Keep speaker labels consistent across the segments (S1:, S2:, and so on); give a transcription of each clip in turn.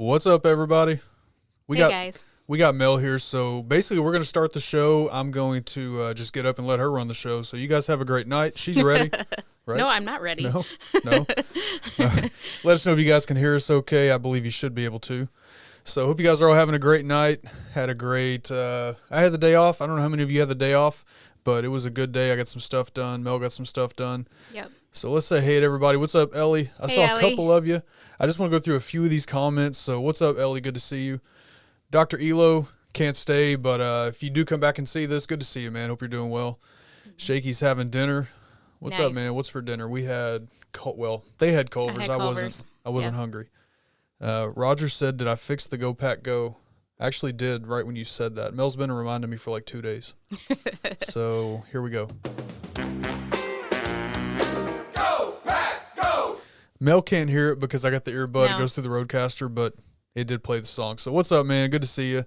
S1: What's up, everybody? We
S2: Hey
S1: got
S2: guys.
S1: we got Mel here. So basically, we're going to start the show. I'm going to just get up and let her run the show. So you guys have a great night. She's ready, right?
S2: No, I'm not ready.
S1: No, no. Let us know if you guys can hear us. Okay, I believe you should be able to. So hope you guys are all having a great night. Had a great. I had the day off. I don't know how many of you had the day off, but it was a good day. I got some stuff done. Mel got some stuff done.
S2: Yep.
S1: So let's say hey to everybody. What's up, Ellie? I
S2: Hey,
S1: saw a
S2: Ellie.
S1: couple of you. I just want to go through a few of these comments. So what's up, Ellie? Good to see you. Dr. Elo can't stay, but if you do come back and see this, good to see you, man. Hope you're doing well. Shaky's having dinner. What's up,
S2: Nice.
S1: man? What's for dinner? We had they had Culver's.
S2: had Culver's.
S1: I wasn't
S2: Yeah.
S1: hungry. Roger said, "Did I fix the Go Pack Go?" I actually did right when you said that. Mel's been reminding me for like 2 days. So here we go. Mel can't hear it because I got the earbud. It
S2: No.
S1: goes through the Roadcaster, but it did play the song. So what's up, man? Good to see you.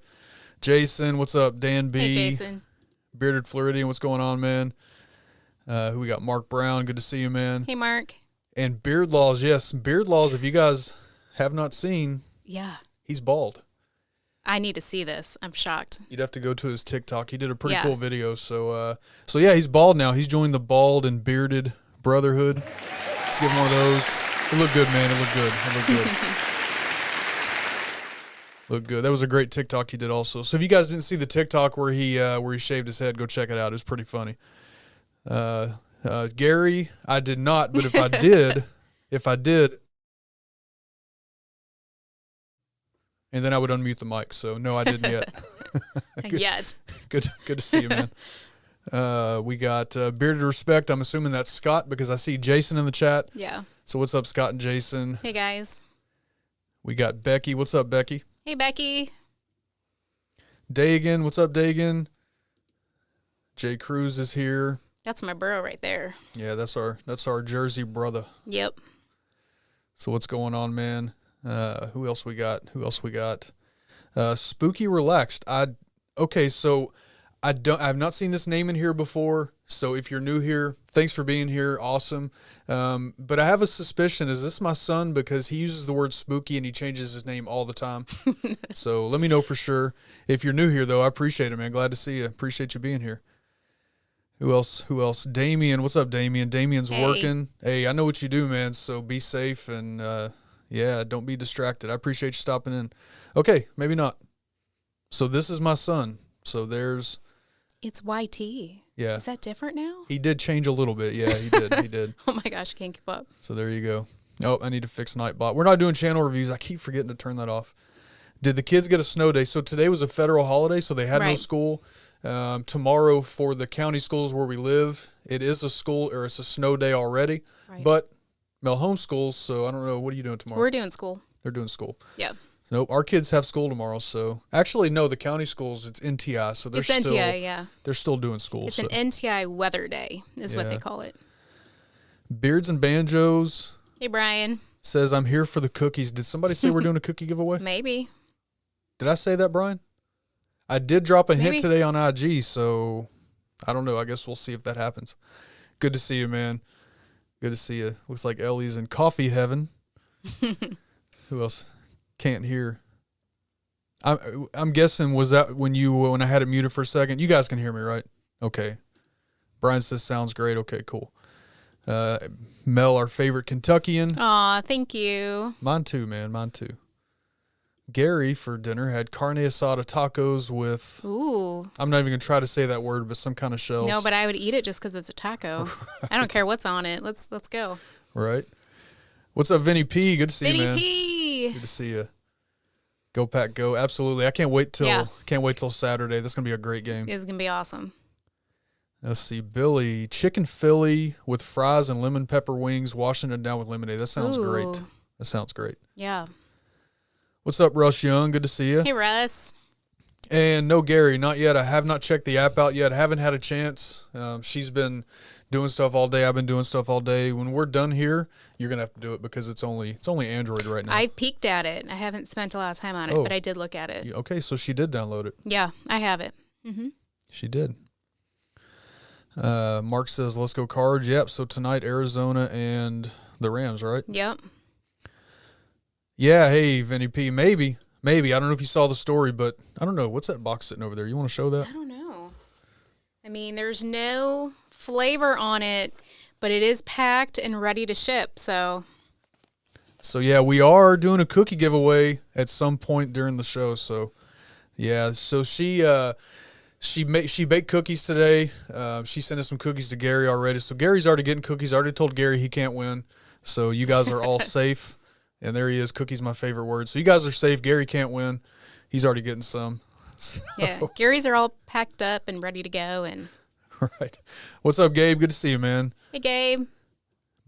S1: Jason, what's up? Dan B.
S2: Hey, Jason.
S1: Bearded Floridian, what's going on, man? Who we got? Mark Brown, good to see you, man.
S2: Hey, Mark.
S1: And Beard Laws, yes. Beard Laws, if you guys have not seen,
S2: Yeah.
S1: he's bald.
S2: I need to see this. I'm shocked.
S1: You'd have to go to his TikTok. He did a pretty
S2: Yeah.
S1: cool video. So yeah, he's bald now. He's joined the Bald and Bearded Brotherhood. Let's give him one of those. It looked good, man. It looked good. It looked good. Looked good. That was a great TikTok he did also. So if you guys didn't see the TikTok where he shaved his head, go check it out. It was pretty funny. Gary, I did not, but if I did, and then I would unmute the mic. So no, I didn't yet.
S2: Yet.
S1: Good to see you, man. We got Bearded Respect. I'm assuming that's Scott because I see Jason in the chat.
S2: Yeah.
S1: So what's up, Scott and Jason?
S2: Hey, guys.
S1: We got Becky. What's up, Becky?
S2: Hey, Becky.
S1: Dagan. What's up, Dagan? Jay Cruz is here.
S2: That's my bro right there.
S1: Yeah, that's our Jersey brother.
S2: Yep.
S1: So what's going on, man? Who else we got? Spooky Relaxed. So I've not seen this name in here before. So if you're new here, thanks for being here. Awesome. But I have a suspicion, is this my son? Because he uses the word spooky and he changes his name all the time. So let me know for sure. If you're new here though, I appreciate it, man. Glad to see you. Appreciate you being here. Who else? Damien. What's up, Damien? Damien's
S2: Hey.
S1: working. Hey, I know what you do, man. So be safe and don't be distracted. I appreciate you stopping in. Okay, maybe not. So this is my son. So there's
S2: It's YT.
S1: yeah.
S2: Is that different now?
S1: He did change a little bit. Yeah, he did. He did.
S2: Oh my gosh, can't keep up.
S1: So there you go. Oh, I need to fix Nightbot. We're not doing channel reviews. I keep forgetting to turn that off. Did the kids get a snow day? So today was a federal holiday, so they had no
S2: Right.
S1: school. Tomorrow for the county schools where we live, it's a snow day already.
S2: Right.
S1: But Mel homeschools, so I don't know. What are you doing tomorrow?
S2: We're doing school.
S1: They're doing school.
S2: Yeah.
S1: So nope, our kids have school tomorrow. So actually, no, the county schools, it's NTI. So
S2: It's NTI, yeah.
S1: they're still doing school.
S2: It's
S1: so.
S2: an NTI weather day is what
S1: Yeah.
S2: they call it.
S1: Beards and Banjos
S2: Hey, Brian.
S1: says, I'm here for the cookies. Did somebody say we're doing a cookie giveaway?
S2: Maybe.
S1: Did I say that, Brian? I did drop a hint
S2: Maybe.
S1: today on IG, so I don't know. I guess we'll see if that happens. Good to see you, man. Good to see you. Looks like Ellie's in coffee heaven. Who else? Can't hear. I'm guessing, was that when I had it muted for a second? You guys can hear me, right? Okay. Brian says, sounds great. Okay, cool. Mel, our favorite Kentuckian.
S2: Aw, thank you.
S1: Mine too, man. Mine too. Gary for dinner had carne asada tacos with,
S2: Ooh.
S1: I'm not even going to try to say that word, but some kind of shells.
S2: No, but I would eat it just because it's a taco. I don't care what's on it. Let's go.
S1: Right. What's up, Vinny P? Good to see you,
S2: Vinny
S1: man.
S2: P.
S1: Good to see you. Go Pack Go. Absolutely. I can't wait till Saturday. This is going to be a great game.
S2: It's gonna be awesome.
S1: Let's see. Billy, chicken Philly with fries and lemon pepper wings, washing it down with lemonade. That sounds great.
S2: Ooh.
S1: That sounds great.
S2: Yeah.
S1: What's up, Russ Young? Good to see you.
S2: Hey, Russ.
S1: And no, Gary, not yet. I have not checked the app out yet. I haven't had a chance. She's been doing stuff all day. I've been doing stuff all day. When we're done here, you're gonna have to do it because it's only Android right now.
S2: I peeked at it. I haven't spent a lot of time on it,
S1: Oh.
S2: but I did look at it.
S1: Okay, so she did download it.
S2: Yeah, I have it. Mm-hmm.
S1: She did. Mark says, let's go Cards. Yep, so tonight Arizona and the Rams, right?
S2: Yep.
S1: Yeah, hey, Vinny P. Maybe. I don't know if you saw the story, but I don't know. What's that box sitting over there? You want to show that?
S2: I don't know. I mean, there's no flavor on it, but it is packed and ready to ship. So
S1: Yeah, we are doing a cookie giveaway at some point during the show. So yeah, so she baked cookies today. She sent us some cookies to Gary already. So Gary's already getting cookies. I already told Gary he can't win. So you guys are all safe. And there he is. Cookie's my favorite word. So you guys are safe. Gary can't win. He's already getting some. So,
S2: yeah, Gary's are all packed up and ready to go. And
S1: right. What's up, Gabe? Good to see you, man.
S2: hey, Gabe.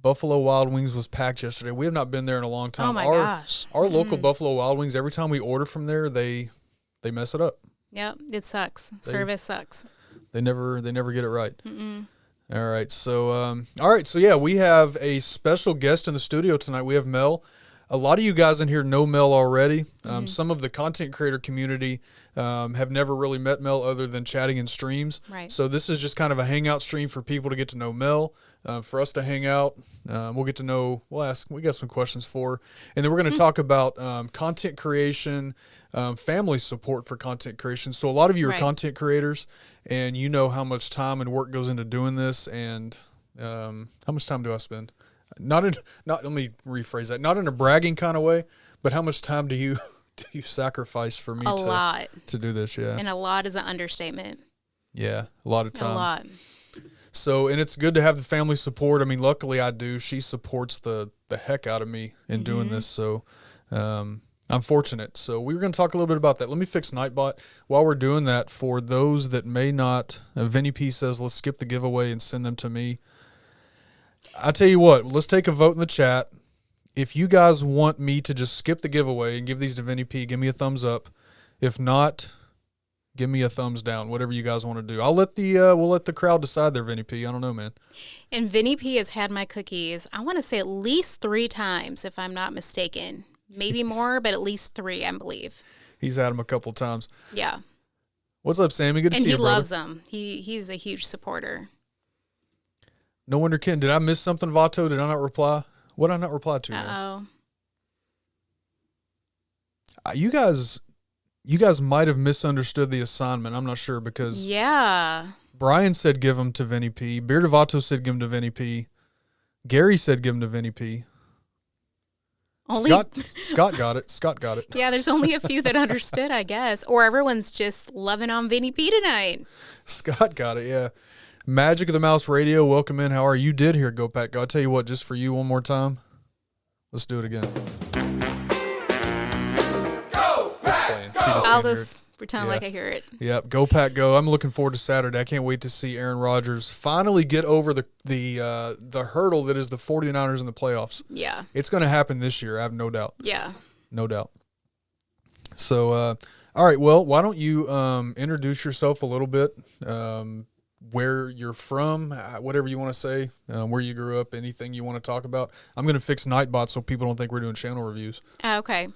S1: Buffalo Wild Wings was packed yesterday. We have not been there in a long time.
S2: Oh my gosh.
S1: Our local Buffalo Wild Wings, every time we order from there, they mess it up.
S2: Yep, it sucks. Service sucks.
S1: They never get it right. All right. So yeah, we have a special guest in the studio tonight. We have Mel. A lot of you guys in here know Mel already. Some of the content creator community have never really met Mel other than chatting in streams.
S2: Right.
S1: So this is just kind of a hangout stream for people to get to know Mel, for us to hang out. We'll get to know, we got some questions for her. And then we're going to talk about content creation, family support for content creation. So a lot of you are
S2: Right.
S1: content creators, and you know how much time and work goes into doing this, and how much time do I spend? Let me rephrase that. Not in a bragging kind of way, but how much time do you sacrifice for me
S2: A lot.
S1: to do this? Yeah.
S2: And a lot is an understatement.
S1: Yeah. A lot of time.
S2: A lot.
S1: So, and it's good to have the family support. I mean, luckily I do. She supports the heck out of me in doing this. So, I'm fortunate. So we were going to talk a little bit about that. Let me fix Nightbot. While we're doing that, for those that may not, Vinny P says, let's skip the giveaway and send them to me. I tell you what, let's take a vote in the chat. If you guys want me to just skip the giveaway and give these to Vinny P, give me a thumbs up. If not, give me a thumbs down. Whatever you guys want to do. We'll let the crowd decide there, Vinny P. I don't know, man.
S2: And Vinny P has had my cookies, I want to say at least 3 times, if I'm not mistaken. Maybe more, but at least 3, I believe.
S1: He's had them a couple times.
S2: Yeah.
S1: What's up, Sammy? Good to
S2: And
S1: see
S2: he
S1: you, brother.
S2: loves them. He's a huge supporter.
S1: No wonder, Ken. Did I miss something, Vato? Did I not reply? What did I not reply to? Man? You guys might have misunderstood the assignment. I'm not sure because
S2: Yeah.
S1: Brian said give them to Vinny P. Beard of Vato said give them to Vinny P. Gary said give them to Vinny P. Scott got it. Scott got it.
S2: Yeah, there's only a few that understood, I guess. Or everyone's just loving on Vinny P tonight.
S1: Scott got it, yeah. Magic of the Mouse Radio, welcome in. How are you? You did hear Go Pack Go. I'll tell you what, just for you one more time. Let's do it again. Go Pack Go!
S2: I'll just pretend like I hear it.
S1: Yep, Go Pack Go. I'm looking forward to Saturday. I can't wait to see Aaron Rodgers finally get over the hurdle that is the 49ers in the playoffs.
S2: Yeah.
S1: It's going to happen this year, I have no doubt.
S2: Yeah.
S1: No doubt. So, all right, well, why don't you introduce yourself a little bit, where you're from, whatever you want to say, where you grew up, anything you want to talk about. I'm going to fix Nightbot so people don't think we're doing channel reviews.
S2: Okay.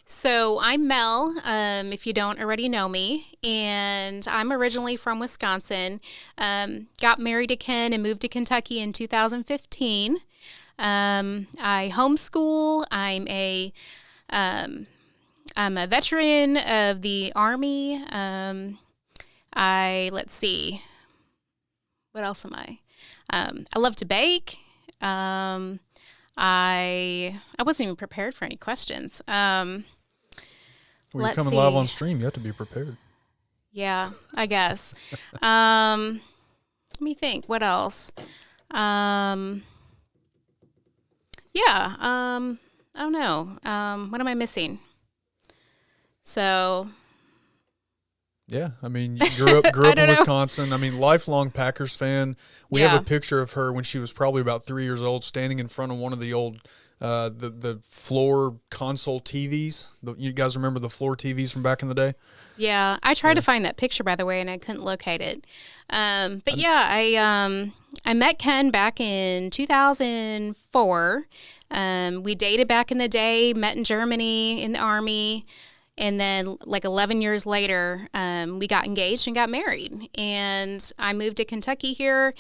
S2: So I'm Mel, if you don't already know me, and I'm originally from Wisconsin. Got married to Ken and moved to Kentucky in 2015. I homeschool. I'm a veteran of the Army. Let's see. What else am I? I love to bake. I wasn't even prepared for any questions.
S1: When you're
S2: Let's
S1: coming live
S2: see.
S1: on stream, you have to be prepared.
S2: Yeah, I guess. Let me think. What else? I don't know. What am I missing? So,
S1: Yeah, I mean, you grew up
S2: I
S1: in
S2: don't know.
S1: Wisconsin. I mean, lifelong Packers fan. We
S2: Yeah.
S1: have a picture of her when she was probably about 3 years old, standing in front of one of the old, the floor console TVs. You guys remember the floor TVs from back in the day?
S2: yeah, I tried to find that picture, by the way, and I couldn't locate it. But yeah, I met Ken back in 2004. We dated back in the day, met in Germany in the Army, And then, like 11 years later, we got engaged and got married. And I moved to Kentucky here.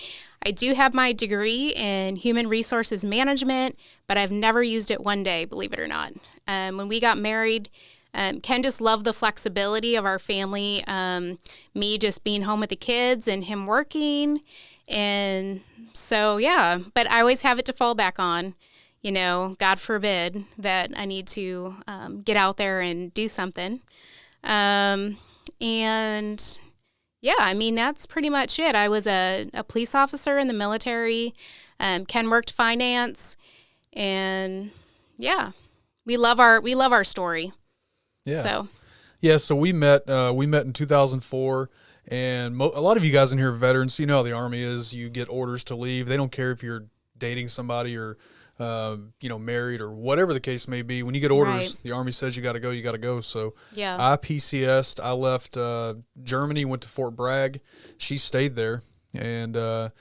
S2: I do have my degree in human resources management, but I've never used it one day, believe it or not. When we got married, Ken just loved the flexibility of our family, me just being home with the kids and him working. And so, yeah, but I always have it to fall back on. You know, God forbid that I need to get out there and do something. And yeah, I mean, that's pretty much it. I was a police officer in the military. Ken worked finance, and yeah, we love our story.
S1: Yeah. So we met in 2004. And a lot of you guys in here are veterans, so you know how the Army is. You get orders to leave. They don't care if you're dating somebody or married or whatever the case may be. When you get orders,
S2: Right.
S1: the Army says you got to go, you got to go. So
S2: Yeah.
S1: I PCS'd. I left Germany, went to Fort Bragg. She stayed there. And then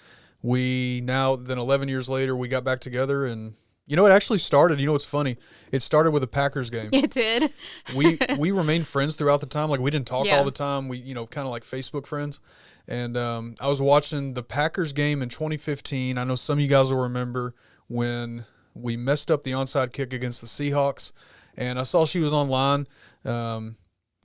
S1: 11 years later, we got back together. And, you know, it actually started, you know what's funny? It started with a Packers game.
S2: It did.
S1: We remained friends throughout the time. Like, we didn't talk
S2: Yeah.
S1: all the time. We, kind of like Facebook friends. And I was watching the Packers game in 2015. I know some of you guys will remember when we messed up the onside kick against the Seahawks. And I saw she was online, and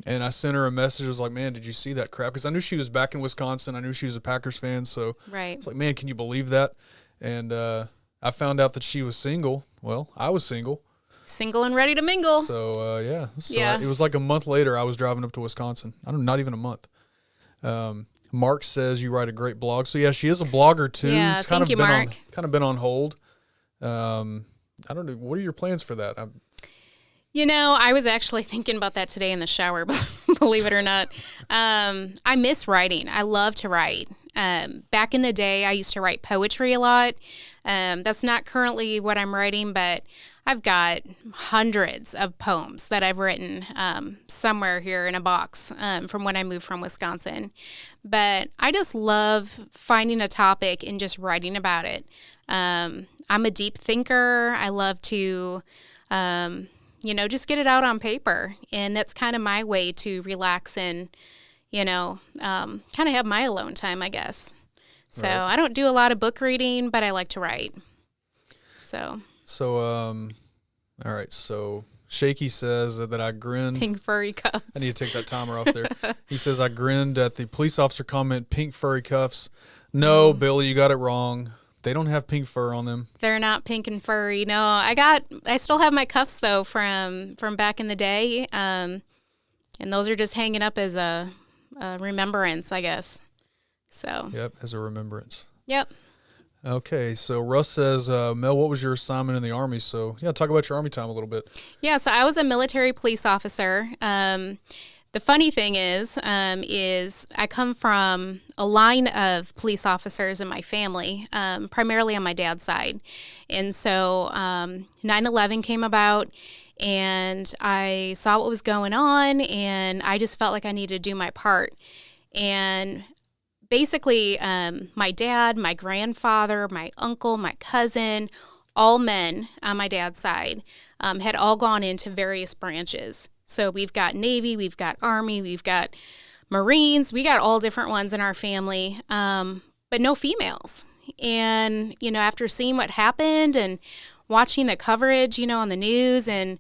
S1: I sent her a message. I was like, man, did you see that crap? Because I knew she was back in Wisconsin. I knew she was a Packers fan. So
S2: Right.
S1: it's like, man, can you believe that? And I found out that she was single. Well, I was single.
S2: Single and ready to mingle.
S1: So, yeah. So
S2: Yeah.
S1: it was like a month later, I was driving up to Wisconsin. Not even a month. Mark says you write a great blog. So, yeah, she is a blogger, too.
S2: Yeah,
S1: It's kind
S2: thank
S1: of
S2: you,
S1: been
S2: Mark.
S1: kind of been on hold. I don't know. What are your plans for that?
S2: You know, I was actually thinking about that today in the shower, believe it or not. I miss writing. I love to write. Back in the day, I used to write poetry a lot. That's not currently what I'm writing, but I've got hundreds of poems that I've written somewhere here in a box from when I moved from Wisconsin. But I just love finding a topic and just writing about it. I'm a deep thinker. I love to, just get it out on paper. And that's kind of my way to relax and, kind of have my alone time, I guess. So
S1: Right.
S2: I don't do a lot of book reading, but I like to write. So
S1: All right. So Shaky says that I grinned.
S2: pink furry cuffs.
S1: I need to take that timer off there. He says I grinned at the police officer comment, pink furry cuffs. No, Billy, you got it wrong. They don't have pink fur on them.
S2: They're not pink and furry. No, I still have my cuffs though from back in the day. And those are just hanging up as a remembrance, I guess. So,
S1: Yep, as a remembrance.
S2: yep.
S1: Okay, so Russ says, Mel, what was your assignment in the Army? So, yeah, talk about your Army time a little bit.
S2: Yeah, so I was a military police officer. The funny thing is I come from a line of police officers in my family, primarily on my dad's side. And so 9/11 came about, and I saw what was going on, and I just felt like I needed to do my part. And basically, my dad, my grandfather, my uncle, my cousin, all men on my dad's side, had all gone into various branches. So we've got Navy, we've got Army, we've got Marines, we got all different ones in our family, but no females. And, after seeing what happened and watching the coverage, on the news, and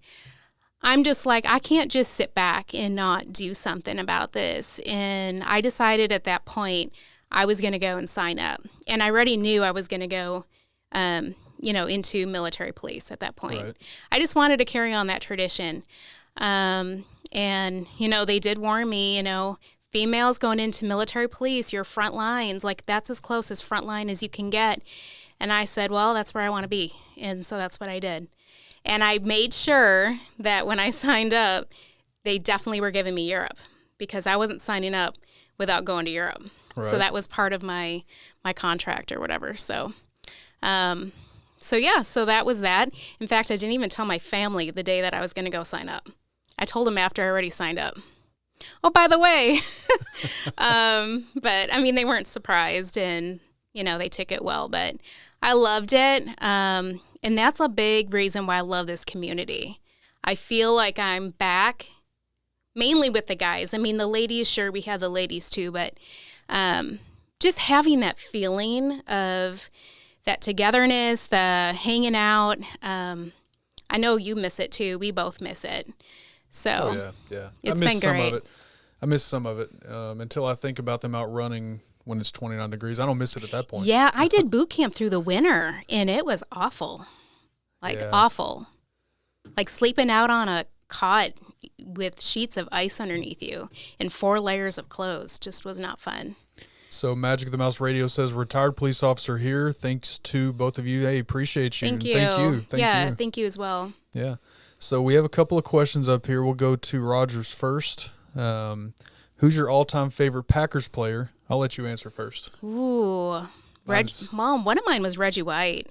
S2: I'm just like, I can't just sit back and not do something about this. And I decided at that point I was going to go and sign up. And I already knew I was going to go, into military police at that point.
S1: Right.
S2: I just wanted to carry on that tradition. And, they did warn me, females going into military police, your front lines, like that's as close as front line as you can get. And I said, well, that's where I want to be. And so that's what I did. And I made sure that when I signed up, they definitely were giving me Europe, because I wasn't signing up without going to Europe.
S1: Right.
S2: So that was part of my contract or whatever. So that was that. In fact, I didn't even tell my family the day that I was going to go sign up. I told them after I already signed up. Oh, by the way. But I mean, they weren't surprised, and, they took it well, but I loved it. And that's a big reason why I love this community. I feel like I'm back mainly with the guys. I mean, the ladies, sure, we had the ladies too, but just having that feeling of that togetherness, the hanging out. I know you miss it too. We both miss it. So
S1: yeah.
S2: It's
S1: I miss
S2: been
S1: some
S2: great.
S1: of it. I miss some of it until I think about them out running when it's 29 degrees. I don't miss it at that point.
S2: Yeah, I did boot camp through the winter, and it was awful. Like,
S1: Yeah.
S2: awful. Like sleeping out on a cot with sheets of ice underneath you and 4 layers of clothes just was not fun.
S1: So Magic the Mouse Radio says, retired police officer here. Thanks to both of you. Hey, appreciate you.
S2: Thank you.
S1: Thank you.
S2: Thank you as well.
S1: Yeah. So we have a couple of questions up here. We'll go to Rogers first. Who's your all-time favorite Packers player? I'll let you answer first.
S2: Ooh.
S1: Mine's-
S2: One of mine was Reggie White.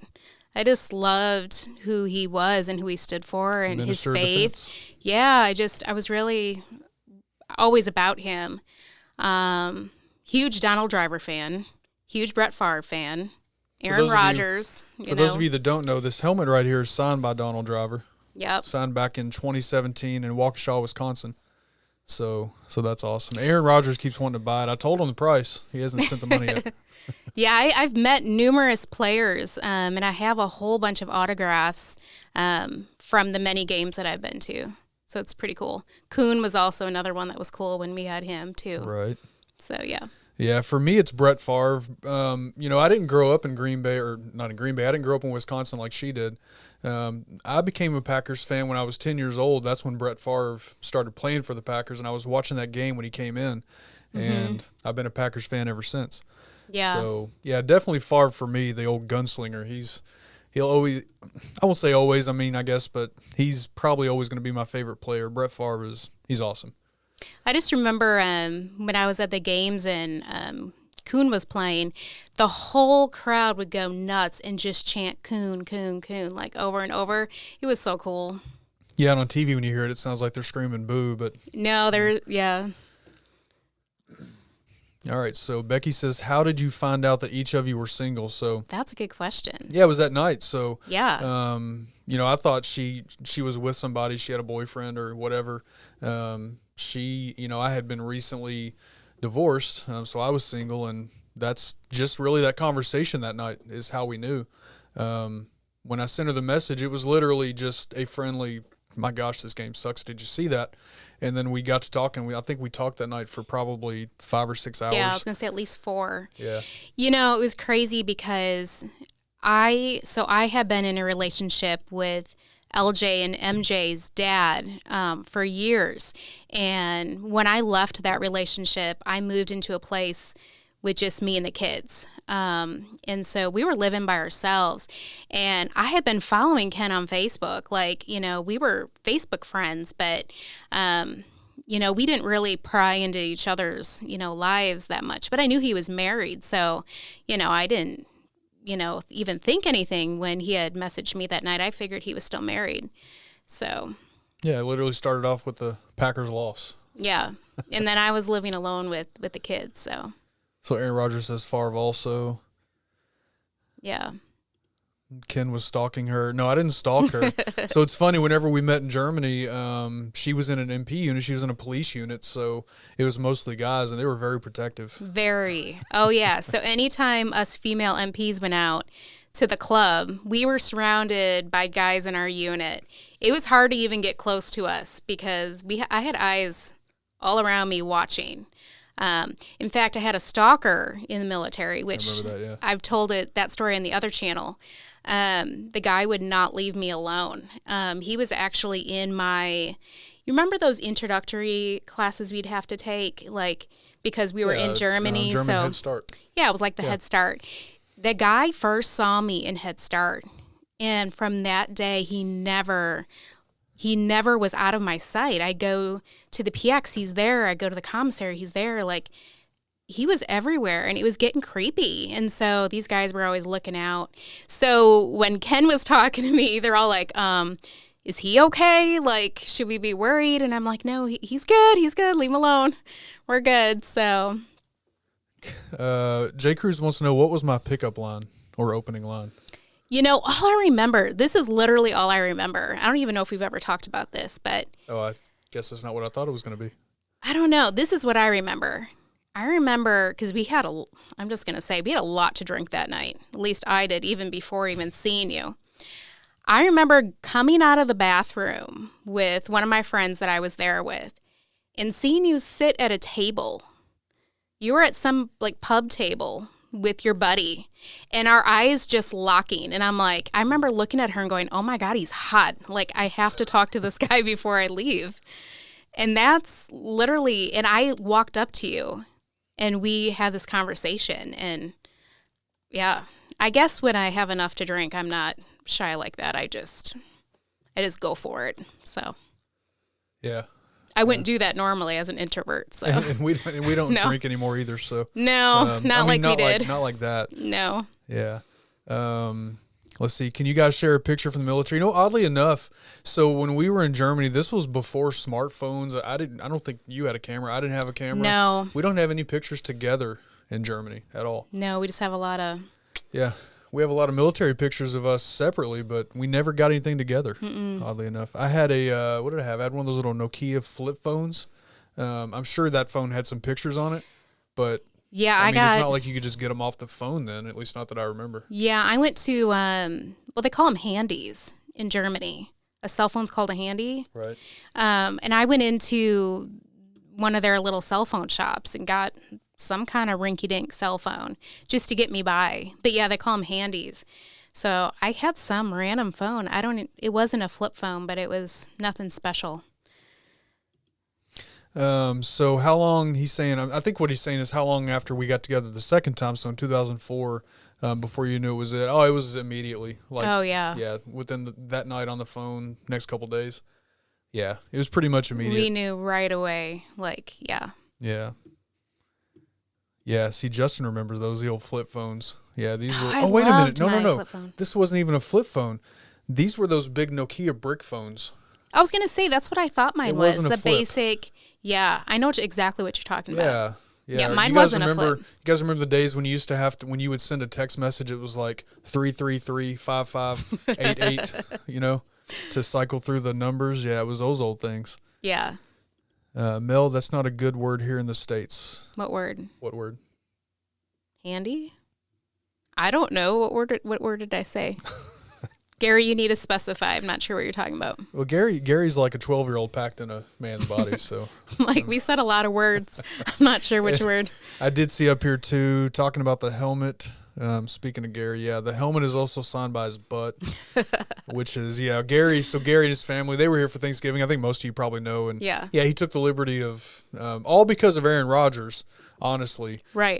S2: I just loved who he was and who he stood for and his
S1: Minister of
S2: faith.
S1: Defense.
S2: Yeah, I was really always about him. Huge Donald Driver fan, huge Brett Favre fan, Aaron
S1: those of you-
S2: Rodgers.
S1: For those of you that don't know, this helmet right here is signed by Donald Driver.
S2: Yep.
S1: Signed back in 2017 in Waukesha, Wisconsin. So that's awesome. Aaron Rodgers keeps wanting to buy it. I told him the price. He hasn't sent the money yet.
S2: Yeah, I've met numerous players, and I have a whole bunch of autographs from the many games that I've been to. So it's pretty cool. Kuhn was also another one that was cool when we had him too.
S1: Right.
S2: So yeah.
S1: Yeah, for me, it's Brett Favre. I didn't grow up in Green Bay, or not in Green Bay. I didn't grow up in Wisconsin like she did. I became a Packers fan when I was 10 years old. That's when Brett Favre started playing for the Packers, and I was watching that game when he came in. And I've been a Packers fan ever since.
S2: Yeah.
S1: So, yeah, definitely Favre for me, the old gunslinger. He'll always, I won't say always, I guess, but he's probably always going to be my favorite player. Brett Favre he's awesome.
S2: I just remember when I was at the games and Kuhn was playing, the whole crowd would go nuts and just chant Kuhn, Kuhn, Kuhn, like over and over. It was so cool.
S1: Yeah, and on TV when you hear it sounds like they're screaming boo, but...
S2: No, yeah.
S1: All right, so Becky says, how did you find out that each of you were single? So,
S2: That's a good question.
S1: yeah, it was that night. So,
S2: Yeah.
S1: I thought she was with somebody. She had a boyfriend or whatever. I had been recently divorced, so I was single, and that's just really that conversation that night is how we knew. When I sent her the message, it was literally just a friendly, my gosh, this game sucks. Did you see that? And then we got to talking. I think we talked that night for probably 5 or 6 hours.
S2: Yeah, I was going to say at least 4.
S1: Yeah.
S2: It was crazy because I had been in a relationship with LJ and MJ's dad for years. And when I left that relationship, I moved into a place with just me and the kids. And so we were living by ourselves. And I had been following Ken on Facebook. We were Facebook friends, but, we didn't really pry into each other's, lives that much. But I knew he was married. So, I didn't, even think anything when he had messaged me that night. I figured he was still married. So.
S1: Yeah, it literally started off with the Packers loss.
S2: Yeah. And then I was living alone with the kids.
S1: So Aaron Rodgers says Favre also.
S2: Yeah.
S1: Ken was stalking her. No, I didn't stalk her. So it's funny, whenever we met in Germany, she was in an MP unit. She was in a police unit. So it was mostly guys, and they were very protective.
S2: Very. Oh, yeah. So anytime us female MPs went out to the club, we were surrounded by guys in our unit. It was hard to even get close to us because I had eyes all around me watching. In fact, I had a stalker in the military, which
S1: I remember that, yeah.
S2: I've told that story on the other channel. The guy would not leave me alone. He was actually in you remember those introductory classes we'd have to take, because we were in Germany.
S1: German
S2: so
S1: Head Start.
S2: yeah, it was like the Head Start. The guy first saw me in Head Start, and from that day, he never was out of my sight. I go to the PX, he's there. I go to the commissary, he's there. He was everywhere, and it was getting creepy. And so these guys were always looking out. So when Ken was talking to me, they're all like, is he okay? Should we be worried? And I'm like, no, he's good. He's good. Leave him alone. We're good. So.
S1: J. Cruz wants to know, what was my pickup line or opening line?
S2: All I remember, this is literally all I remember. I don't even know if we've ever talked about this, but
S1: Guess that's not what I thought it was going to be.
S2: I don't know. This is what I remember. I remember because I'm just going to say, we had a lot to drink that night. At least I did, even before even seeing you. I remember coming out of the bathroom with one of my friends that I was there with and seeing you sit at a table. You were at some like pub table with your buddy and our eyes just locking. And I'm like, I remember looking at her and going, oh my God, he's hot. Like, I have to talk to this guy before I leave. And that's literally, and I walked up to you and we had this conversation. And yeah, I guess when I have enough to drink, I'm not shy like that. I just go for it. So
S1: yeah,
S2: I wouldn't do that normally as an introvert. So
S1: and we don't
S2: No.
S1: drink anymore either. So
S2: no, not like we did.
S1: Not like that.
S2: No.
S1: Yeah. Let's see. Can you guys share a picture from the military? You know, oddly enough, so when we were in Germany, this was before smartphones. I don't think you had a camera. I didn't have a camera.
S2: No.
S1: We don't have any pictures together in Germany at all.
S2: No, we just have a lot of.
S1: Yeah. We have a lot of military pictures of us separately, but we never got anything together, oddly enough. I had what did I have? I had one of those little Nokia flip phones. I'm sure that phone had some pictures on it, but
S2: Yeah,
S1: I mean, it's not like you could just get them off the phone then, at least not that I remember.
S2: Yeah, I went to, they call them handies in Germany. A cell phone's called a handy.
S1: Right.
S2: And I went into one of their little cell phone shops and got some kind of rinky-dink cell phone just to get me by. But yeah, they call them handies. So I had some random phone. It wasn't a flip phone, but it was nothing special.
S1: So how long he's saying, I think what he's saying is how long after we got together the second time, so in 2004, before you knew it was it? Oh, it was immediately. Like,
S2: oh, yeah.
S1: Yeah, within that night on the phone, next couple days. Yeah, it was pretty much immediate.
S2: We knew right away, like, yeah.
S1: Yeah. Yeah, see, Justin remembers those, the old flip phones. Yeah, these were.
S2: I
S1: Oh, wait a minute.
S2: loved my
S1: No.
S2: flip phone.
S1: This wasn't even a flip phone. These were those big Nokia brick phones.
S2: I was going to say, that's what I thought mine
S1: It
S2: was.
S1: wasn't a
S2: The
S1: flip.
S2: basic, yeah, I know exactly what you're talking about.
S1: Yeah.
S2: Yeah, mine
S1: You guys
S2: wasn't a
S1: remember,
S2: flip.
S1: You guys remember the days when you used to have to, when you would send a text message, it was like 333-5588, you know, to cycle through the numbers. Yeah, it was those old things.
S2: Yeah.
S1: Mel, that's not a good word here in the States.
S2: What word?
S1: What word?
S2: Handy? I don't know. What word did I say? Gary, you need to specify. I'm not sure what you're talking about.
S1: Well, Gary's like a 12-year-old packed in a man's body, so.
S2: Like, we said a lot of words. I'm not sure which word.
S1: I did see up here, too, talking about the helmet. Speaking of Gary, yeah, the helmet is also signed by his butt, which is, yeah, Gary. So Gary and his family, they were here for Thanksgiving. I think most of you probably know. And
S2: Yeah.
S1: he took the liberty of, all because of Aaron Rodgers, honestly,
S2: Right.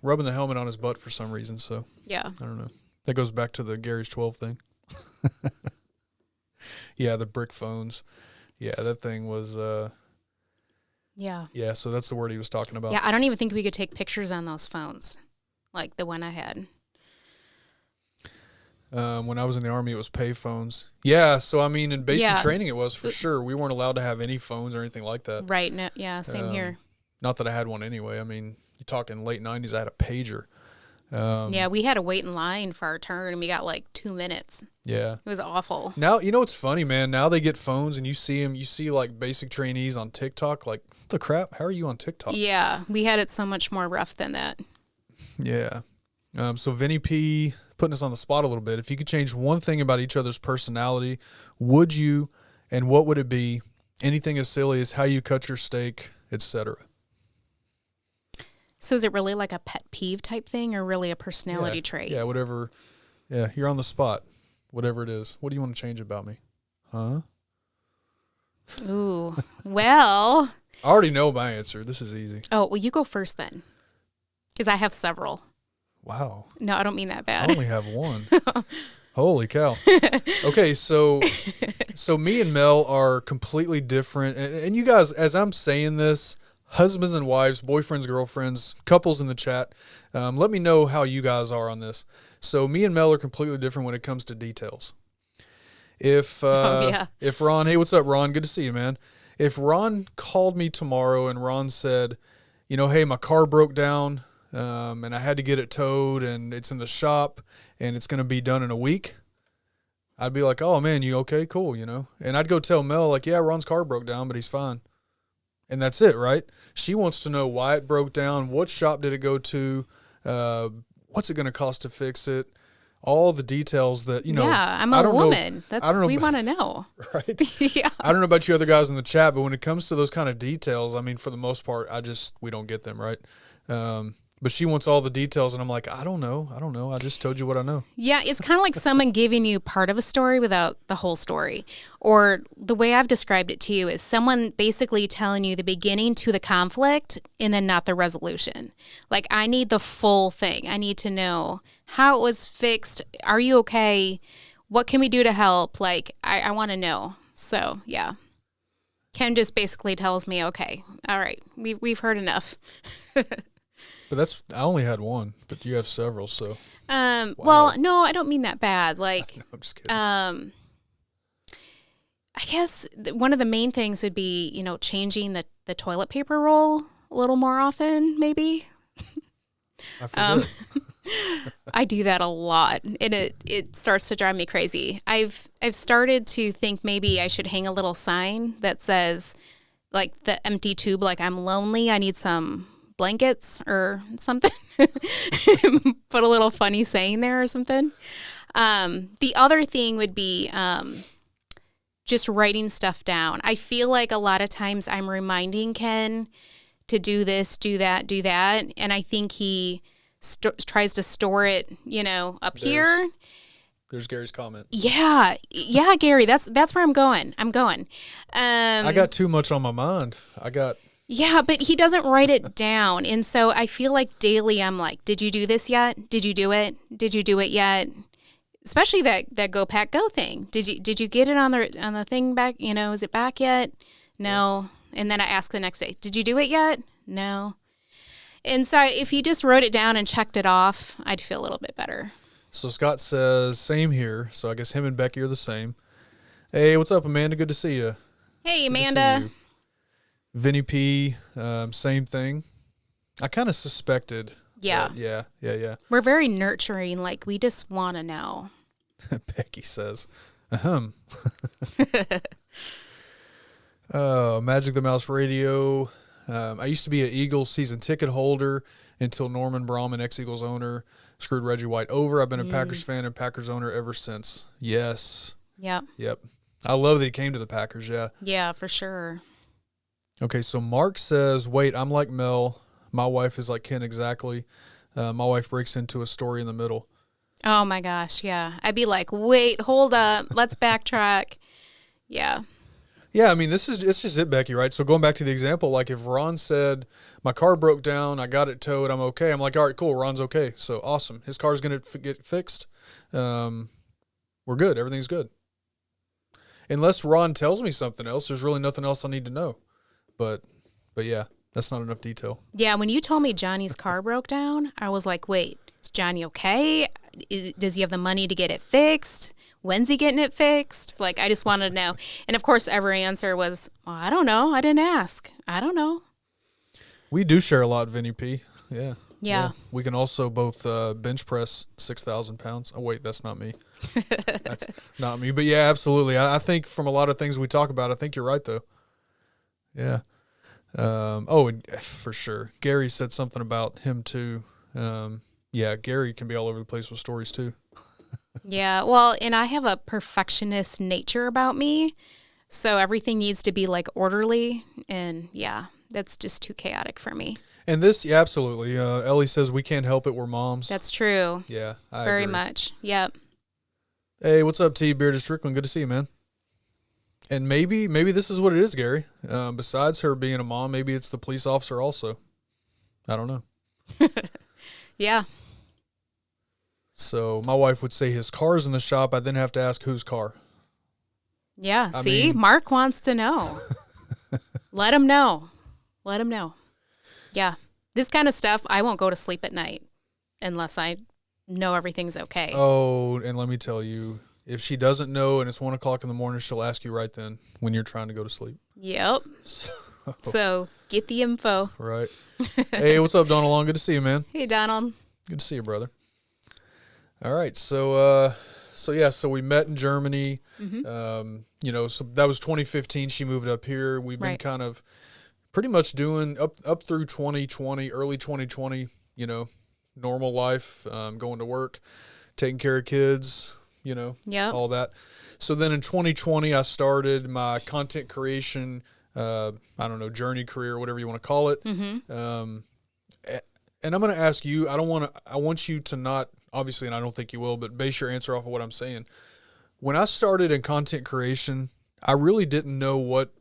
S1: rubbing the helmet on his butt for some reason. So
S2: Yeah.
S1: I don't know. That goes back to the Gary's 12 thing. Yeah, the brick phones. Yeah, that thing was,
S2: Yeah.
S1: yeah, so that's the word he was talking about.
S2: Yeah, I don't even think we could take pictures on those phones, like the one I had.
S1: When I was in the Army, it was pay phones. Yeah, so I mean, in basic
S2: Yeah.
S1: training, it was for sure. We weren't allowed to have any phones or anything like that.
S2: Right. No, yeah, same here.
S1: Not that I had one anyway. I mean, you're talking late 90s, I had a pager.
S2: Yeah, we had to wait in line for our turn, and we got like 2 minutes.
S1: Yeah.
S2: It was awful.
S1: Now, you know what's funny, man? Now they get phones, and you see like basic trainees on TikTok. Like, what the crap? How are you on TikTok?
S2: Yeah, we had it so much more rough than that.
S1: Yeah. So Vinny P, putting us on the spot a little bit. If you could change one thing about each other's personality, would you, and what would it be? Anything as silly as how you cut your steak, etc.
S2: So is it really like a pet peeve type thing or really a personality trait?
S1: Yeah, whatever. Yeah, you're on the spot. Whatever it is. What do you want to change about me? Huh?
S2: Ooh. Well.
S1: I already know my answer. This is easy.
S2: Oh, well, you go first then. Because I have several.
S1: Wow.
S2: No, I don't mean that
S1: I
S2: bad.
S1: only have one. Holy cow. Okay, so me and Mel are completely different. And you guys, as I'm saying this, husbands and wives, boyfriends, girlfriends, couples in the chat, let me know how you guys are on this. So me and Mel are completely different when it comes to details. If Ron, hey, what's up, Ron? Good to see you, man. If Ron called me tomorrow and Ron said, you know, hey, my car broke down, and I had to get it towed, and it's in the shop, and it's going to be done in a week, I'd be like, oh man, you okay? Cool, you know? And I'd go tell Mel, like, yeah, Ron's car broke down, but he's fine. And that's it, right? She wants to know why it broke down, what shop did it go to, what's it going to cost to fix it, all the details that, you know.
S2: Yeah, I'm a woman. We want to know.
S1: Right?
S2: Yeah.
S1: I don't know about you other guys in the chat, but when it comes to those kind of details, I mean, for the most part, we don't get them, right? But she wants all the details, and I'm like, I don't know. I just told you what I know.
S2: Yeah, it's kind of like someone giving you part of a story without the whole story. Or the way I've described it to you is someone basically telling you the beginning to the conflict and then not the resolution. Like, I need the full thing. I need to know how it was fixed. Are you okay? What can we do to help? Like, I want to know. So, yeah. Ken just basically tells me, okay, all right, we've heard enough.
S1: But I only had one, but you have several, so.
S2: Wow. Well, no, I don't mean that bad. Like,
S1: no, I'm just kidding.
S2: I guess one of the main things would be, you know, changing the toilet paper roll a little more often, maybe.
S1: I forget.
S2: I do that a lot, and it starts to drive me crazy. I've started to think maybe I should hang a little sign that says, like, the empty tube, like, I'm lonely, I need some blankets or something. Put a little funny saying there or something. The other thing would be just writing stuff down. I feel like a lot of times I'm reminding Ken to do this, do that, and I think he tries to store it, you know, up here.
S1: There's Gary's comment.
S2: Yeah, Gary, that's where I'm going. I
S1: got too much on my mind.
S2: Yeah, but he doesn't write it down. And so I feel like daily I'm like, did you do this yet? Did you do it? Did you do it yet? Especially that Go Pack Go thing. Did you get it on the thing back? You know, is it back yet? No. And then I ask the next day, did you do it yet? No. And so if you just wrote it down and checked it off, I'd feel a little bit better.
S1: So Scott says, same here. So I guess him and Becky are the same. Hey, what's up, Amanda? Good to see you.
S2: Hey, Amanda.
S1: Vinny P, same thing. I kind of suspected.
S2: Yeah.
S1: Yeah.
S2: We're very nurturing. Like, we just want to know.
S1: Becky says, Magic the Mouse Radio. I used to be an Eagles season ticket holder until Norman Brahman, ex-Eagles owner, screwed Reggie White over. I've been a Packers fan and Packers owner ever since. Yes.
S2: Yep.
S1: I love that he came to the Packers, yeah.
S2: Yeah, for sure.
S1: Okay, so Mark says, wait, I'm like Mel. My wife is like Ken exactly. My wife breaks into a story in the middle.
S2: Oh, my gosh, yeah. I'd be like, wait, hold up. Let's backtrack. Yeah.
S1: Yeah, I mean, it's just it, Becky, right? So going back to the example, like if Ron said, my car broke down, I got it towed, I'm okay. I'm like, all right, cool, Ron's okay. So awesome. His car's going to get fixed. We're good. Everything's good. Unless Ron tells me something else, there's really nothing else I need to know. But yeah, that's not enough detail.
S2: Yeah, when you told me Johnny's car broke down, I was like, wait, is Johnny okay? Does he have the money to get it fixed? When's he getting it fixed? Like, I just wanted to know. And, of course, every answer was, well, I don't know. I didn't ask. I don't know.
S1: We do share a lot, Vinny P.
S2: Yeah.
S1: We can also both bench press 6,000 pounds. Oh, wait, that's not me. That's not me. But, yeah, absolutely. I think from a lot of things we talk about, I think you're right, though. Yeah. And for sure. Gary said something about him, too. Yeah, Gary can be all over the place with stories, too.
S2: Yeah, well, and I have a perfectionist nature about me, so everything needs to be, like, orderly, and, yeah, that's just too chaotic for me.
S1: And this, yeah, absolutely. Ellie says we can't help it, we're moms.
S2: That's true.
S1: Yeah, I
S2: Very
S1: agree.
S2: much, yep.
S1: Hey, what's up, T? Bearded Strickland, good to see you, man. And maybe this is what it is, Gary. Besides her being a mom, maybe it's the police officer also. I don't know.
S2: Yeah.
S1: So my wife would say his car's in the shop. I then have to ask whose car.
S2: Yeah. Mark wants to know. Let him know. Yeah. This kind of stuff, I won't go to sleep at night unless I know everything's okay.
S1: Oh, and let me tell you, if she doesn't know and it's 1 o'clock in the morning, she'll ask you right then when you're trying to go to sleep.
S2: Yep. So get the info.
S1: Right. Hey, what's up, Donald Long? Good to see you, man.
S2: Hey, Donald.
S1: Good to see you, brother. All right, so so we met in Germany. So that was 2015. She moved up here. We've been kind of pretty much doing up through 2020, early 2020, normal life, going to work, taking care of kids, all that. So then in 2020, I started my content creation, journey, career, whatever you want to call it. And I'm going to ask you, I want you to not, obviously, and I don't think you will, but base your answer off of what I'm saying. When I started in content creation, I really didn't know what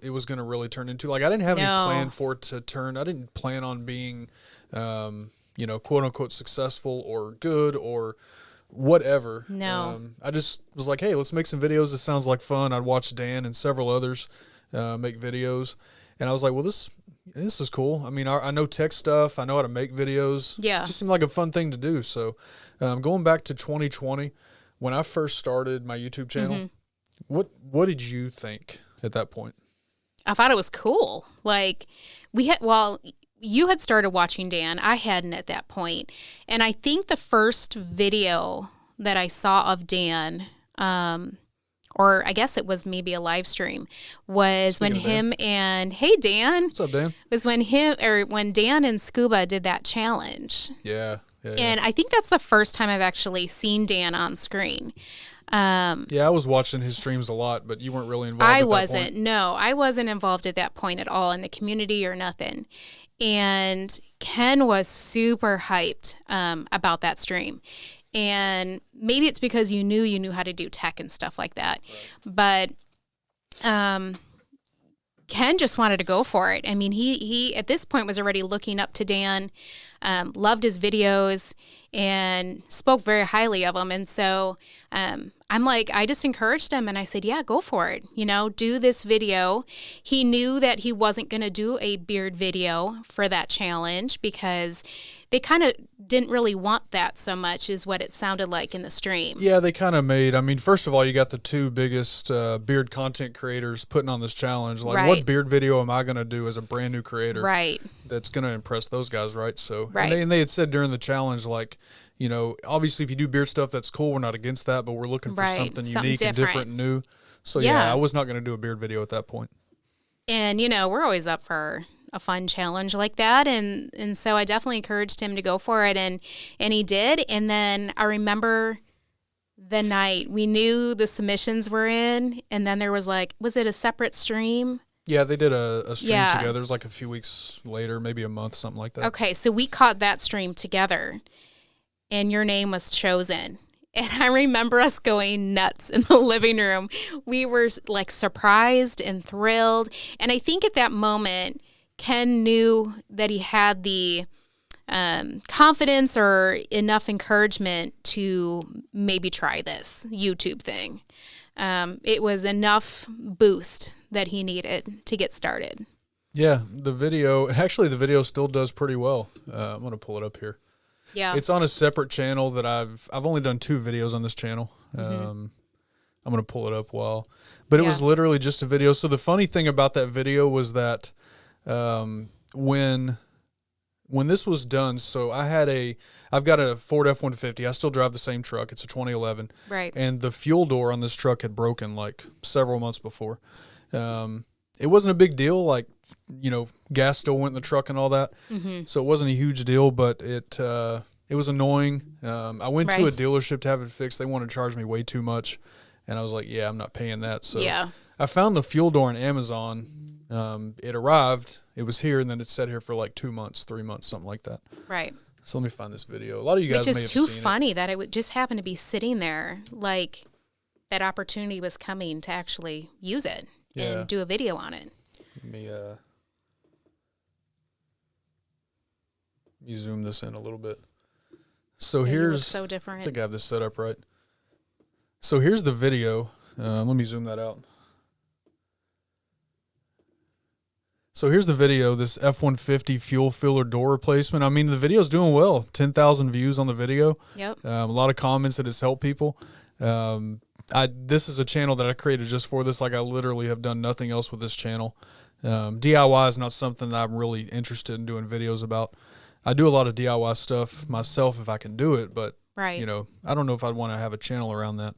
S1: it was going to really turn into. Like, I didn't have any plan for it to turn. I didn't plan on being, quote unquote successful or good or whatever.
S2: No.
S1: I just was like, hey, let's make some videos. This sounds like fun. I'd watch Dan and several others make videos. And I was like, well, this is cool. I mean, I know tech stuff. I know how to make videos.
S2: Yeah.
S1: It just seemed like a fun thing to do. So going back to 2020, when I first started my YouTube channel, what did you think at that point?
S2: I thought it was cool. Like, you had started watching Dan. I hadn't at that point. And I think the first video that I saw of Dan, or I guess it was maybe a live stream, was when him and, hey, Dan.
S1: What's up, Dan?
S2: Was when Dan and Scuba did that challenge.
S1: Yeah.
S2: And I think that's the first time I've actually seen Dan on screen.
S1: I was watching his streams a lot, but you weren't really involved at that point.
S2: No, I wasn't involved at that point at all in the community or nothing. And Ken was super hyped about that stream. And maybe it's because you knew how to do tech and stuff like that. Right. But Ken just wanted to go for it. I mean, he at this point was already looking up to Dan, loved his videos, and spoke very highly of him. And so I'm like, I just encouraged him and I said, yeah, go for it. Do this video. He knew that he wasn't going to do a beard video for that challenge because they kind of didn't really want that so much is what it sounded like in the stream. Yeah,
S1: they kind of first of all, you got the two biggest beard content creators putting on this challenge. Like, what beard video am I going to do as a brand new creator?
S2: Right.
S1: That's going to impress those guys, right? So,
S2: right.
S1: And they had said during the challenge, like, obviously if you do beard stuff, that's cool. We're not against that, but we're looking for something unique and different and new. So, I was not going to do a beard video at that point.
S2: And, we're always up for a fun challenge like that. And so I definitely encouraged him to go for it. And he did. And then I remember the night we knew the submissions were in. And then there was was it a separate stream?
S1: Yeah, they did a stream together. It was like a few weeks later, maybe a month, something like that.
S2: Okay, so we caught that stream together. And your name was chosen. And I remember us going nuts in the living room. We were surprised and thrilled. And I think at that moment, Ken knew that he had the confidence or enough encouragement to maybe try this YouTube thing. It was enough boost that he needed to get started.
S1: Yeah, the video still does pretty well. I'm going to pull it up here.
S2: Yeah.
S1: It's on a separate channel that I've only done 2 videos on this channel. I'm going to pull it up but it was literally just a video. So the funny thing about that video was that when this was done, so I've got a Ford F-150. I still drive the same truck. It's a 2011.
S2: Right.
S1: And the fuel door on this truck had broken several months before. It wasn't a big deal. Gas still went in the truck and all that. Mm-hmm. So it wasn't a huge deal, but it was annoying. I went to a dealership to have it fixed. They wanted to charge me way too much. And I was like, yeah, I'm not paying that. So I found the fuel door on Amazon. It arrived, it was here, and then it sat here for 2 months, 3 months, something like that.
S2: Right.
S1: So let me find this video. A lot of you guys may have seen it.
S2: Which is too funny that it would just happen to be sitting there, that opportunity was coming to actually use it and do a video on it.
S1: Let me zoom this in a little bit. So here's
S2: so different.
S1: I think I have this set up right. So here's the video. Let me zoom that out. So here's the video, this F-150 fuel filler door replacement. I mean, the video's doing well. 10,000 views on the video.
S2: Yep.
S1: A lot of comments that has helped people. This is a channel that I created just for this. I literally have done nothing else with this channel. DIY is not something that I'm really interested in doing videos about. I do a lot of DIY stuff myself if I can do it, but
S2: Right.
S1: You know, I don't know if I'd want to have a channel around that.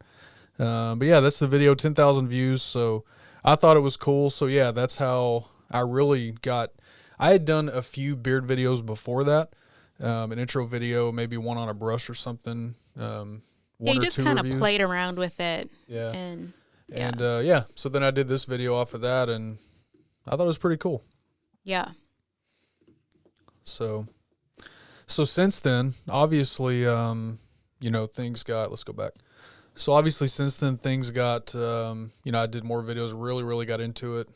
S1: But yeah, that's the video, 10,000 views. So I thought it was cool. So yeah, that's how I really got. I had done a few beard videos before that, an intro video, maybe one on a brush or something. One
S2: you
S1: or
S2: just
S1: two
S2: kind of
S1: reviews.
S2: played around with it.
S1: Yeah.
S2: And
S1: yeah, so then I did this video off of that, and I thought it was pretty cool.
S2: yeah.
S1: So since then, obviously, you know, things got. Let's go back. So obviously, since then, things got. You know, I did more videos. Really got into it.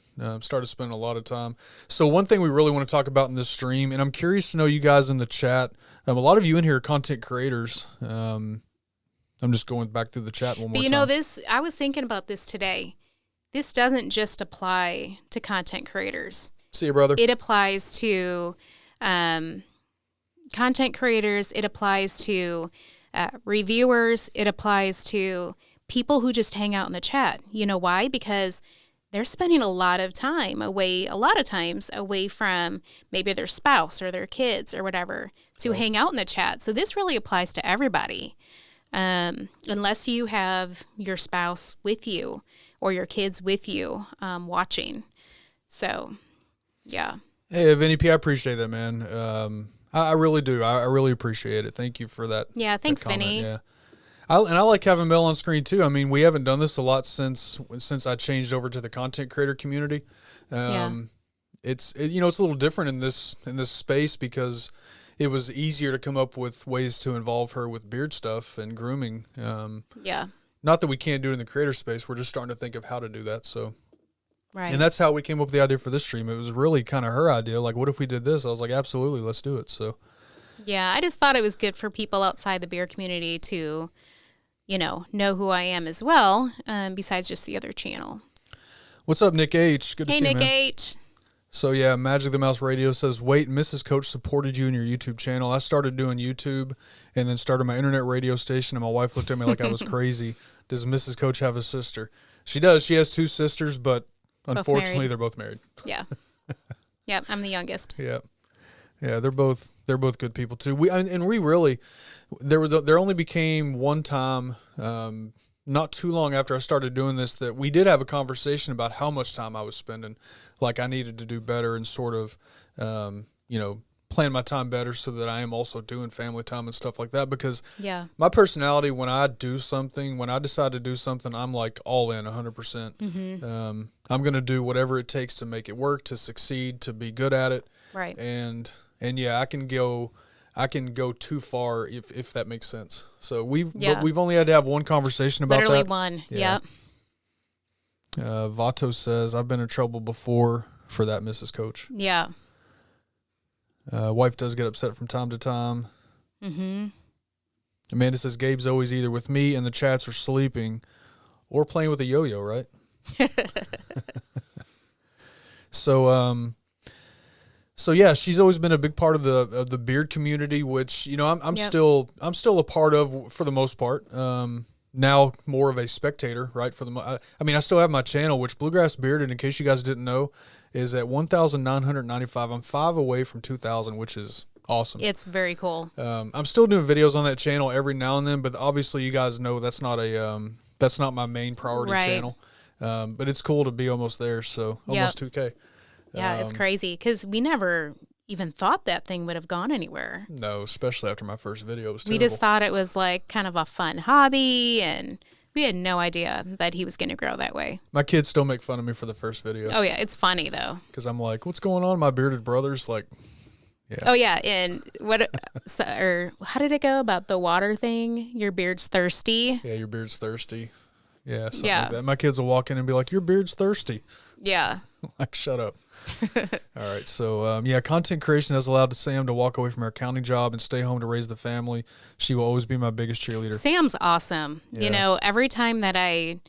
S1: Started spending a lot of time. So one thing we really want to talk about in this stream, and I'm curious to know you guys in the chat. A lot of you in here are content creators. I'm just going back through the chat one more time.
S2: But you know, this, I was thinking about this today. This doesn't just apply to content creators.
S1: See you, brother.
S2: It applies to content creators. It applies to reviewers. It applies to people who just hang out in the chat. You know why? Because they're spending a lot of times away from maybe their spouse or their kids or whatever to hang out in the chat. So this really applies to everybody. Unless you have your spouse with you or your kids with you watching. So, yeah.
S1: Hey, Vinny P, I appreciate that, man. I really do. I really appreciate it. Thank you for that.
S2: Yeah, thanks,
S1: that comment.
S2: Vinny.
S1: Yeah. I like having Mel on screen too. I mean, we haven't done this a lot since I changed over to the content creator community. It's you know, it's a little different in this space because it was easier to come up with ways to involve her with beard stuff and grooming.
S2: Yeah.
S1: Not that we can't do it in the creator space. We're just starting to think of how to do that. So,
S2: Right.
S1: and that's how we came up with the idea for this stream. It was really kind of her idea. Like, what if we did this? I was like, absolutely, let's do it. So,
S2: yeah, I just thought it was good for people outside the beer community to, you know who I am as well, besides just the other channel.
S1: What's up, Nick H? Good to see you,
S2: Nick
S1: man.
S2: H.
S1: So yeah, Magic the Mouse Radio says, wait, Mrs. Coach supported you in your YouTube channel. I started doing YouTube and then started my internet radio station, and my wife looked at me like I was crazy. Does Mrs. Coach have a sister? She does. She has two sisters, but unfortunately they're both married.
S2: Yeah. Yep, I'm the youngest.
S1: Yeah. Yeah, they're both good people too. We really there only became one time not too long after I started doing this that we did have a conversation about how much time I was spending. Like I needed to do better and sort of, you know, plan my time better so that I am also doing family time and stuff like that. Because my personality, when I decide to do something, I'm like all in 100%. Mm-hmm. I'm going to do whatever it takes to make it work, to succeed, to be good at it.
S2: Right.
S1: And yeah, I can go too far if that makes sense. So we've only had to have one conversation about
S2: Literally
S1: that.
S2: one.
S1: Yeah.
S2: Yep.
S1: Vato says, I've been in trouble before for that, Mrs. Coach.
S2: Yeah.
S1: Wife does get upset from time to time.
S2: Mm-hmm.
S1: Amanda says, Gabe's always either with me and the chats or sleeping or playing with a yo-yo, right? So yeah, she's always been a big part of the beard community, which, you know, I'm still a part of for the most part. Now more of a spectator, right? I mean, I still have my channel, which Bluegrass Bearded, in case you guys didn't know, is at 1,995. I'm 5 away from 2,000, which is awesome.
S2: It's very cool.
S1: I'm still doing videos on that channel every now and then, but obviously you guys know that's not my main priority channel. But it's cool to be almost there. So almost 2K.
S2: Yeah, it's crazy because we never even thought that thing would have gone anywhere.
S1: No, especially after my first video. It was terrible.
S2: We just thought it was like kind of a fun hobby, and we had no idea that he was going to grow that way.
S1: My kids still make fun of me for the first video.
S2: Oh, yeah. It's funny, though.
S1: Because I'm like, what's going on? My bearded brother's like, yeah.
S2: Oh, yeah. And how did it go about the water thing? Your beard's thirsty.
S1: Yeah, your beard's thirsty. Yeah, something like that. My kids will walk in and be like, your beard's thirsty.
S2: Yeah.
S1: Like, shut up. All right. So, content creation has allowed Sam to walk away from her accounting job and stay home to raise the family. She will always be my biggest cheerleader.
S2: Sam's awesome. Yeah. You know, every time that I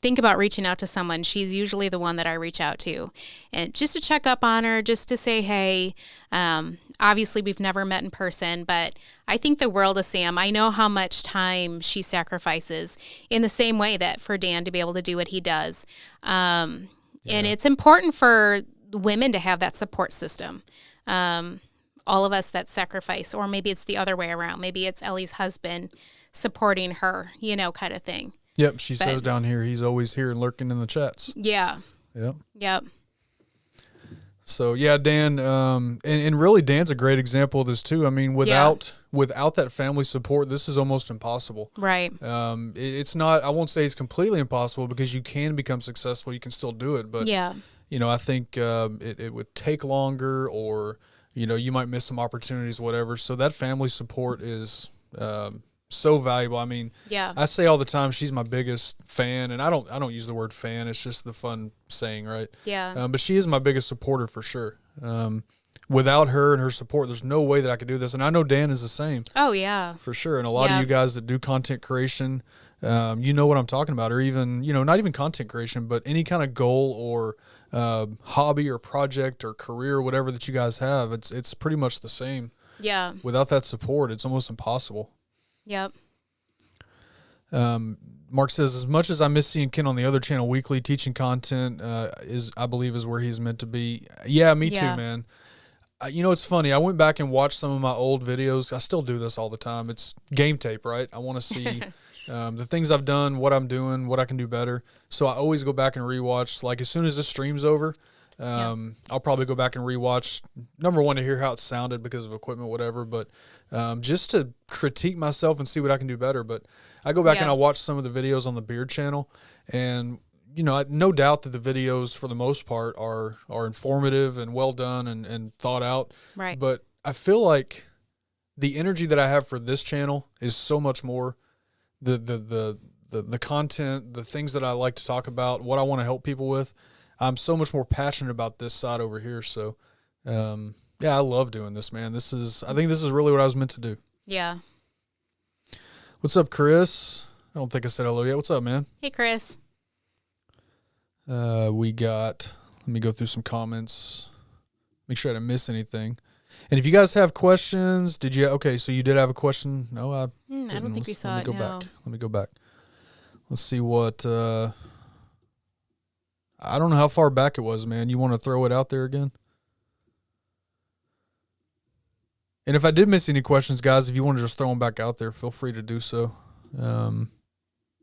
S2: think about reaching out to someone, she's usually the one that I reach out to. And just to check up on her, just to say, hey, obviously we've never met in person, but I think the world of Sam. I know how much time she sacrifices in the same way that for Dan to be able to do what he does. And it's important for women to have that support system. all of us that sacrifice, or maybe it's the other way around. Maybe it's Ellie's husband supporting her, kind of thing.
S1: Yep, she says down here he's always here and lurking in the chats.
S2: Yeah.
S1: Yep. So yeah, Dan, and really Dan's a great example of this too. I mean, without that family support, this is almost impossible.
S2: Right.
S1: It's not. I won't say it's completely impossible because you can become successful. You can still do it, but I think it would take longer, or you might miss some opportunities, whatever. So that family support is so valuable. I mean, I say all the time she's my biggest fan, and I don't use the word fan. It's just the fun saying, right?
S2: Yeah.
S1: But she is my biggest supporter for sure. Without her and her support, there's no way that I could do this. And I know Dan is the same.
S2: Oh yeah.
S1: For sure. And a lot of you guys that do content creation, you know what I'm talking about, or even not even content creation, but any kind of goal or hobby or project or career, whatever that you guys have, it's pretty much the same.
S2: Yeah.
S1: Without that support, it's almost impossible.
S2: Yep.
S1: Mark says, as much as I miss seeing Ken on the other channel weekly teaching content, I believe is where he's meant to be. Yeah, me too, man. It's funny. I went back and watched some of my old videos. I still do this all the time. It's game tape, right? I want to see the things I've done, what I'm doing, what I can do better. So I always go back and rewatch. Like as soon as this stream's over, I'll probably go back and rewatch. Number one, to hear how it sounded because of equipment, whatever. But just to critique myself and see what I can do better. But I go back and I watch some of the videos on the Beard channel, and no doubt that the videos for the most part are informative and well done and thought out.
S2: Right.
S1: But I feel like the energy that I have for this channel is so much more the content, the things that I like to talk about, what I want to help people with. I'm so much more passionate about this side over here. So, I love doing this, man. I think this is really what I was meant to do.
S2: Yeah.
S1: What's up, Chris? I don't think I said hello yet. What's up, man?
S2: Hey, Chris.
S1: Let me go through some comments. Make sure I didn't miss anything. And if you guys have questions, so you did have a question? No, I
S2: don't think we saw it.
S1: Let me go back. Let's see what, I don't know how far back it was, man. You want to throw it out there again? And if I did miss any questions, guys, if you want to just throw them back out there, feel free to do so. Throw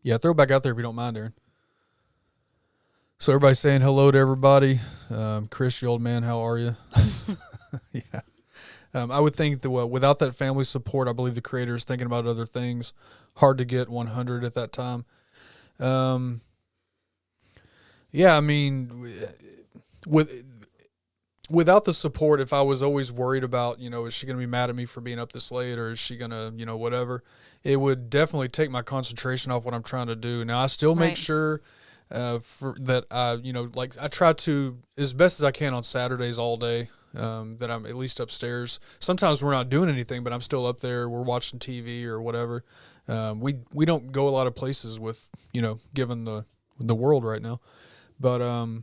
S1: it back out there if you don't mind, Aaron. So everybody's saying hello to everybody. Chris, you old man, how are you? Yeah. I would think that without that family support, I believe the creator is thinking about other things. Hard to get 100 at that time. I mean, without the support, if I was always worried about, is she going to be mad at me for being up this late, or is she going to, whatever, it would definitely take my concentration off what I'm trying to do. Now, I still make sure I try to, as best as I can on Saturdays all day, that I'm at least upstairs. Sometimes we're not doing anything, but I'm still up there. We're watching TV or whatever. We don't go a lot of places with, given the world right now. But, I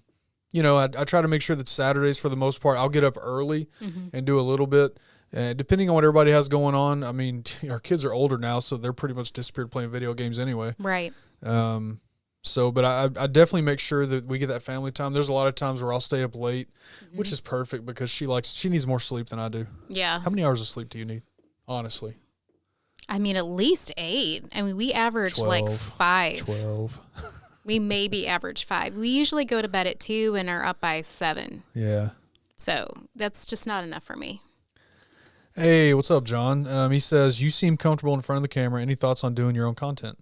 S1: try to make sure that Saturdays, for the most part, I'll get up early and do a little bit. And depending on what everybody has going on, I mean, our kids are older now, so they're pretty much disappeared playing video games anyway.
S2: Right.
S1: But I definitely make sure that we get that family time. There's a lot of times where I'll stay up late, which is perfect because she needs more sleep than I do.
S2: Yeah.
S1: How many hours of sleep do you need, honestly?
S2: I mean, at least 8. I mean, we average
S1: 12,
S2: like 5.
S1: 12.
S2: We maybe average 5. We usually go to bed at 2 and are up by 7.
S1: Yeah.
S2: So that's just not enough for me.
S1: Hey, what's up, John? He says, you seem comfortable in front of the camera. Any thoughts on doing your own content?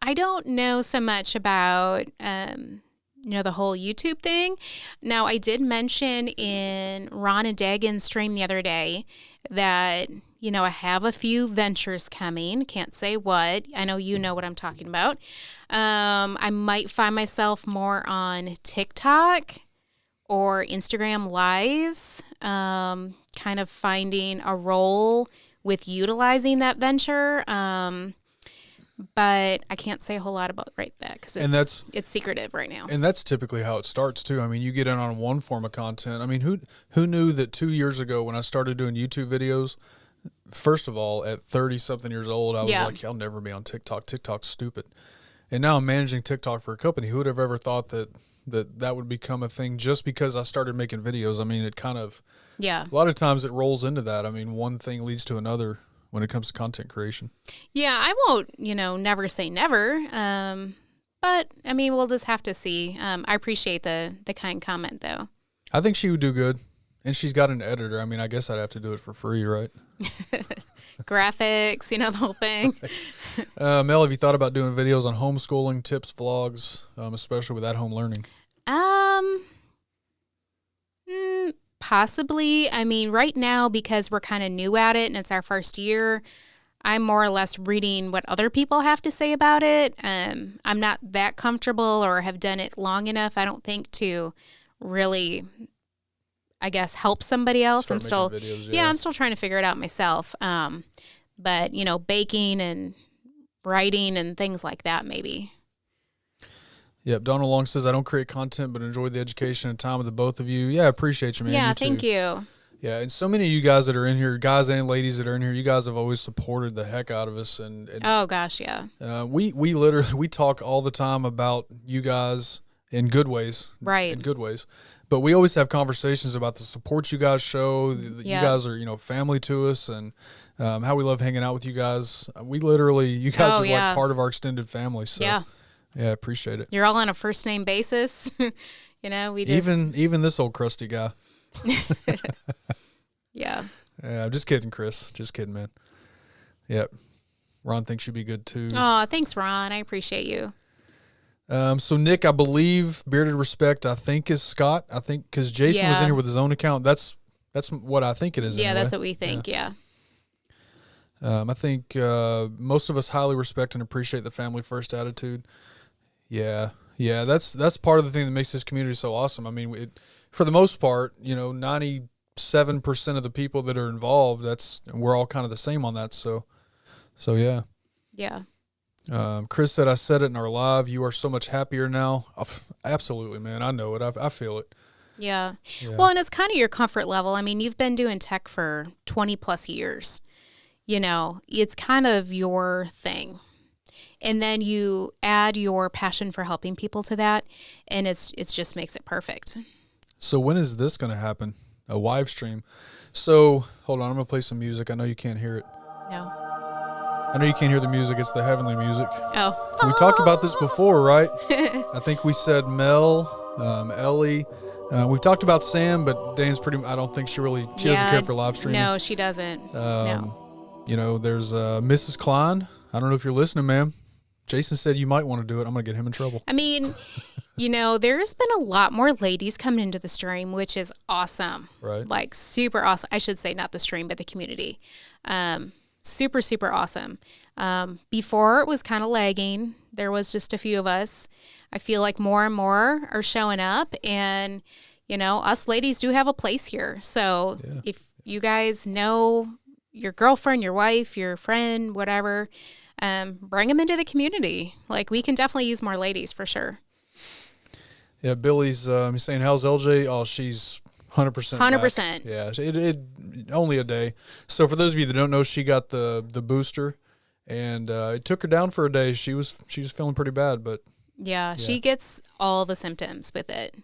S2: I don't know so much about, the whole YouTube thing. Now, I did mention in Ron and Dagan's stream the other day that, I have a few ventures coming. Can't say what. I know you know what I'm talking about. I might find myself more on TikTok or Instagram Lives, kind of finding a role with utilizing that venture. But I can't say a whole lot about that because it's secretive right now.
S1: And that's typically how it starts too. I mean, you get in on one form of content. I mean, who knew that 2 years ago when I started doing YouTube videos, first of all, at 30-something years old, I was like, I'll never be on TikTok. TikTok's stupid. And now I'm managing TikTok for a company. Who would have ever thought that that would become a thing just because I started making videos. I mean, it kind of,
S2: Yeah.
S1: a lot of times it rolls into that. I mean, one thing leads to another when it comes to content creation.
S2: Yeah, I won't, never say never. But I mean, we'll just have to see. I appreciate the kind comment though.
S1: I think she would do good. And she's got an editor. I mean, I guess I'd have to do it for free, right?
S2: Graphics, the whole thing.
S1: Mel, have you thought about doing videos on homeschooling, tips, vlogs, especially with at-home learning?
S2: Possibly. I mean, right now, because we're kind of new at it and it's our first year, I'm more or less reading what other people have to say about it. I'm not that comfortable or have done it long enough, I don't think, to really, I guess, help somebody else.
S1: Start
S2: I'm still,
S1: making videos,
S2: I'm still trying to figure it out myself. But, baking and writing and things like that, maybe.
S1: Yep. Donald Long says, I don't create content, but enjoy the education and time with the both of you. Yeah, I appreciate you, man.
S2: Yeah,
S1: You too.
S2: thank you.
S1: Yeah, and so many of you guys that are in here, guys and ladies that are in here, you guys have always supported the heck out of us. And
S2: Oh, gosh, yeah.
S1: we literally, we talk all the time about you guys in good ways.
S2: Right.
S1: In good ways. But we always have conversations about the support you guys show. You guys are, family to us, and how we love hanging out with you guys. We literally, you guys are like part of our extended family. So yeah, I appreciate it.
S2: You're all on a first name basis. We just
S1: even this old crusty guy.
S2: Yeah.
S1: Yeah, I'm just kidding, Chris. Just kidding, man. Yep. Ron thinks you'd be good too.
S2: Oh, thanks, Ron. I appreciate you.
S1: So Nick, I believe Bearded Respect, I think is Scott. I think because Jason was in here with his own account. That's what I think it is.
S2: Yeah,
S1: anyway.
S2: that's what we think. Yeah.
S1: I think most of us highly respect and appreciate the family first attitude. Yeah, that's part of the thing that makes this community so awesome. I mean, for the most part, 97% of the people that are involved, we're all kind of the same on that. So yeah.
S2: Yeah.
S1: Chris said, I said it in our live. You are so much happier now. Absolutely, man. I know it. I feel it.
S2: Yeah. Well, and it's kind of your comfort level. I mean, you've been doing tech for 20 plus years. It's kind of your thing. And then you add your passion for helping people to that, and it's just makes it perfect.
S1: So when is this going to happen? A live stream? So hold on, I'm going to play some music. I know you can't hear it.
S2: No.
S1: I know you can't hear the music. It's the heavenly music.
S2: Oh.
S1: We talked about this before, right? I think we said Mel, Ellie. We've talked about Sam, but Dane's I don't think she doesn't care for live streaming.
S2: No, she doesn't. No.
S1: There's Mrs. Klein. I don't know if you're listening, ma'am. Jason said you might want to do it. I'm going to get him in trouble. I mean,
S2: there's been a lot more ladies coming into the stream, which is awesome.
S1: Right.
S2: Like super awesome. I should say not the stream, but the community. Super, super awesome. Before it was kind of lagging. There was just a few of us. I feel like more and more are showing up, and, us ladies do have a place here. So if you guys know your girlfriend, your wife, your friend, whatever, bring them into the community. Like, we can definitely use more ladies for sure.
S1: Yeah, Billy's saying, how's LJ? Oh, she's 100%.
S2: 100%.
S1: Yeah, it only a day. So for those of you that don't know, she got the booster, and it took her down for a day. She was feeling pretty bad, but
S2: yeah, she gets all the symptoms with it.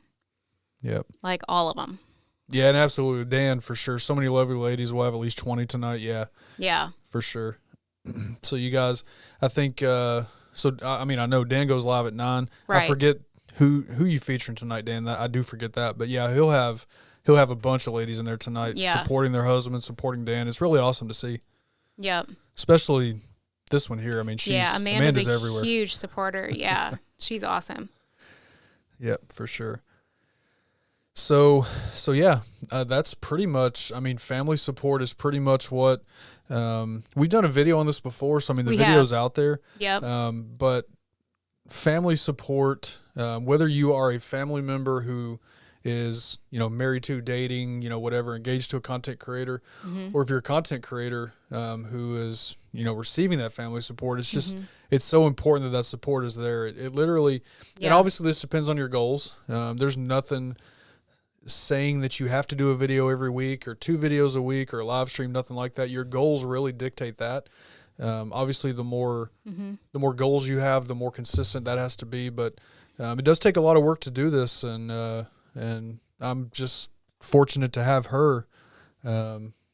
S1: Yep.
S2: Like all of them.
S1: Yeah, and absolutely, Dan, for sure. So many lovely ladies. We'll have at least 20 tonight. Yeah.
S2: Yeah.
S1: For sure. So you guys, I think. I know Dan goes live at 9.
S2: Right.
S1: I forget who you featuring tonight, Dan. I do forget that, but yeah, he'll have a bunch of ladies in there tonight, supporting their husband, supporting Dan. It's really awesome to see.
S2: Yep.
S1: Especially this one here. I mean, Amanda's everywhere.
S2: Huge supporter. Yeah, she's awesome.
S1: Yep, for sure. So yeah, that's pretty much. I mean, family support is pretty much what we've done a video on this before. So I mean, the video's out there.
S2: Yep.
S1: But family support, whether you are a family member who is, married to, dating, whatever, engaged to a content creator, or if you're a content creator who is, receiving that family support, it's just, it's so important that support is there. It literally, and obviously this depends on your goals. There's nothing saying that you have to do a video every week or 2 videos a week or a live stream, nothing like that. Your goals really dictate that. Obviously the more goals you have, the more consistent that has to be. But It does take a lot of work to do this, and I'm just fortunate to have her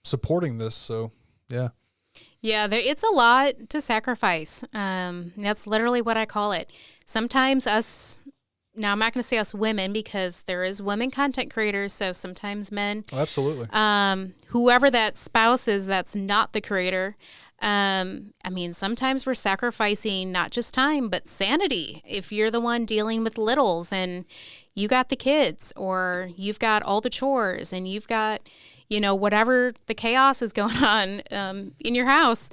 S1: supporting this. So, yeah.
S2: Yeah, it's a lot to sacrifice. That's literally what I call it. Sometimes us, now I'm not going to say us women because there is women content creators, so sometimes men.
S1: Oh, absolutely.
S2: Whoever that spouse is that's not the creator, I mean, sometimes we're sacrificing not just time, but sanity. If you're the one dealing with littles and you got the kids, or you've got all the chores, and you've got, whatever the chaos is going on in your house,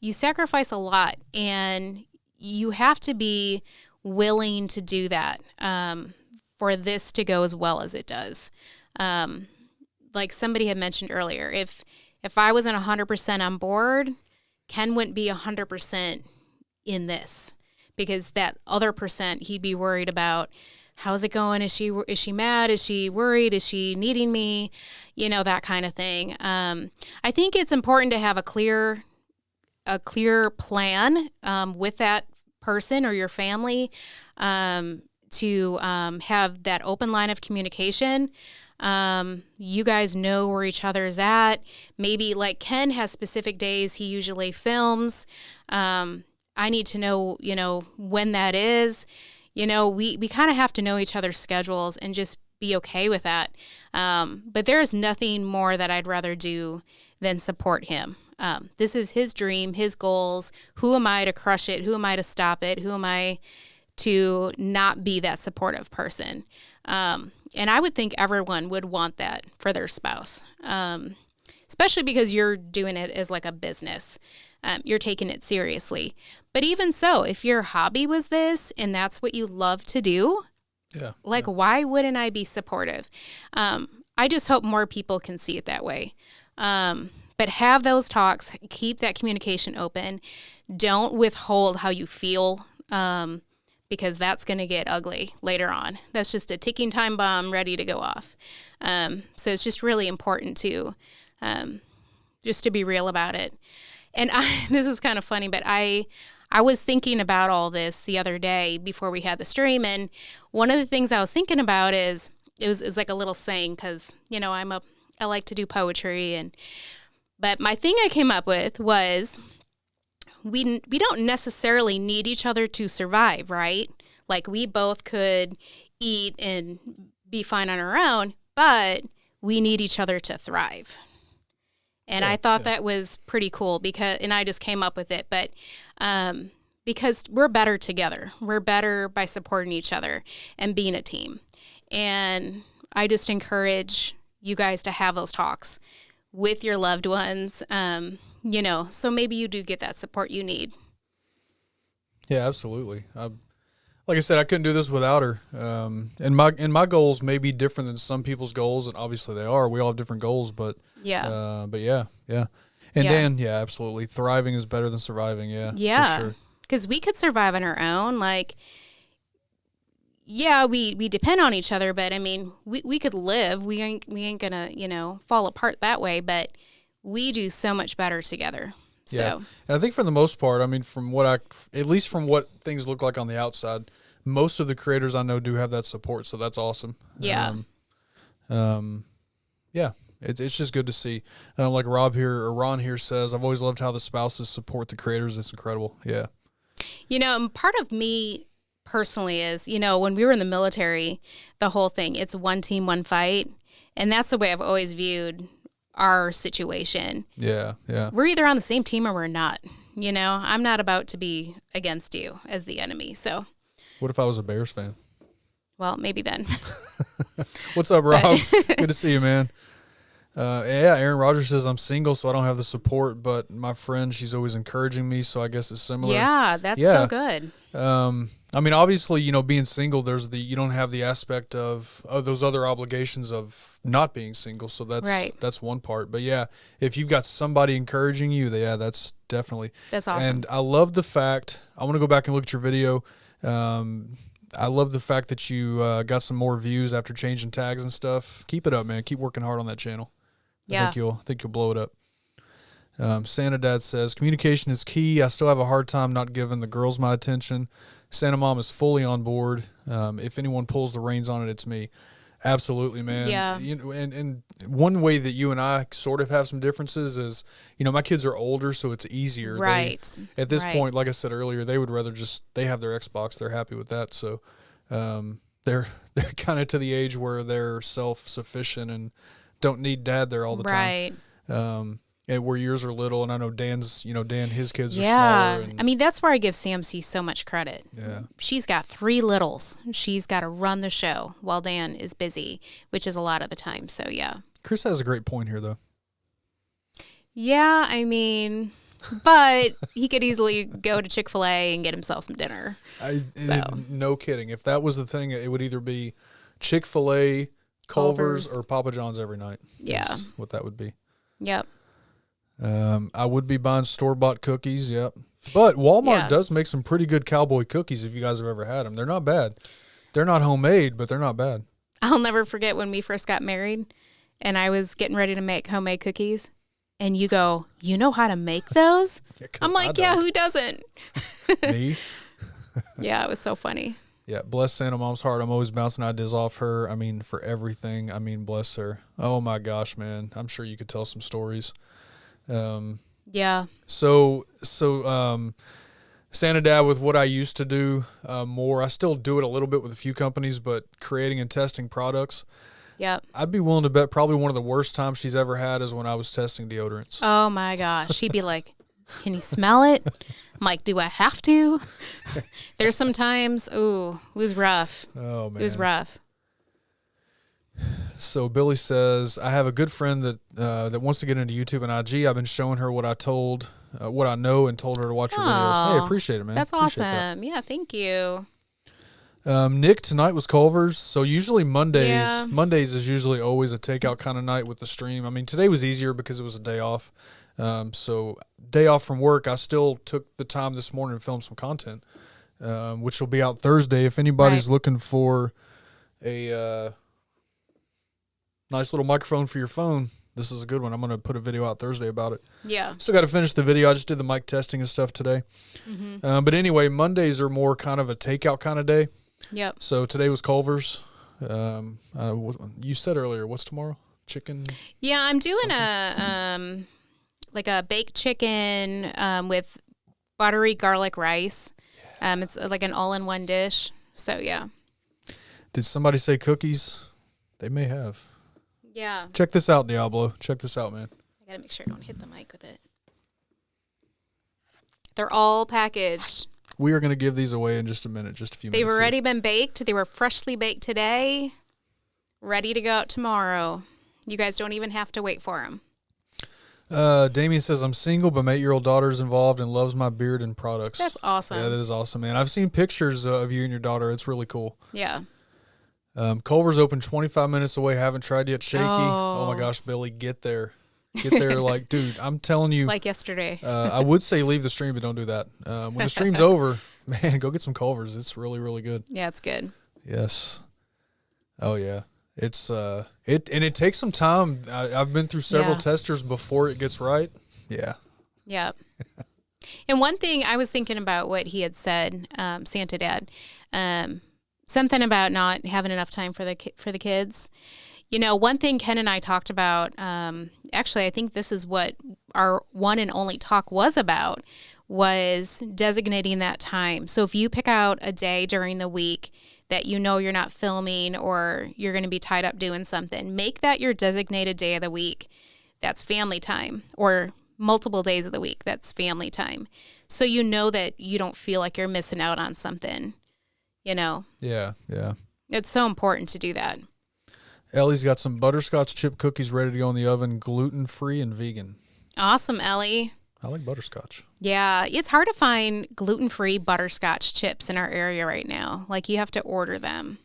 S2: you sacrifice a lot, and you have to be willing to do that for this to go as well as it does. Like somebody had mentioned earlier, if I wasn't 100% on board, Ken wouldn't be 100% in this, because that other percent, he'd be worried about, how's it going? Is she mad? Is she worried? Is she needing me? That kind of thing. I think it's important to have a clear plan with that person or your family, to have that open line of communication. You guys know where each other is at. Maybe like Ken has specific days he usually films. I need to know, when that is. We kind of have to know each other's schedules and just be okay with that. But there is nothing more that I'd rather do than support him. This is his dream, his goals. Who am I to crush it? Who am I to stop it? Who am I to not be that supportive person? And I would think everyone would want that for their spouse, especially because you're doing it as like a business. You're taking it seriously. But even so, if your hobby was this and that's what you love to do, why wouldn't I be supportive? I just hope more people can see it that way. But have those talks, keep that communication open. Don't withhold how you feel, because that's going to get ugly later on. That's just a ticking time bomb ready to go off. So it's just really important to just to be real about it. And this is kind of funny, but I was thinking about all this the other day before we had the stream, and one of the things I was thinking about is it was like a little saying, because I like to do poetry, but my thing I came up with was, we don't necessarily need each other to survive, right? Like, we both could eat and be fine on our own, but we need each other to thrive. And I thought that was pretty cool, and I just came up with it, but because we're better together. We're better by supporting each other and being a team. And I just encourage you guys to have those talks with your loved ones, so maybe you do get that support you need.
S1: Yeah, absolutely. Like I said, I couldn't do this without her. And my goals may be different than some people's goals, and obviously they are. We all have different goals, but yeah. And Dan, absolutely. Thriving is better than surviving. Yeah, for sure.
S2: Because we could survive on our own. Like, we depend on each other, but I mean, we could live. We ain't gonna fall apart that way. But we do so much better together. So.
S1: Yeah, and I think for the most part, I mean, at least from what things look like on the outside, most of the creators I know do have that support, so that's awesome.
S2: Yeah.
S1: It's just good to see. Like Ron here says, I've always loved how the spouses support the creators. It's incredible. Yeah.
S2: Part of me personally is, when we were in the military, the whole thing, it's one team, one fight, and that's the way I've always viewed our situation.
S1: Yeah.
S2: We're either on the same team or we're not. I'm not about to be against you as the enemy. So
S1: what if I was a Bears fan?
S2: Well, maybe then.
S1: What's up, Rob? Good to see you, man. Aaron Rogers says, I'm single, so I don't have the support, but my friend, she's always encouraging me, so I guess it's similar.
S2: Yeah, that's still good.
S1: I mean, obviously, being single, you don't have the aspect of those other obligations of not being single, so that's one part. But yeah, if you've got somebody encouraging you, that's definitely.
S2: That's awesome.
S1: And I love the fact, I want to go back and look at your video. I love the fact that you got some more views after changing tags and stuff. Keep it up, man. Keep working hard on that channel. I think you'll blow it up. Santa Dad says, communication is key. I still have a hard time not giving the girls my attention. Santa Mom is fully on board. If anyone pulls the reins on it, it's me. Absolutely, man.
S2: Yeah.
S1: And one way that you and I sort of have some differences is, my kids are older, so it's easier.
S2: Right.
S1: At this point, like I said earlier, they would rather they have their Xbox. They're happy with that. So they're kind of to the age where they're self-sufficient and don't need dad there all the time. Right. And where yours are little, and I know Dan's, Dan, his kids are smaller. And,
S2: I mean, that's where I give Sam C so much credit.
S1: Yeah.
S2: She's got 3 littles. She's got to run the show while Dan is busy, which is a lot of the time. So, yeah.
S1: Chris has a great point here, though.
S2: Yeah, I mean, but he could easily go to Chick-fil-A and get himself some dinner.
S1: No kidding. If that was the thing, it would either be Chick-fil-A, Culver's, or Papa John's every night.
S2: Yeah.
S1: Is what that would be.
S2: Yep.
S1: I would be buying store-bought cookies, yep. But Walmart does make some pretty good cowboy cookies if you guys have ever had them. They're not bad. They're not homemade, but they're not bad.
S2: I'll never forget when we first got married and I was getting ready to make homemade cookies. And you go, you know how to make those? I'm like, yeah, who doesn't?
S1: Me?
S2: Yeah, it was so funny.
S1: Yeah, bless Santa Mom's heart. I'm always bouncing ideas off her. I mean, for everything. I mean, bless her. Oh, my gosh, man. I'm sure you could tell some stories.
S2: Yeah.
S1: So Santa Dad, with what I used to do more, I still do it a little bit with a few companies, but creating and testing products.
S2: Yep.
S1: I'd be willing to bet probably one of the worst times she's ever had is when I was testing deodorants.
S2: Oh my gosh. She'd be like, can you smell it? I'm like, do I have to? There's some times, it was rough.
S1: Oh, man.
S2: It was rough.
S1: So Billy says, I have a good friend that wants to get into YouTube and IG. I've been showing her what I know and told her to watch your videos. Hey, appreciate it, man.
S2: That's
S1: appreciate
S2: awesome. That. Yeah, thank you.
S1: Nick, tonight was Culver's. So usually Mondays is usually always a takeout kind of night with the stream. I mean, today was easier because it was a day off. So day off from work, I still took the time this morning to film some content, which will be out Thursday. If anybody's looking for a nice little microphone for your phone, this is a good one. I'm going to put a video out Thursday about it.
S2: Yeah.
S1: Still got to finish the video. I just did the mic testing and stuff today. Mm-hmm. But anyway, Mondays are more kind of a takeout kind of day.
S2: Yep.
S1: So today was Culver's. You said earlier, what's tomorrow? Chicken?
S2: Yeah, I'm doing a baked chicken with buttery garlic rice. It's like an all-in-one dish. So, yeah.
S1: Did somebody say cookies? They may have.
S2: Yeah.
S1: Check this out, Diablo. Check this out, man.
S2: I got to make sure I don't hit the mic with it. They're all packaged.
S1: We are going to give these away in just a minute, just a few minutes.
S2: They've already been baked. They were freshly baked today, ready to go out tomorrow. You guys don't even have to wait for them.
S1: Damien says, I'm single, but my 8-year-old daughter's involved and loves my beard and products.
S2: That's awesome.
S1: Yeah, that is awesome, man. I've seen pictures of you and your daughter. It's really cool.
S2: Yeah.
S1: Culver's open 25 minutes away. Haven't tried yet. Shaky. Oh my gosh, Billy, get there. Get there. Like, dude, I'm telling you.
S2: Like yesterday.
S1: I would say leave the stream, but don't do that. When the stream's over, man, go get some Culver's. It's really, really good.
S2: Yeah, it's good.
S1: Yes. Oh, yeah. It's it takes some time. I've been through several testers before it gets right. Yeah.
S2: Yeah. And one thing I was thinking about what he had said, Santa Dad, something about not having enough time for the kids. You know, one thing Ken and I talked about, actually, I think this is what our one and only talk was about, was designating that time. So if you pick out a day during the week that you know you're not filming or you're going to be tied up doing something, make that your designated day of the week. That's family time, or multiple days of the week. That's family time. So you know that you don't feel like you're missing out on something, you know?
S1: Yeah, yeah.
S2: It's so important to do that.
S1: Ellie's got some butterscotch chip cookies ready to go in the oven, gluten-free and vegan.
S2: Awesome, Ellie.
S1: I like butterscotch.
S2: Yeah, it's hard to find gluten-free butterscotch chips in our area right now. Like, you have to order them.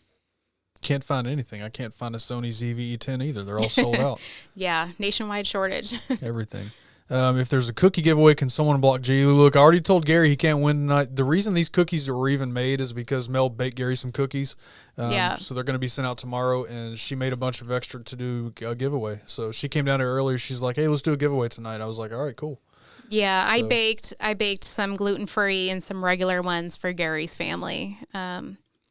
S1: Can't find anything. I can't find a Sony ZV-E10 either. They're all sold out.
S2: Yeah, nationwide shortage.
S1: Everything. If there's a cookie giveaway, can someone block G? Look, I already told Gary he can't win tonight. The reason these cookies were even made is because Mel baked Gary some cookies. So they're going to be sent out tomorrow, and she made a bunch of extra to do a giveaway. So she came down here earlier. She's like, hey, let's do a giveaway tonight. I was like, all right, cool.
S2: Yeah,
S1: So-
S2: I baked some gluten-free and some regular ones for Gary's family,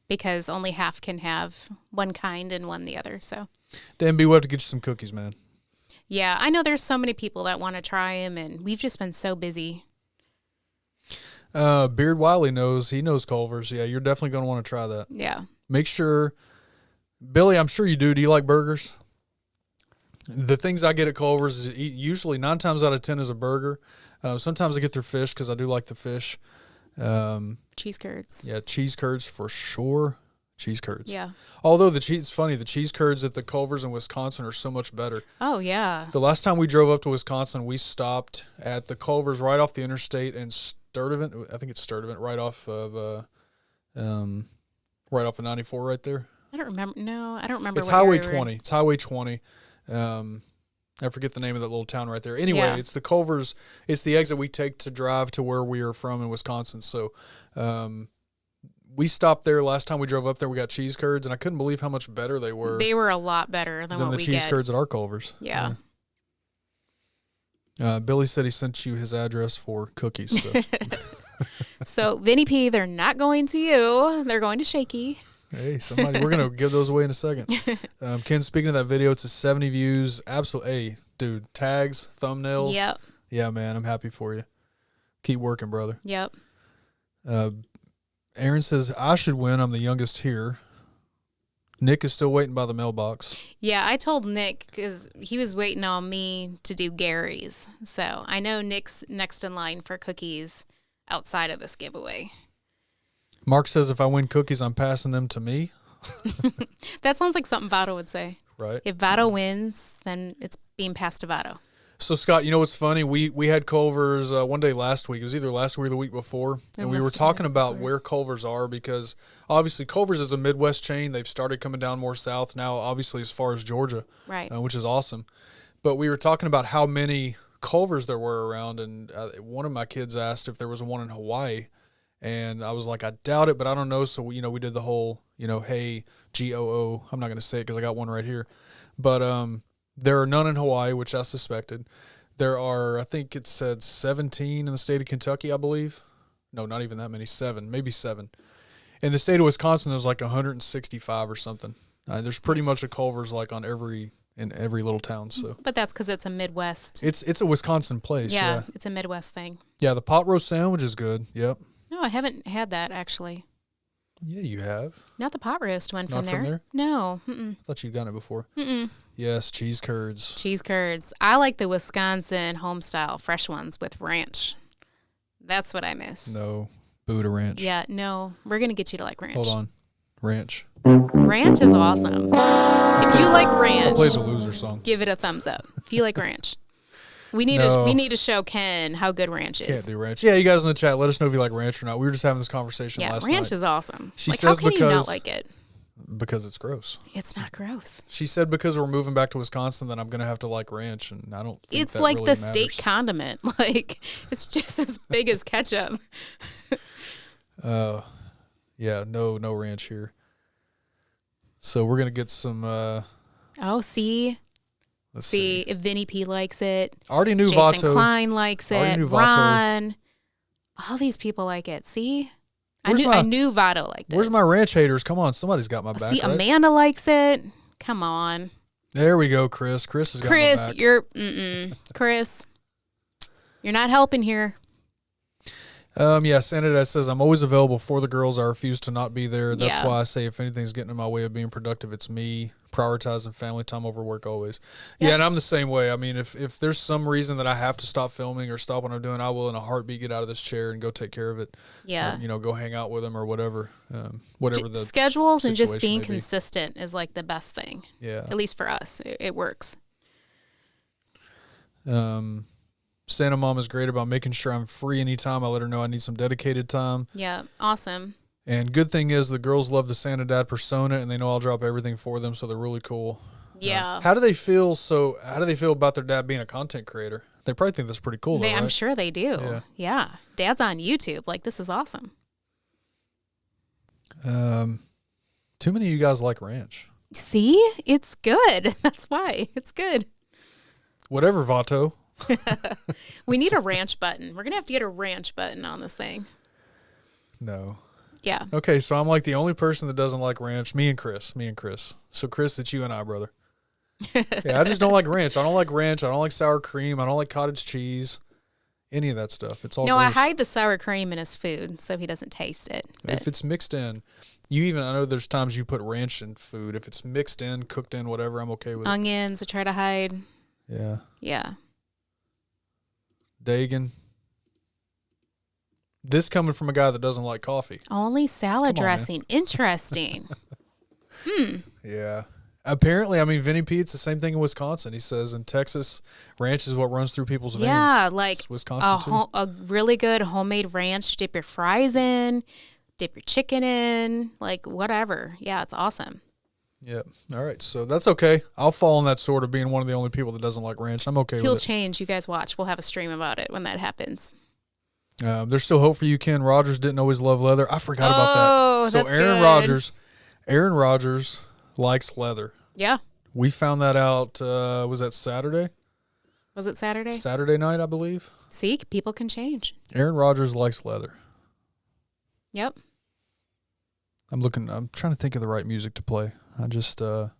S2: because only half can have one kind and one the other. So,
S1: Dan B, we'll have to get you some cookies, man.
S2: yeah, I know there's so many people that want to try them, and we've just been so busy.
S1: Beard Wiley knows. He knows Culver's. Yeah, you're definitely going to want to try that.
S2: Yeah.
S1: Make sure, Billy, I'm sure you do. Do you like burgers? The things I get at Culver's is usually 9 times out of 10 is a burger. Sometimes I get their fish because I do like the fish.
S2: Cheese curds.
S1: Yeah, cheese curds for sure. Cheese curds.
S2: Yeah.
S1: Although it's funny, the cheese curds at the Culver's in Wisconsin are so much better.
S2: Oh, yeah.
S1: The last time we drove up to Wisconsin, we stopped at the Culver's right off the interstate in Sturtevant. I think it's Sturtevant, right off of 94 right there.
S2: I don't remember. No, I don't remember.
S1: It's
S2: what
S1: Highway
S2: area we were in.
S1: 20. It's Highway 20. I forget the name of that little town right there. Anyway,
S2: Yeah.
S1: it's the Culver's. It's the exit we take to drive to where we are from in Wisconsin. So we stopped there last time we drove up there. We got cheese curds, and I couldn't believe how much better they were
S2: They were a lot better than what
S1: the
S2: we
S1: cheese
S2: get.
S1: curds at our Culver's.
S2: Yeah.
S1: Billy said he sent you his address for cookies. So.
S2: So, Vinny P, they're not going to you. They're going to Shaky.
S1: Hey, somebody, we're going to give those away in a second. Ken, speaking of that video, it's a 70 views. Absolutely. Hey, dude, tags, thumbnails.
S2: Yep.
S1: Yeah, man, I'm happy for you. Keep working, brother.
S2: Yep.
S1: Aaron says, I should win. I'm the youngest here. Nick is still waiting by the mailbox.
S2: Yeah, I told Nick because he was waiting on me to do Gary's. So I know Nick's next in line for cookies outside of this giveaway.
S1: Mark says, if I win cookies, I'm passing them to me.
S2: That sounds like something Votto would say.
S1: Right.
S2: If Votto wins, then it's being passed to Votto.
S1: So, Scott, you know what's funny? We had Culver's one day last week. It was either last week or the week before. And we were talking about where Culver's are because, obviously, Culver's is a Midwest chain. They've started coming down more south now, obviously, as far as Georgia,
S2: Right.
S1: which is awesome. But we were talking about how many Culver's there were around, and one of my kids asked if there was one in Hawaii. And I was like, I doubt it, but I don't know. So, we did the whole, hey, GOO. I'm not going to say it because I got one right here. But there are none in Hawaii, which I suspected. There are, I think it said 17 in the state of Kentucky, I believe. No, not even that many. 7, maybe 7. In the state of Wisconsin, there's like 165 or something. There's pretty much a Culver's like in every little town. So,
S2: But that's because it's a Midwest.
S1: it's a Wisconsin place.
S2: Yeah, it's a Midwest thing.
S1: Yeah, the pot roast sandwich is good. Yep.
S2: No, I haven't had that actually.
S1: Yeah, you have.
S2: Not the pot roast one from
S1: Not
S2: there.
S1: from there?
S2: No. Mm-mm.
S1: I thought you'd gotten it before.
S2: Mm-mm.
S1: Yes, cheese curds.
S2: Cheese curds. I like the Wisconsin homestyle fresh ones with ranch. That's what I miss.
S1: No, Buddha Ranch.
S2: Yeah, no. We're going to get you to like ranch.
S1: Hold on. Ranch.
S2: Ranch is awesome. If you like ranch,
S1: Play the loser song.
S2: give it a thumbs up. If you like ranch. We need to show Ken how good ranch
S1: Can't
S2: is.
S1: do ranch. Yeah, you guys in the chat, let us know if you like ranch or not. We were just having this conversation
S2: Yeah,
S1: last
S2: ranch
S1: night.
S2: is awesome.
S1: She
S2: Like, how
S1: says
S2: can you
S1: because-
S2: not like it?
S1: Because it's gross.
S2: It's not gross.
S1: She said because we're moving back to Wisconsin that I'm going to have to like ranch, and I don't think
S2: It's
S1: that
S2: like
S1: really
S2: the state
S1: matters.
S2: condiment. Like, it's just as big as ketchup.
S1: Yeah, no ranch here. So we're going to get some,
S2: Oh, see?
S1: let's
S2: See
S1: see.
S2: if Vinny P likes it.
S1: I already knew
S2: Jason
S1: Vato.
S2: Klein likes
S1: Already
S2: it.
S1: knew Vato.
S2: Ron. All these people like it. See? I knew Votto liked it.
S1: Where's my ranch haters? Come on, somebody's got my back.
S2: See,
S1: right?
S2: Amanda likes it. Come on.
S1: There we go, Chris. Chris has got my
S2: Chris,
S1: back.
S2: Chris, you're not helping here.
S1: Yeah, Sanidad says, I'm always available for the girls. I refuse to not be there. That's
S2: Yeah.
S1: why I say if anything's getting in my way of being productive, it's me prioritizing family time over work always.
S2: Yep.
S1: Yeah, and I'm the same way. I mean, if there's some reason that I have to stop filming or stop what I'm doing, I will in a heartbeat get out of this chair and go take care of it.
S2: Yeah.
S1: Or, go hang out with them or whatever. Whatever the
S2: Schedules and just
S1: situation
S2: being
S1: may be.
S2: consistent is like the best thing.
S1: Yeah.
S2: At least for us, it works.
S1: Santa Mom is great about making sure I'm free anytime. I let her know I need some dedicated time.
S2: Yeah. Awesome.
S1: And good thing is the girls love the Santa Dad persona, and they know I'll drop everything for them, so they're really cool.
S2: Yeah.
S1: How do they feel? How do they feel about their dad being a content creater? They probably think that's pretty cool. Though,
S2: I'm
S1: right?
S2: sure they do. Yeah. Dad's on YouTube. Like, this is awesome.
S1: Too many of you guys like ranch.
S2: See? It's good. That's why. It's good.
S1: Whatever, Vato.
S2: We need a ranch button. We're going to have to get a ranch button on this thing.
S1: No.
S2: Yeah.
S1: Okay, so I'm like the only person that doesn't like ranch. Me and Chris. So Chris, it's you and I, brother. Yeah, I just don't like ranch. I don't like ranch. I don't like sour cream. I don't like cottage cheese. Any of that stuff. It's all
S2: No, I
S1: gross.
S2: hide the sour cream in his food so he doesn't taste it. But
S1: If it's mixed in, I know there's times you put ranch in food. If it's mixed in, cooked in, whatever, I'm okay with it.
S2: onions, I try to hide.
S1: Yeah.
S2: Yeah.
S1: Dagan. This coming from a guy that doesn't like coffee.
S2: Only salad
S1: Come on, man.
S2: dressing. Interesting.
S1: Yeah. Apparently, I mean, Vinny Pete's the same thing in Wisconsin. He says in Texas, ranch is what runs through people's veins.
S2: Yeah, like
S1: It's Wisconsin, too.
S2: a really good homemade ranch. Dip your fries in, dip your chicken in, like whatever. Yeah, it's awesome.
S1: Yep. All right. So that's okay. I'll fall in that sort of being one of the only people that doesn't like ranch. I'm okay
S2: He'll
S1: with it.
S2: change. You guys watch. We'll have a stream about it when that happens.
S1: There's still hope for you, Ken. Rogers didn't always love leather. I forgot about
S2: Oh,
S1: that. So
S2: that's
S1: Aaron
S2: good.
S1: Rodgers likes leather.
S2: Yeah.
S1: We found that out, was that Saturday?
S2: Was it Saturday?
S1: Saturday night, I believe.
S2: See, people can change.
S1: Aaron Rodgers likes leather.
S2: Yep.
S1: I'm trying to think of the right music to play. I just, we'll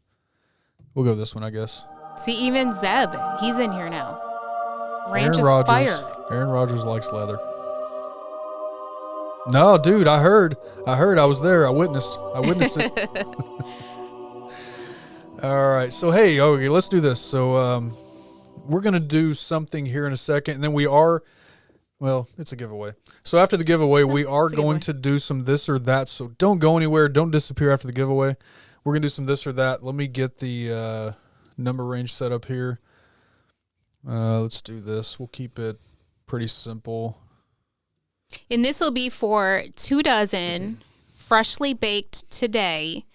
S1: go this one, I guess.
S2: See, even Zeb, he's in here now. Ranch
S1: Aaron
S2: is
S1: Rodgers.
S2: fire.
S1: Aaron Rodgers likes leather. No, dude, I heard. I was there. I witnessed it. All right. So, hey, okay, let's do this. So, we're going to do something here in a second, and then it's a giveaway. So after the giveaway, we are
S2: it's a
S1: going
S2: giveaway.
S1: to do some this or that. So don't go anywhere. Don't disappear after the giveaway. We're going to do some this or that. Let me get the number range set up here. Let's do this. We'll keep it pretty simple.
S2: And this will be for 2 dozen freshly baked today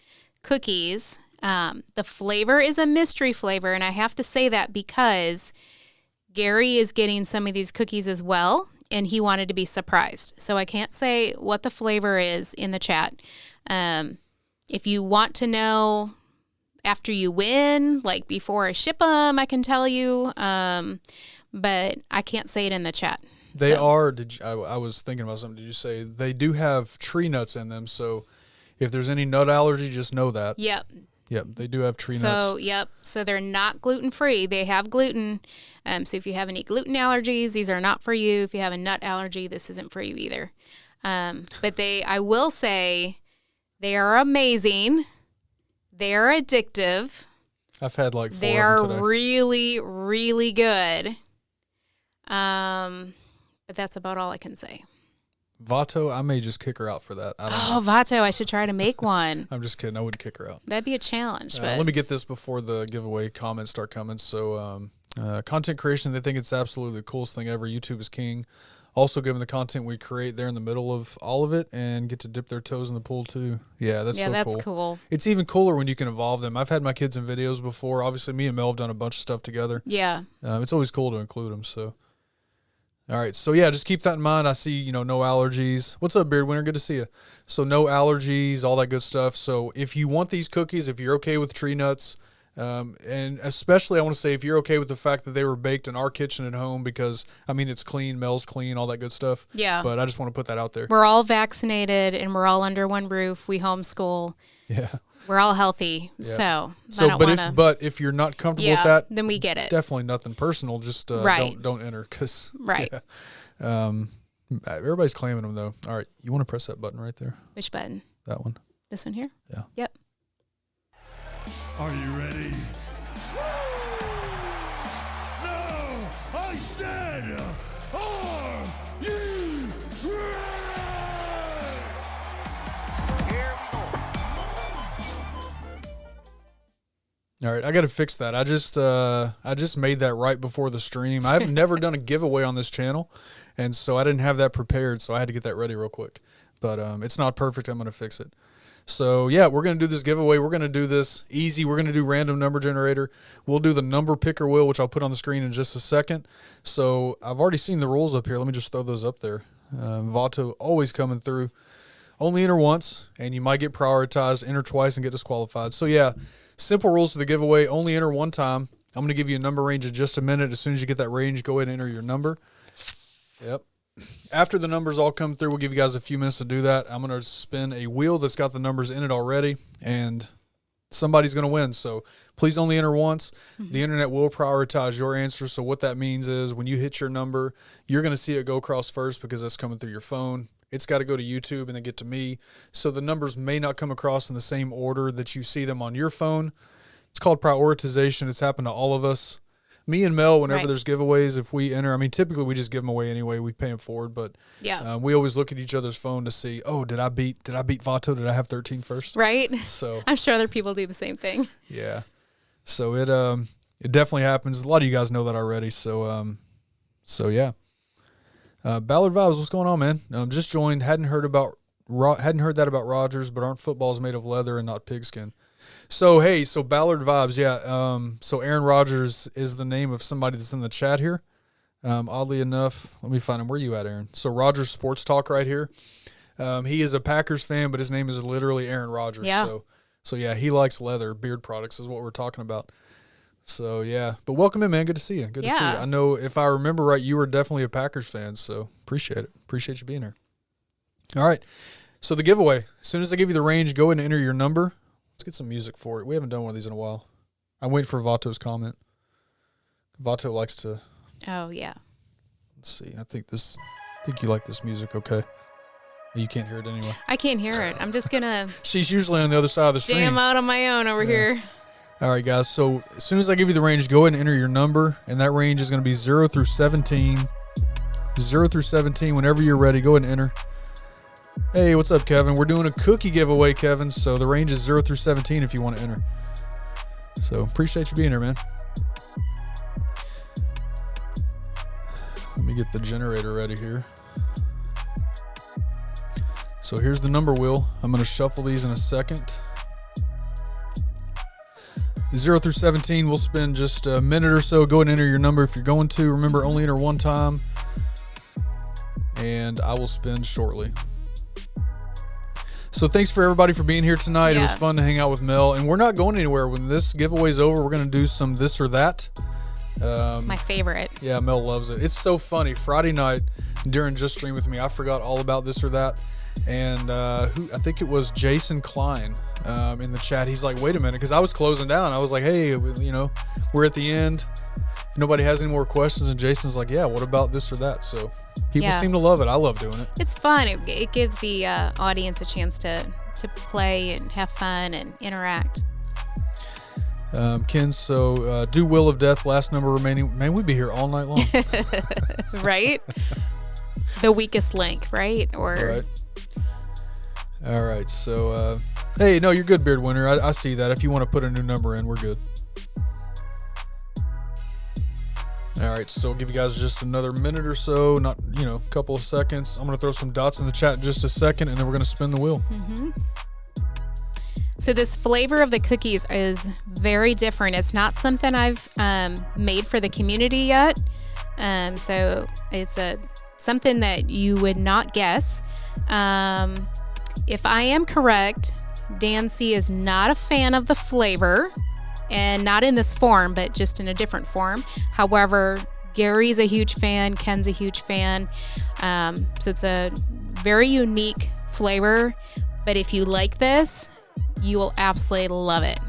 S2: cookies. The flavor is a mystery flavor, and I have to say that because Gary is getting some of these cookies as well, and he wanted to be surprised. So I can't say what the flavor is in the chat. If you want to know after you win, like before I ship them, I can tell you, but I can't say it in the chat.
S1: They
S2: So-
S1: are. I was thinking about something. Did you say they do have tree nuts in them? So if there's any nut allergy, just know that.
S2: Yep.
S1: Yep, they do have tree
S2: So,
S1: nuts.
S2: yep. So they're not gluten free. They have gluten. So if you have any gluten allergies, these are not for you. If you have a nut allergy, this isn't for you either. But I will say, they are amazing. They are addictive.
S1: I've had like 4
S2: They
S1: of
S2: are
S1: them today.
S2: really, really good. But that's about all I can say.
S1: Vato, I may just kick her out for that. I don't know.
S2: Oh, Vato, I should try to make one.
S1: I'm just kidding. I wouldn't kick her out.
S2: That'd be a challenge. But
S1: Let me get this before the giveaway comments start coming. So, content creation, they think it's absolutely the coolest thing ever. YouTube is king. Also, given the content we create, they're in the middle of all of it and get to dip their toes in the pool too. Yeah, that's
S2: that's
S1: cool.
S2: cool.
S1: It's even cooler when you can involve them. I've had my kids in videos before. Obviously, me and Mel have done a bunch of stuff together.
S2: Yeah.
S1: It's always cool to include them. So, all right. So yeah, just keep that in mind. I see, no allergies. What's up, Beard Winter? Good to see you. So no allergies, all that good stuff. So if you want these cookies, if you're okay with tree nuts, and especially I want to say if you're okay with the fact that they were baked in our kitchen at home, because it's clean, Mel's clean, all that good stuff.
S2: Yeah.
S1: But I just want to put that out there.
S2: We're all vaccinated and we're all under one roof. We homeschool.
S1: Yeah.
S2: We're all healthy.
S1: Yeah.
S2: So,
S1: So,
S2: I don't wanna,
S1: but if you're not comfortable
S2: yeah,
S1: with that,
S2: then we get it.
S1: definitely nothing personal. Just
S2: Right.
S1: don't enter, because
S2: Right.
S1: everybody's claiming them though. All right, you want to press that button right there?
S2: Which button?
S1: That one.
S2: This one here?
S1: Yeah.
S2: Yep.
S3: Are you ready? No! I said, are you ready?
S1: All right, I got to fix that. I just made that right before the stream. I've never done a giveaway on this channel, and so I didn't have that prepared, so I had to get that ready real quick. But it's not perfect. I'm going to fix it. So, yeah, we're going to do this giveaway. We're going to do this easy. We're going to do random number generator. We'll do the number picker wheel, which I'll put on the screen in just a second. So, I've already seen the rules up here. Let me just throw those up there. Vato always coming through. Only enter once, and you might get prioritized. Enter twice and get disqualified. So, yeah, simple rules to the giveaway. Only enter one time. I'm going to give you a number range in just a minute. As soon as you get that range, go ahead and enter your number. Yep. After the numbers all come through, we'll give you guys a few minutes to do that. I'm going to spin a wheel that's got the numbers in it already, and somebody's going to win. So please only enter once. The internet will prioritize your answer. So what that means is when you hit your number, you're going to see it go across first because that's coming through your phone. It's got to go to YouTube and then get to me. So the numbers may not come across in the same order that you see them on your phone. It's called prioritization. It's happened to all of us. Me and Mel, whenever there's giveaways, if we enter, I mean, typically we just give them away anyway. We pay them forward, but we always look at each other's phone to see, oh, did I beat Vato? Did I have 13 first?
S2: Right.
S1: So
S2: I'm sure other people do the same thing.
S1: Yeah. So it definitely happens. A lot of you guys know that already. So yeah. Ballard Vibes, what's going on, man? Just joined. Hadn't heard that about Rogers, but aren't footballs made of leather and not pigskin? So, hey, Ballard Vibes, yeah. So Aaron Rodgers is the name of somebody that's in the chat here. Oddly enough, let me find him. Where you at, Aaron? So Rogers Sports Talk right here. He is a Packers fan, but his name is literally Aaron Rodgers.
S2: Yeah.
S1: So yeah, he likes leather, beard products is what we're talking about. So, yeah. But welcome in, man. Good to see you. Good to see you. I know if I remember right, you were definitely a Packers fan, so appreciate it. Appreciate you being here. All right. So the giveaway. As soon as I give you the range, go ahead and enter your number. Let's get some music for it. We haven't done one of these in a while. I'm waiting for Vato's comment. Vato likes to.
S2: Oh, yeah.
S1: Let's see. I think you like this music, okay? You can't hear it anyway.
S2: I can't hear it. I'm just going to.
S1: She's usually on the other side of the screen.
S2: Jam out on my own over here.
S1: All right, guys. So as soon as I give you the range, go ahead and enter your number, and that range is going to be 0 through 17. 0 through 17. Whenever you're ready, go ahead and enter. Hey, what's up, Kevin? We're doing a cookie giveaway, Kevin. So the range is 0 through 17 if you want to enter. So appreciate you being here, man. Let me get the generator ready here. So here's the number wheel. I'm going to shuffle these in a second. 0 through 17, we'll spend just a minute or so. Go ahead and enter your number if you're going to. Remember, only enter one time. And I will spin shortly. So thanks for everybody for being here tonight. Yeah. It was fun to hang out with Mel. And we're not going anywhere. When this giveaway's over, we're going to do some this or that.
S2: My favorite.
S1: Yeah, Mel loves it. It's so funny. Friday night during Just Stream With Me, I forgot all about this or that. And I think it was Jason Klein in the chat. He's like, wait a minute, because I was closing down. I was like, hey, we're at the end. If nobody has any more questions, and Jason's like, yeah, what about this or that? So people seem to love it. I love doing it.
S2: It's fun. It gives the audience a chance to play and have fun and interact.
S1: Ken, so do Will of Death, last number remaining. Man, we'd be here all night long.
S2: Right? The weakest link, right?
S1: Right. All right, so, hey, no, you're good, Beard Winner. I see that. If you want to put a new number in, we're good. All right, so I'll give you guys just another minute or so, not, a couple of seconds. I'm going to throw some dots in the chat in just a second, and then we're going to spin the wheel.
S2: Mm-hmm. So this flavor of the cookies is very different. It's not something I've made for the community yet. So it's something that you would not guess. If I am correct, Dan C is not a fan of the flavor, and not in this form, but just in a different form. However, Gary's a huge fan, Ken's a huge fan. So it's a very unique flavor, but if you like this, you will absolutely love it.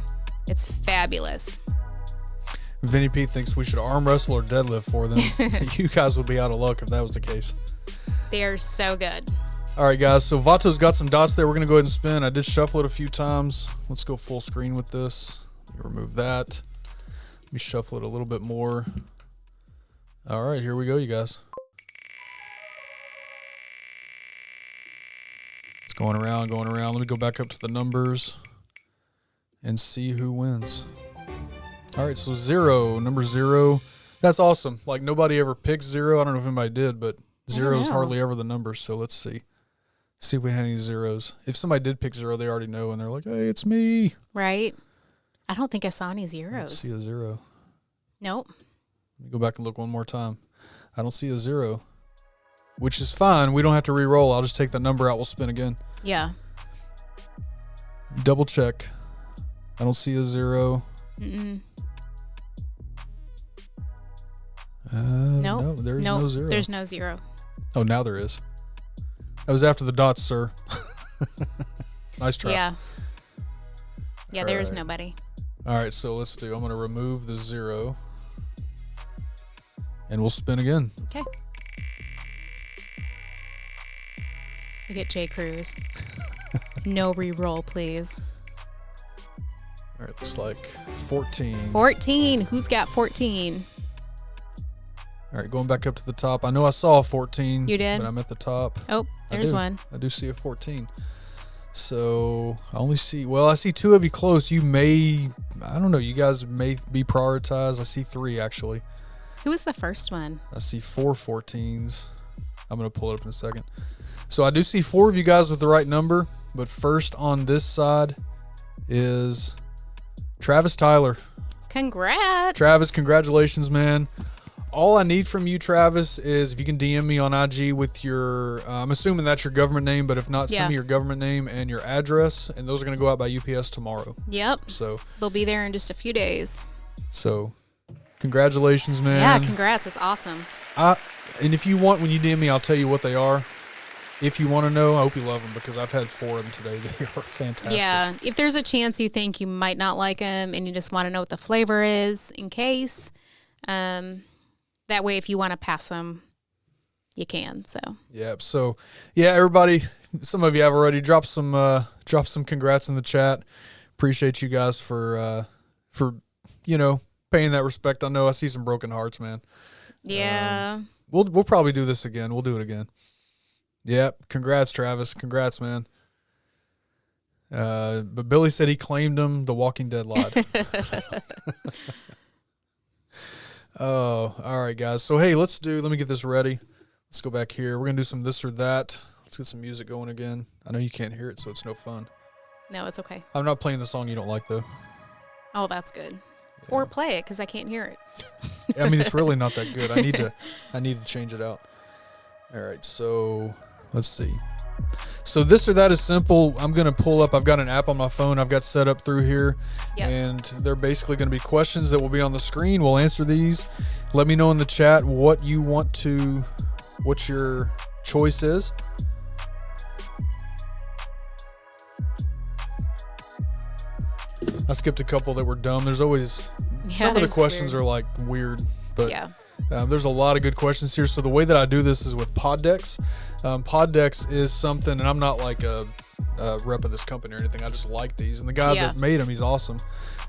S2: It's fabulous.
S1: Vinny P thinks we should arm wrestle or deadlift for them. You guys would be out of luck if that was the case.
S2: They are so good.
S1: All right, guys. So Vato's got some dots there. We're going to go ahead and spin. I did shuffle it a few times. Let's go full screen with this. Remove that. Let me shuffle it a little bit more. All right, here we go, you guys. It's going around, going around. Let me go back up to the numbers and see who wins. All right, so 0, number 0. That's awesome. Like, nobody ever picks 0. I don't know if anybody did, but 0 is hardly ever the number. So let's see. See if we had any zeros. If somebody did pick 0, they already know, and they're like, hey, it's me.
S2: Right. I don't think I saw any zeros.
S1: I don't see a 0.
S2: Nope.
S1: Let me go back and look one more time. I don't see a 0, which is fine. We don't have to re-roll. I'll just take the number out. We'll spin again.
S2: Yeah.
S1: Double check. I don't see a 0.
S2: Mm-mm. Nope.
S1: No, there's no zero.
S2: There's no zero.
S1: Oh, now there is. That was after the dots, sir. Nice try.
S2: Yeah. Yeah,
S1: All
S2: there is
S1: right.
S2: nobody.
S1: All right, so let's do. I'm going to remove the zero. And we'll spin again.
S2: Okay. We get J. Cruz. No re-roll, please.
S1: All right, looks like 14.
S2: 14. Who's got 14?
S1: All right, going back up to the top. I know I saw a 14.
S2: You did?
S1: But I'm at the top.
S2: Oh, there's one.
S1: I do see a 14. So I only see, well, I see two of you close. You may, I don't know, you guys may be prioritized. I see 3 actually.
S2: Who was the first one?
S1: I see 4 14s. I'm going to pull it up in a second. So I do see 4 of you guys with the right number, but first on this side is Travis Tyler.
S2: Congrats.
S1: Travis, congratulations, man. All I need from you, Travis, is if you can DM me on IG with your, I'm assuming that's your government name, but if not,
S2: Yeah.
S1: send me your government name and your address, and those are going to go out by UPS tomorrow.
S2: Yep.
S1: So,
S2: They'll be there in just a few days.
S1: Congratulations, man.
S2: Yeah, congrats. It's awesome.
S1: And if you want, when you DM me, I'll tell you what they are. If you want to know, I hope you love them because I've had 4 of them today. They are fantastic.
S2: Yeah. If there's a chance you think you might not like them and you just want to know what the flavor is in case, that way if you want to pass them, you can. So
S1: Yeah. So, yeah, everybody, some of you have already dropped some congrats in the chat. Appreciate you guys for paying that respect. I know I see some broken hearts, man.
S2: yeah.
S1: We'll probably do this again. We'll do it again. Yep. Congrats, Travis. Congrats, man. But Billy said he claimed him. The Walking Dead lied. Oh, all right, guys. So, hey, let me get this ready. Let's go back here. We're going to do some this or that. Let's get some music going again. I know you can't hear it, so it's no fun.
S2: No, it's okay.
S1: I'm not playing the song you don't like, though.
S2: Oh, that's good. Or play it because I can't hear it.
S1: I mean, it's really not that good. I need to change it out. All right, so let's see. So this or that is simple. I'm going to pull up. I've got an app on my phone I've got set up through here.
S2: Yep.
S1: And they're basically going to be questions that will be on the screen. We'll answer these. Let me know in the chat what your choice is. I skipped a couple that were dumb. There's always some of the
S2: there's
S1: questions
S2: weird.
S1: are like weird, but
S2: Yeah.
S1: there's a lot of good questions here. So the way that I do this is with Poddex. Poddex is something, and I'm not like a rep of this company or anything. I just like these, and the guy
S2: Yeah.
S1: that made them, he's awesome.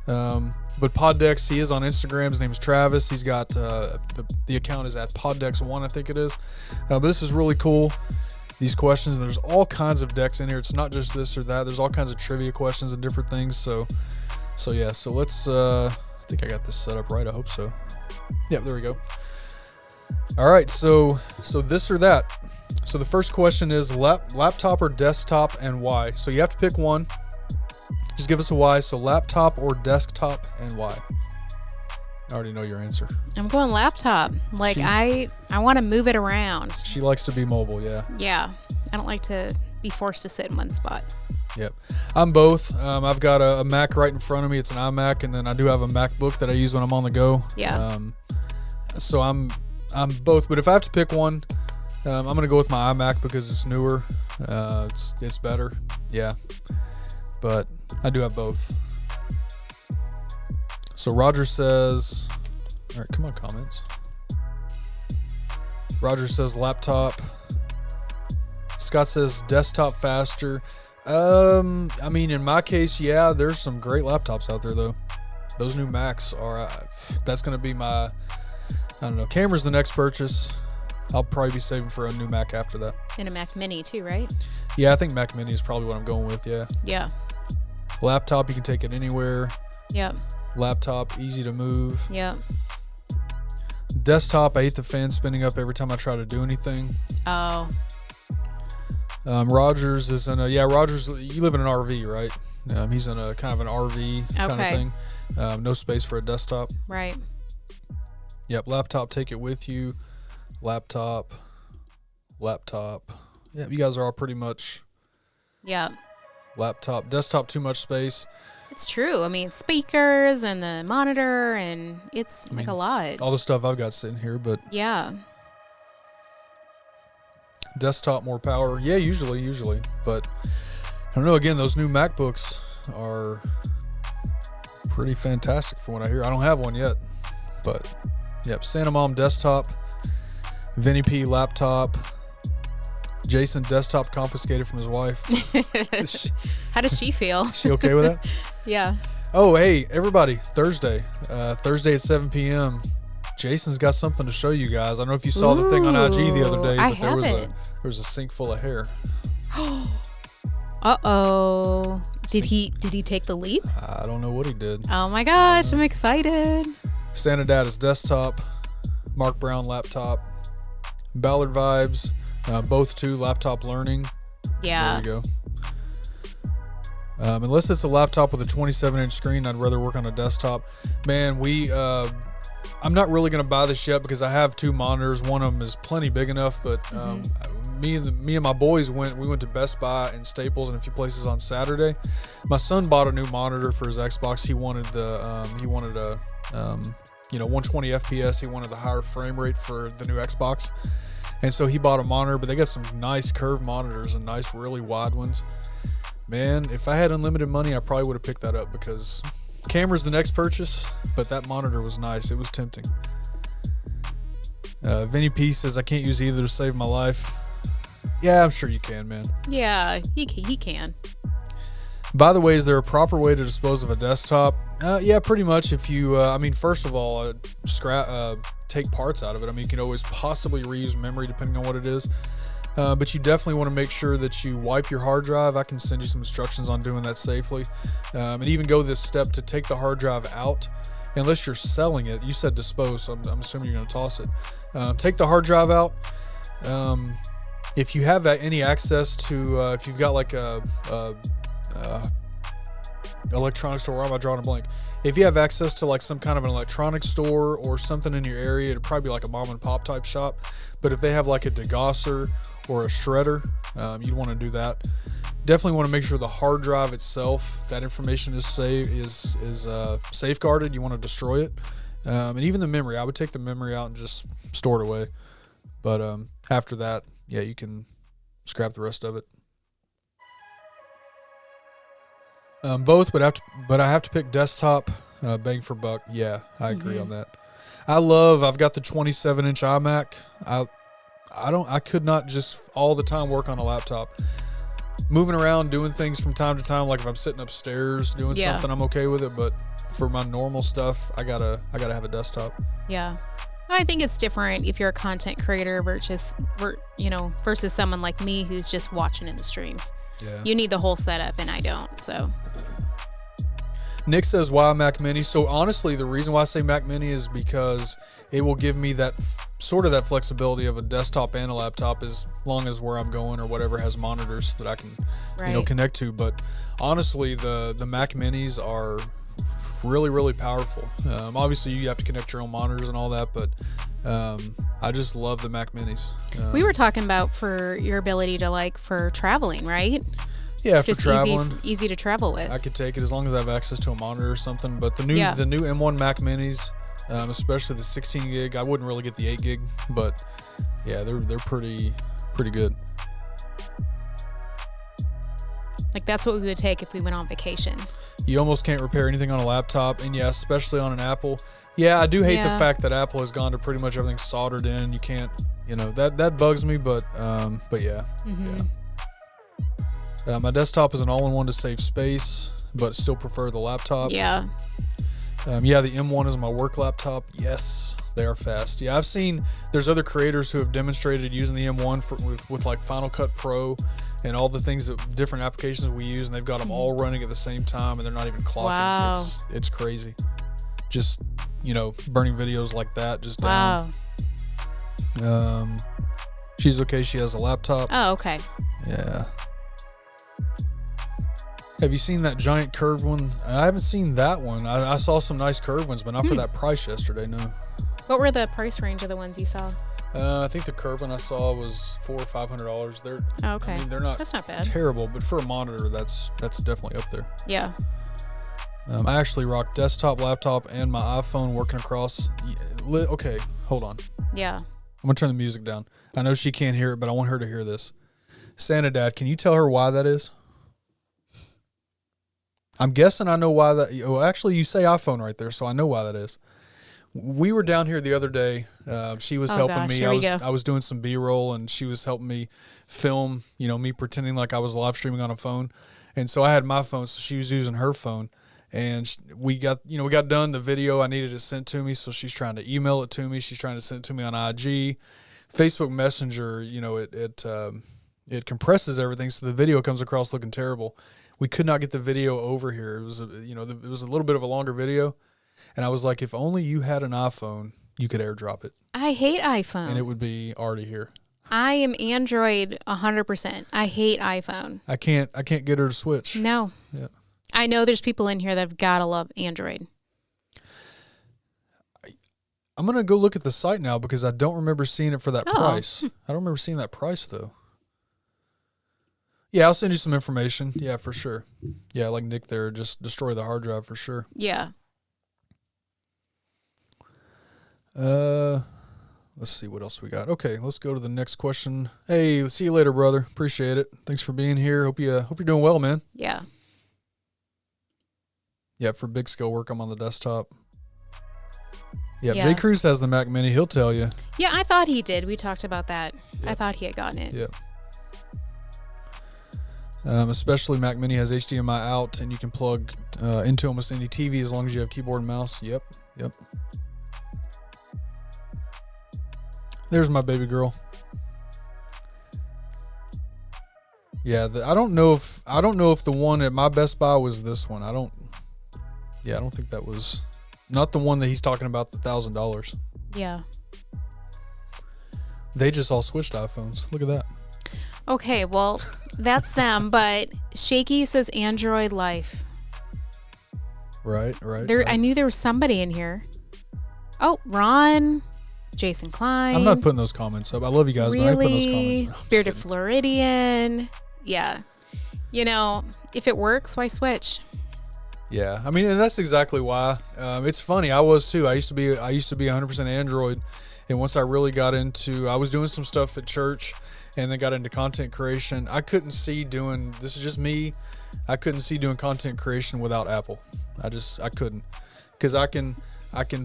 S1: But Poddex, he is on Instagram. His name is Travis. He's got the account is at Poddex1, I think it is. But this is really cool. These questions, and there's all kinds of decks in here. It's not just this or that. There's all kinds of trivia questions and different things. So yeah. So let's. I think I got this set up right. I hope so. Yep, there we go. All right, so this or that. So the first question is laptop or desktop and why. So you have to pick one. Just give us a why. So laptop or desktop and why. I already know your answer.
S2: I'm going laptop. Like I want to move it around.
S1: She likes to be mobile, yeah.
S2: Yeah. I don't like to be forced to sit in one spot.
S1: Yep. I'm both. I've got a Mac right in front of me. It's an iMac, and then I do have a MacBook that I use when I'm on the go.
S2: Yeah.
S1: So I'm both, but if I have to pick one, I'm gonna go with my iMac because it's newer. It's better. Yeah. But I do have both. So Roger says, all right, come on, comments. Roger says laptop. Scott says desktop faster. I mean, in my case, yeah, there's some great laptops out there though. Those new Macs are, that's going to be my, I don't know, camera's the next purchase. I'll probably be saving for a new Mac after that.
S2: And a Mac Mini too, right?
S1: Yeah, I think Mac Mini is probably what I'm going with, yeah.
S2: Yeah.
S1: Laptop, you can take it anywhere.
S2: Yep.
S1: Laptop, easy to move.
S2: Yep.
S1: Desktop, I hate the fan spinning up every time I try to do anything.
S2: Oh.
S1: Rogers is in a, yeah, Rogers, you live in an RV, right? He's in a kind of an RV kind of
S2: Okay.
S1: thing. No space for a desktop.
S2: Right.
S1: Yep, laptop, take it with you. Laptop. Yeah, you guys are all pretty much
S2: Yep.
S1: laptop. Desktop, too much space.
S2: It's true. I mean, speakers and the monitor, and it's like a lot.
S1: All the stuff I've got sitting here, but
S2: Yeah.
S1: desktop more power. Yeah, usually. But I don't know. Again, those new MacBooks are pretty fantastic from what I hear. I don't have one yet, but yep. Santa Mom desktop, Vinny P laptop, Jason desktop confiscated from his wife.
S2: How does she feel?
S1: Is she okay with that?
S2: Yeah.
S1: Oh, hey, everybody. Thursday at 7 p.m. Jason's got something to show you guys. I don't know if you saw the thing on IG the other day,
S2: I
S1: but there
S2: haven't.
S1: was a sink full of hair.
S2: Uh-oh. Did he take the leap?
S1: I don't know what he did.
S2: Oh my gosh, I'm excited.
S1: Santa Data's desktop, Mark Brown laptop, Ballard Vibes, both two laptop learning.
S2: Yeah.
S1: There you go. Unless it's a laptop with a 27-inch screen, I'd rather work on a desktop. Man, I'm not really going to buy this yet because I have two monitors. One of them is plenty big enough, but me and my boys went to Best Buy and Staples and a few places on Saturday. My son bought a new monitor for his Xbox. He wanted a 120 FPS. He wanted the higher frame rate for the new Xbox. And so he bought a monitor, but they got some nice curved monitors and nice really wide ones. Man, if I had unlimited money, I probably would have picked that up because camera's the next purchase, but that monitor was nice. It was tempting. Vinny P says, I can't use either to save my life. Yeah, I'm sure you can, man.
S2: Yeah, he can.
S1: By the way, is there a proper way to dispose of a desktop? Yeah, pretty much. If you, first of all, take parts out of it. I mean, you can always possibly reuse memory depending on what it is. But you definitely want to make sure that you wipe your hard drive. I can send you some instructions on doing that safely. And even go this step to take the hard drive out. Unless you're selling it. You said dispose, so I'm assuming you're going to toss it. Take the hard drive out. If you have any access to, if you've got like a electronics store, why am I drawing a blank? If you have access to like some kind of an electronics store or something in your area, it'd probably be like a mom and pop type shop. But if they have like a degausser or a shredder, you'd want to do that. Definitely want to make sure the hard drive itself, that information is safeguarded. You want to destroy it. And even the memory, I would take the memory out and just store it away. But after that, yeah, you can scrap the rest of it. Both, but I have to pick desktop, bang for buck. Yeah, I agree on that. I've got the 27-inch iMac. I could not just all the time work on a laptop. Moving around, doing things from time to time, like if I'm sitting upstairs doing something, I'm okay with it. But for my normal stuff, I gotta have a desktop.
S2: Yeah. I think it's different if you're a content creator versus someone like me who's just watching in the streams.
S1: Yeah.
S2: You need the whole setup, and I don't. So.
S1: Nick says, why Mac Mini? So honestly, the reason why I say Mac Mini is because it will give me that sort of that flexibility of a desktop and a laptop as long as where I'm going or whatever has monitors that I can, connect to. But honestly, the Mac Minis are really, really powerful. Obviously, you have to connect your own monitors and all that, but I just love the Mac Minis.
S2: We were talking about for your ability to for traveling, right?
S1: Yeah,
S2: just
S1: for traveling.
S2: Easy to travel with.
S1: I could take it as long as I have access to a monitor or something. But the new M1 Mac Minis, especially the 16 gig, I wouldn't really get the 8 gig, but yeah, they're pretty good.
S2: Like that's what we would take if we went on vacation.
S1: You almost can't repair anything on a laptop, and yeah, especially on an Apple. Yeah, I do hate the fact that Apple has gone to pretty much everything soldered in. You can't, that bugs me, but yeah.
S2: Mm-hmm.
S1: Yeah. My desktop is an all-in-one to save space, but still prefer the laptop.
S2: Yeah.
S1: The M1 is my work laptop. Yes, they are fast. Yeah, I've seen there's other creators who have demonstrated using the M1 with like Final Cut Pro and all the things that different applications we use, and they've got them all running at the same time, and they're not even clocking.
S2: Wow.
S1: It's crazy. Just burning videos like that just down.
S2: Wow.
S1: She's okay. She has a laptop.
S2: Oh, okay.
S1: Yeah. Have you seen that giant curved one? I haven't seen that one. I saw some nice curved ones, but not for that price yesterday, no.
S2: What were the price range of the ones you saw?
S1: I think the curved one I saw was $400 or $500.
S2: Okay.
S1: I mean, they're not.
S2: That's not bad.
S1: Terrible, but for a monitor, that's definitely up there.
S2: Yeah.
S1: I actually rock desktop, laptop, and my iPhone working across. Okay, hold on.
S2: Yeah.
S1: I'm going to turn the music down. I know she can't hear it, but I want her to hear this. Santa Dad, can you tell her why that is? I'm guessing I know why that. Oh, actually, you say iPhone right there, so I know why that is. We were down here the other day. She was helping
S2: gosh,
S1: me.
S2: here we go.
S1: I was doing some B-roll, and she was helping me film, me pretending like I was live streaming on a phone. And so I had my phone, so she was using her phone. And we got done the video. I needed it sent to me, so she's trying to email it to me. She's trying to send it to me on IG. Facebook Messenger, it compresses everything, so the video comes across looking terrible. We could not get the video over here. It was it was a little bit of a longer video, and I was like, if only you had an iPhone, you could AirDrop it,
S2: I hate iPhone.
S1: and it would be already here.
S2: I am Android 100%. I hate iPhone.
S1: I can't get her to switch.
S2: No.
S1: Yeah.
S2: I know there's people in here that have got to love Android.
S1: I'm gonna go look at the site now because I don't remember seeing it for that
S2: Oh.
S1: price. I don't remember seeing that price though. Yeah, I'll send you some information. Yeah, for sure. Yeah, like Nick there, just destroy the hard drive for sure.
S2: Yeah.
S1: Let's see what else we got. Okay, let's go to the next question. Hey, see you later, brother. Appreciate it. Thanks for being here. Hope you're doing well, man.
S2: Yeah.
S1: Yeah, for big scale work, I'm on the desktop. Yeah,
S2: Yeah.
S1: Jay Cruz has the Mac Mini. He'll tell you.
S2: Yeah, I thought he did. We talked about that.
S1: Yeah.
S2: I thought he had gotten it.
S1: Yeah. Especially Mac Mini has HDMI out, and you can plug into almost any TV as long as you have keyboard and mouse. Yep. There's my baby girl. Yeah, I don't know if the one at my Best Buy was this one. I don't think that was not the one that he's talking about, the $1,000.
S2: Yeah.
S1: They just all switched iPhones. Look at that.
S2: Okay, well, that's them, but Shaky says Android Life.
S1: Right.
S2: I knew there was somebody in here. Oh, Ron, Jason Klein.
S1: I'm not putting those comments up. I love you guys, but I ain't putting those
S2: Really?
S1: comments up.
S2: Bearded Floridian. Yeah. If it works, why switch?
S1: Yeah, I mean, and that's exactly why. It's funny. I was too. I used to be 100% Android, and once I really got into, I was doing some stuff at church, and then got into content creation. I couldn't see doing. This is just me. I couldn't see doing content creation without Apple. I couldn't, because I can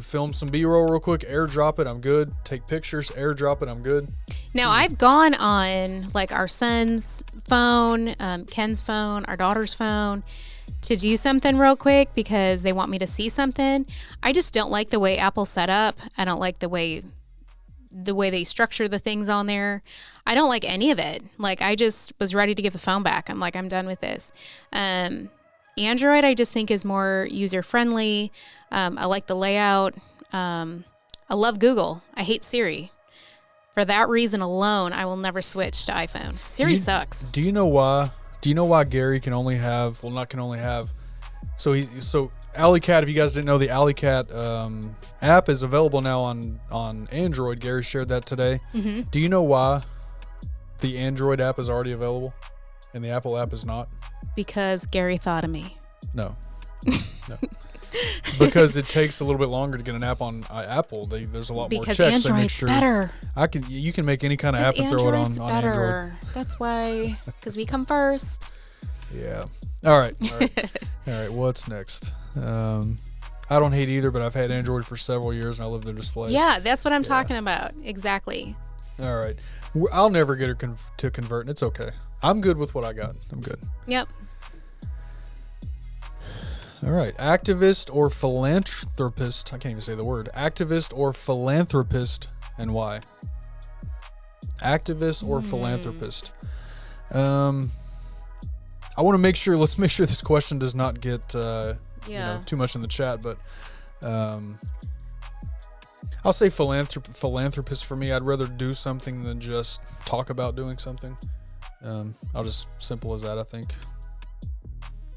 S1: film some B-roll real quick, AirDrop it, I'm good. Take pictures, AirDrop it, I'm good.
S2: Now, I've gone on like our son's phone, Ken's phone, our daughter's phone to do something real quick because they want me to see something. I just don't like the way Apple's set up. I don't like the way they structure the things on there. I don't like any of it. Like, I just was ready to give the phone back. I'm like, I'm done with this. Android, I just think is more user-friendly. I like the layout. I love Google. I hate Siri. For that reason alone, I will never switch to iPhone. Siri sucks.
S1: Do you know why? Do you know why Gary can only have? Well, not can only have. So Alley Cat. If you guys didn't know, the Alley Cat app is available now on Android. Gary shared that today.
S2: Mm-hmm.
S1: Do you know why the Android app is already available and the Apple app is not?
S2: Because Gary thought of me.
S1: No. Because it takes a little bit longer to get an app on Apple. There's a lot more
S2: Because
S1: checks. They make
S2: Android's
S1: sure
S2: better.
S1: you can make any kind of app and throw it on Android.
S2: better. That's why. Because we come first.
S1: Yeah. All right. All right. What's next? I don't hate either, but I've had Android for several years and I love their display.
S2: Yeah, that's what I'm talking about. Exactly.
S1: All right. I'll never get her to convert, and it's okay. I'm good with what I got. I'm good.
S2: Yep.
S1: All right. Activist or philanthropist? I can't even say the word. Activist or philanthropist, and why? Activist or philanthropist? I want to make sure. Let's make sure this question does not get too much in the chat, but I'll say philanthropist for me. I'd rather do something than just talk about doing something. I'll just simple as that, I think.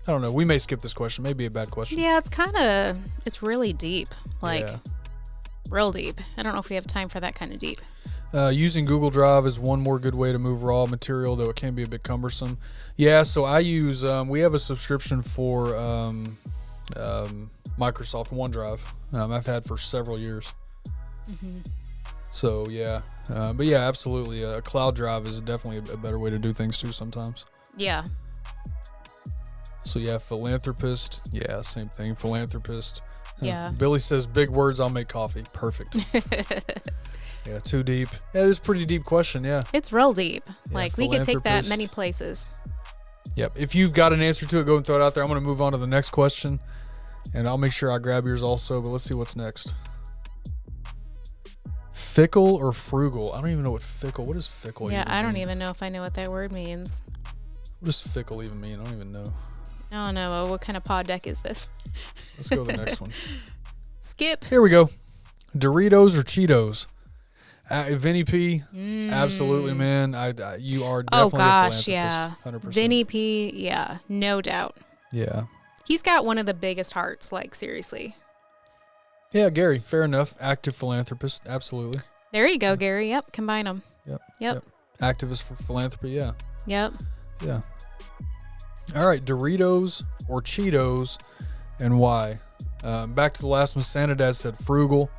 S1: I don't know. We may skip this question. Maybe a bad question.
S2: Yeah, it's really deep. Real deep. I don't know if we have time for that kind of deep.
S1: Using Google Drive is one more good way to move raw material, though it can be a bit cumbersome. Yeah, so I use, we have a subscription for Microsoft OneDrive. I've had for several years. So yeah, but yeah, absolutely. A cloud drive is definitely a better way to do things too sometimes.
S2: Yeah.
S1: So yeah, philanthropist. Yeah, same thing. Philanthropist.
S2: Yeah.
S1: Billy says big words. I'll make coffee. Perfect. Yeah, too deep. Yeah, it is a pretty deep question. Yeah.
S2: It's real deep.
S1: Yeah,
S2: Like, we could take that
S1: philanthropist.
S2: many places.
S1: Yep. If you've got an answer to it, go and throw it out there. I'm going to move on to the next question, and I'll make sure I grab yours also. But let's see what's next. Fickle or frugal? I don't even know what fickle. What is fickle?
S2: Yeah, I don't
S1: mean?
S2: even know if I know what that word means.
S1: What does fickle even mean? I don't even know.
S2: I don't know. What kind of pod deck is this?
S1: Let's go to the next one.
S2: Skip.
S1: Here we go. Doritos or Cheetos? Vinny P, absolutely, man. You are definitely
S2: Oh,
S1: a
S2: gosh,
S1: philanthropist.
S2: yeah.
S1: 100%.
S2: Vinny P, yeah, no doubt.
S1: Yeah.
S2: He's got one of the biggest hearts, like, seriously.
S1: Yeah, Gary, fair enough. Active philanthropist, absolutely.
S2: There you go, Gary. Yep, combine them.
S1: Yep. Activist for philanthropy, yeah.
S2: Yep.
S1: Yeah. All right, Doritos or Cheetos, and why? Back to the last one, Santa Dad said frugal.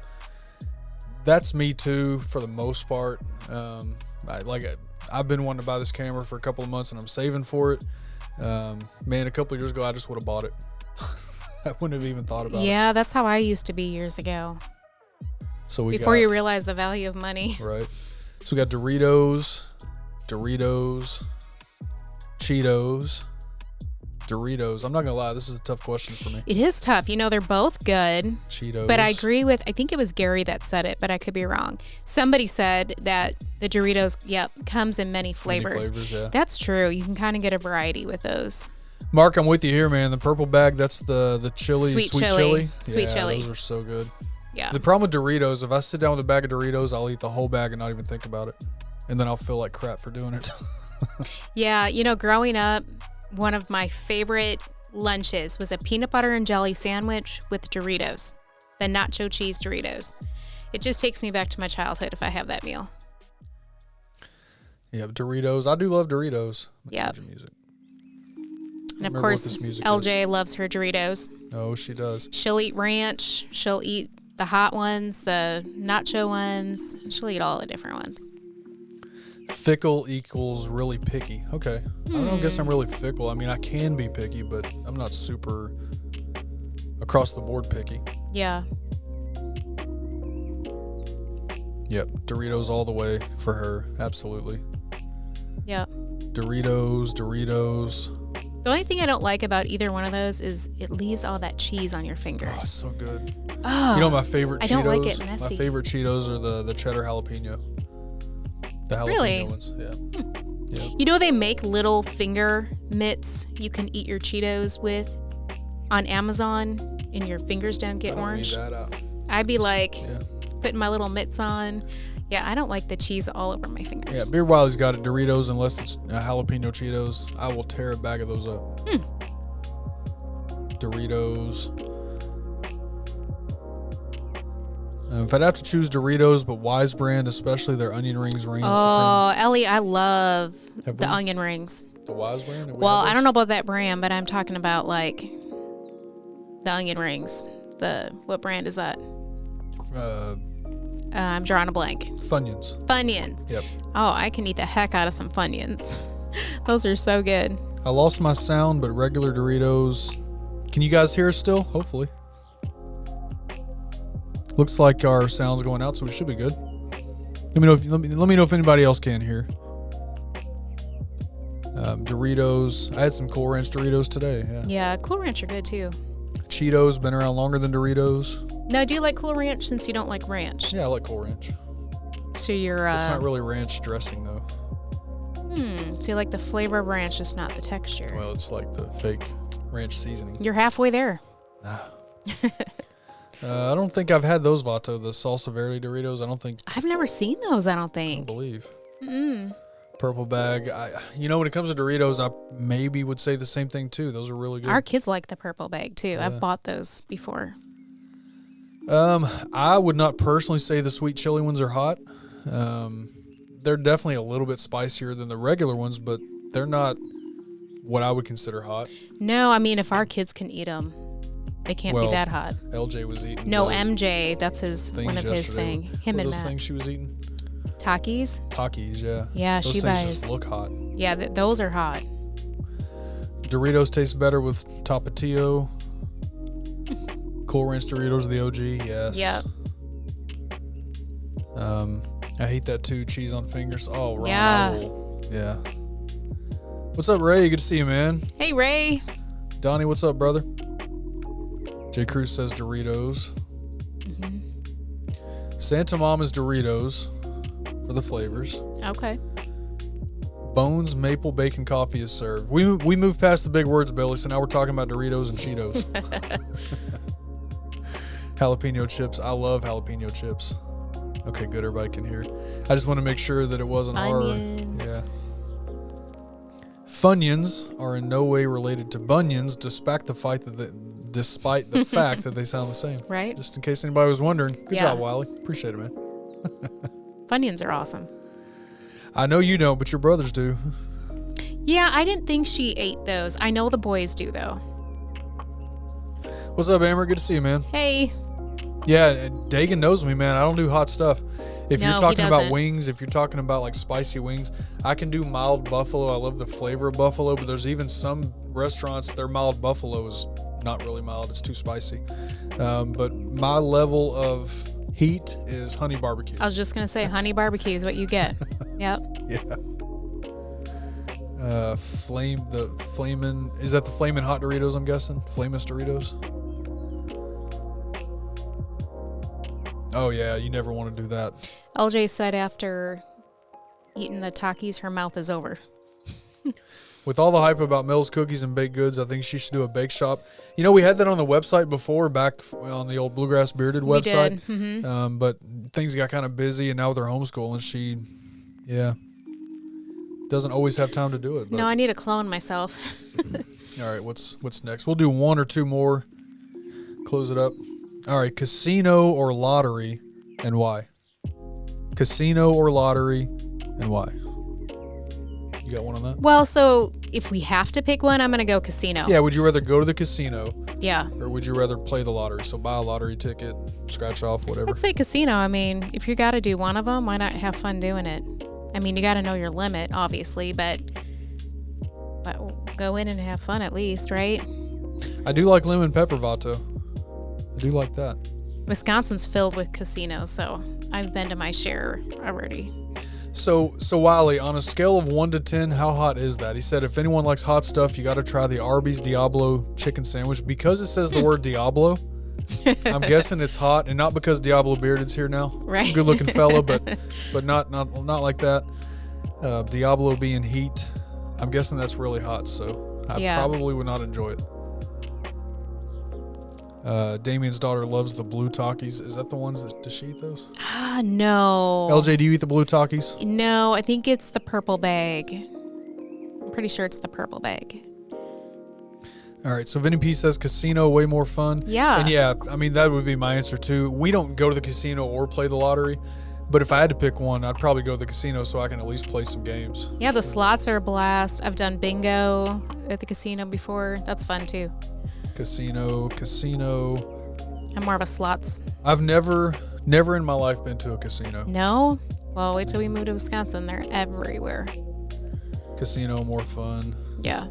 S1: That's me too, for the most part. I've been wanting to buy this camera for a couple of months, and I'm saving for it. Man, a couple of years ago, I just would have bought it. I wouldn't have even thought about it.
S2: Yeah, that's how I used to be years ago.
S1: So we
S2: Before
S1: got,
S2: you realize the value of money.
S1: right. So we got Doritos, Cheetos, Doritos. I'm not gonna lie, this is a tough question for me.
S2: It is tough. You know, they're both good.
S1: Cheetos.
S2: But I agree with, I think it was Gary that said it, but I could be wrong. Somebody said that the Doritos, comes in many
S1: Many
S2: flavors.
S1: yeah.
S2: That's true. You can kind of get a variety with those.
S1: Mark, I'm with you here, man. The purple bag, that's the chili,
S2: Sweet
S1: sweet
S2: chili.
S1: chili.
S2: Sweet
S1: Yeah,
S2: chili.
S1: Those are so good.
S2: Yeah.
S1: The problem with Doritos, if I sit down with a bag of Doritos, I'll eat the whole bag and not even think about it. And then I'll feel like crap for doing it.
S2: Yeah. You know, growing up, one of my favorite lunches was a peanut butter and jelly sandwich with Doritos, the nacho cheese Doritos. It just takes me back to my childhood if I have that meal.
S1: Yeah, Doritos. I do love Doritos.
S2: Yep.
S1: Change of music.
S2: And of
S1: Remember what
S2: course,
S1: this music
S2: LJ loves her Doritos.
S1: Oh, she does.
S2: She'll eat ranch. She'll eat the hot ones, the nacho ones. She'll eat all the different ones.
S1: Fickle equals really picky. Okay. I don't guess I'm really fickle. I mean, I can be picky, but I'm not super across the board picky.
S2: Yeah.
S1: Yep. Doritos all the way for her. Absolutely.
S2: Yep.
S1: Doritos.
S2: The only thing I don't like about either one of those is it leaves all that cheese on your
S1: Oh, it's
S2: fingers.
S1: so good.
S2: Oh,
S1: You know my favorite Cheetos?
S2: I don't like it messy.
S1: My favorite Cheetos are the cheddar jalapeno. The jalapeno
S2: Really?
S1: ones. Yeah.
S2: You know they make little finger mitts you can eat your Cheetos with on Amazon and your fingers don't get
S1: I don't
S2: orange?
S1: need that out.
S2: I'd be like
S1: Yeah.
S2: putting my little mitts on. Yeah, I don't like the cheese all over my
S1: Yeah,
S2: fingers.
S1: Beer Wiley's got it. Doritos, unless it's jalapeno Cheetos, I will tear a bag of those up. Doritos. If I'd have to choose Doritos, but Wise Brand, especially their onion rings, reign
S2: Oh, Ellie, I love
S1: Have
S2: the
S1: we?
S2: onion rings.
S1: supreme. The Wise Brand? Have we
S2: Well,
S1: had
S2: I don't
S1: those?
S2: know about that brand, but I'm talking about like the onion rings. What brand is that? I'm drawing a blank.
S1: Funyuns.
S2: Funyuns.
S1: Yep.
S2: Oh, I can eat the heck out of some Funyuns. Those are so good.
S1: I lost my sound, but regular Doritos. Can you guys hear us still? Hopefully. Looks like our sound's going out, so we should be good. Let me know if anybody else can hear. Doritos. I had some Cool Ranch Doritos today. Yeah.
S2: Yeah, Cool Ranch are good too.
S1: Cheetos been around longer than Doritos.
S2: Now, do you like Cool Ranch since you don't like ranch?
S1: Yeah, I like Cool Ranch.
S2: So you're
S1: It's not really ranch dressing though.
S2: so you like the flavor of ranch, just not the texture.
S1: Well, it's like the fake ranch seasoning.
S2: You're halfway there.
S1: I don't think I've had those Vato, the salsa verde Doritos. I don't
S2: I've never seen those, I don't
S1: I don't
S2: think.
S1: believe.
S2: Mm.
S1: Purple bag. When it comes to Doritos, I maybe would say the same thing too. Those are really good.
S2: Our kids like the purple bag too.
S1: Yeah.
S2: I've bought those before.
S1: I would not personally say the sweet chili ones are hot. They're definitely a little bit spicier than the regular ones, but they're not what I would consider hot.
S2: No, I mean, if our kids can eat them, They can't
S1: Well,
S2: be that hot.
S1: LJ was eating.
S2: No,
S1: the
S2: MJ, that's his
S1: things
S2: one of his
S1: yesterday.
S2: thing. Him
S1: What
S2: and
S1: are those
S2: Matt.
S1: things she was eating?
S2: Takis?
S1: Takis, yeah.
S2: Yeah,
S1: Those
S2: she
S1: things
S2: buys.
S1: just look hot.
S2: Yeah, those are hot.
S1: Doritos taste better with Tapatio. Cool Ranch Doritos are the OG, yes.
S2: Yep.
S1: I hate that too. Cheese on fingers. Oh, Ron.
S2: Yeah.
S1: Yeah. What's up, Ray? Good to see you, man.
S2: Hey, Ray.
S1: Donnie, what's up, brother? J. Cruz says Doritos. Santa Mama's Doritos for the flavors.
S2: Okay.
S1: Bones Maple Bacon Coffee is served. We moved past the big words, Billy, so now we're talking about Doritos and Cheetos. Jalapeno chips. I love jalapeno chips. Okay, good. Everybody can hear it. I just want to make sure that it wasn't
S2: Onions.
S1: Yeah. Funyuns are in no way related to bunions, despite the fact that they sound the same.
S2: Right?
S1: Just in case anybody was wondering. Good
S2: Yeah.
S1: job, Wiley. Appreciate it, man.
S2: Funyuns are awesome.
S1: I know you don't, but your brothers do.
S2: Yeah, I didn't think she ate those. I know the boys do, though.
S1: What's up, Amber? Good to see you, man.
S2: Hey.
S1: Yeah, and Dagan knows me, man. I don't do hot stuff. If
S2: No,
S1: you're
S2: he
S1: talking about
S2: doesn't.
S1: wings, if you're talking about like spicy wings, I can do mild buffalo. I love the flavor of buffalo, but there's even some restaurants, their mild buffalo is not really mild. It's too spicy. But my level of heat is honey barbecue.
S2: I was just going to say, honey barbecue is what you get. Yep.
S1: Yeah. Flamin', is that the Flamin' Hot Doritos, I'm guessing? Flamus Doritos? Oh, yeah, you never want to do that.
S2: LJ said after eating the Takis, her mouth is over.
S1: With all the hype about Mel's Cookies and Baked Goods, I think she should do a bake shop. You know, we had that on the website before, back on the old Bluegrass Bearded website.
S2: We did. Mm-hmm.
S1: But things got kind of busy, and now with her homeschooling, she, doesn't always have time to do it. But.
S2: No, I need to clone myself.
S1: All right, what's next? We'll do one or two more. Close it up. All right, casino or lottery, and why? Casino or lottery, and why? You got one on that?
S2: Well, so if we have to pick one, I'm going to go casino.
S1: Yeah, would you rather go to the casino,
S2: Yeah.
S1: or would you rather play the lottery? So buy a lottery ticket, scratch off, whatever.
S2: Let's say casino. I mean, if you got to do one of them, why not have fun doing it? I mean, you got to know your limit, obviously, but go in and have fun at least, right?
S1: I do like lemon pepper vato. I do like that.
S2: Wisconsin's filled with casinos, so I've been to my share already.
S1: So Wiley, on a scale of 1 to 10, how hot is that? He said if anyone likes hot stuff, you got to try the Arby's Diablo chicken sandwich. Because it says the word Diablo, I'm guessing it's hot, and not because Diablo Bearded's here now.
S2: Right.
S1: Good looking fella, but not like that. Diablo being heat, I'm guessing that's really hot, so I probably would not enjoy it. Damien's daughter loves the blue Takis. Is that the ones that, does she eat those?
S2: No.
S1: LJ, do you eat the blue Takis?
S2: No, I think it's the purple bag. I'm pretty sure it's the purple bag.
S1: All right, so Vinny P says casino way more fun.
S2: Yeah.
S1: And yeah, I mean, that would be my answer too. We don't go to the casino or play the lottery, but if I had to pick one, I'd probably go to the casino so I can at least play some games.
S2: Yeah, the slots are a blast. I've done bingo at the casino before. That's fun too.
S1: Casino.
S2: I'm more of a slots.
S1: I've never in my life been to a casino.
S2: No? Well, wait till we move to Wisconsin. They're everywhere.
S1: Casino more fun.
S2: Yeah.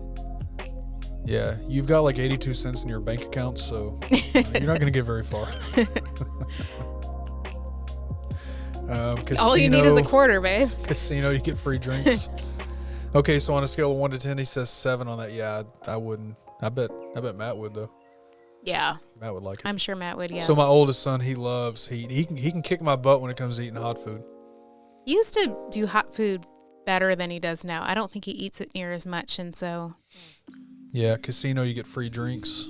S1: Yeah, you've got like 82 cents in your bank account, so you're not going to get very far. Casino,
S2: All you need is a quarter, babe.
S1: Casino, you get free drinks. Okay, so on a scale of 1 to 10, he says 7 on that. Yeah, I wouldn't. I bet Matt would though.
S2: Yeah.
S1: Matt would like it.
S2: I'm sure Matt would, yeah.
S1: So my oldest son, he loves heat. He can kick my butt when it comes to eating hot food.
S2: He used to do hot food better than he does now. I don't think he eats it near as much, and so...
S1: Yeah, casino, you get free drinks.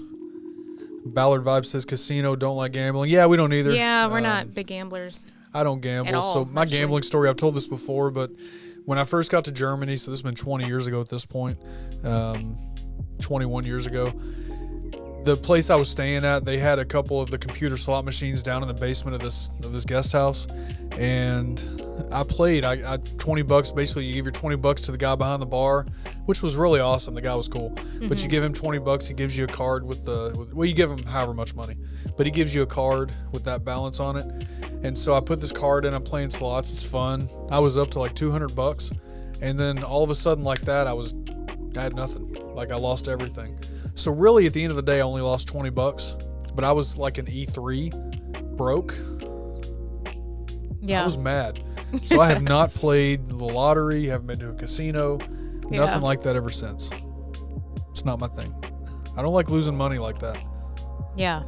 S1: Ballard Vibe says casino, don't like gambling. Yeah, we don't either.
S2: Yeah, we're not big gamblers.
S1: I don't gamble.
S2: At all,
S1: so my
S2: actually.
S1: gambling story, I've told this before, but when I first got to Germany, so this has been 20 years ago at this point, 21 years ago, the place I was staying at, they had a couple of the computer slot machines down in the basement of this guest house, and I played. I $20. Basically, you give your $20 to the guy behind the bar, which was really awesome. The guy was cool, but you give him $20. He gives you a card with you give him however much money, but he gives you a card with that balance on it. And so I put this card in. I'm playing slots. It's fun. I was up to like $200, and then all of a sudden, like that, I had nothing. Like I lost everything. So really, at the end of the day, I only lost $20, but I was like an E3 broke.
S2: Yeah.
S1: I was mad. So I have not played the lottery, haven't been to a casino, nothing like that ever since. It's not my thing. I don't like losing money like that.
S2: Yeah.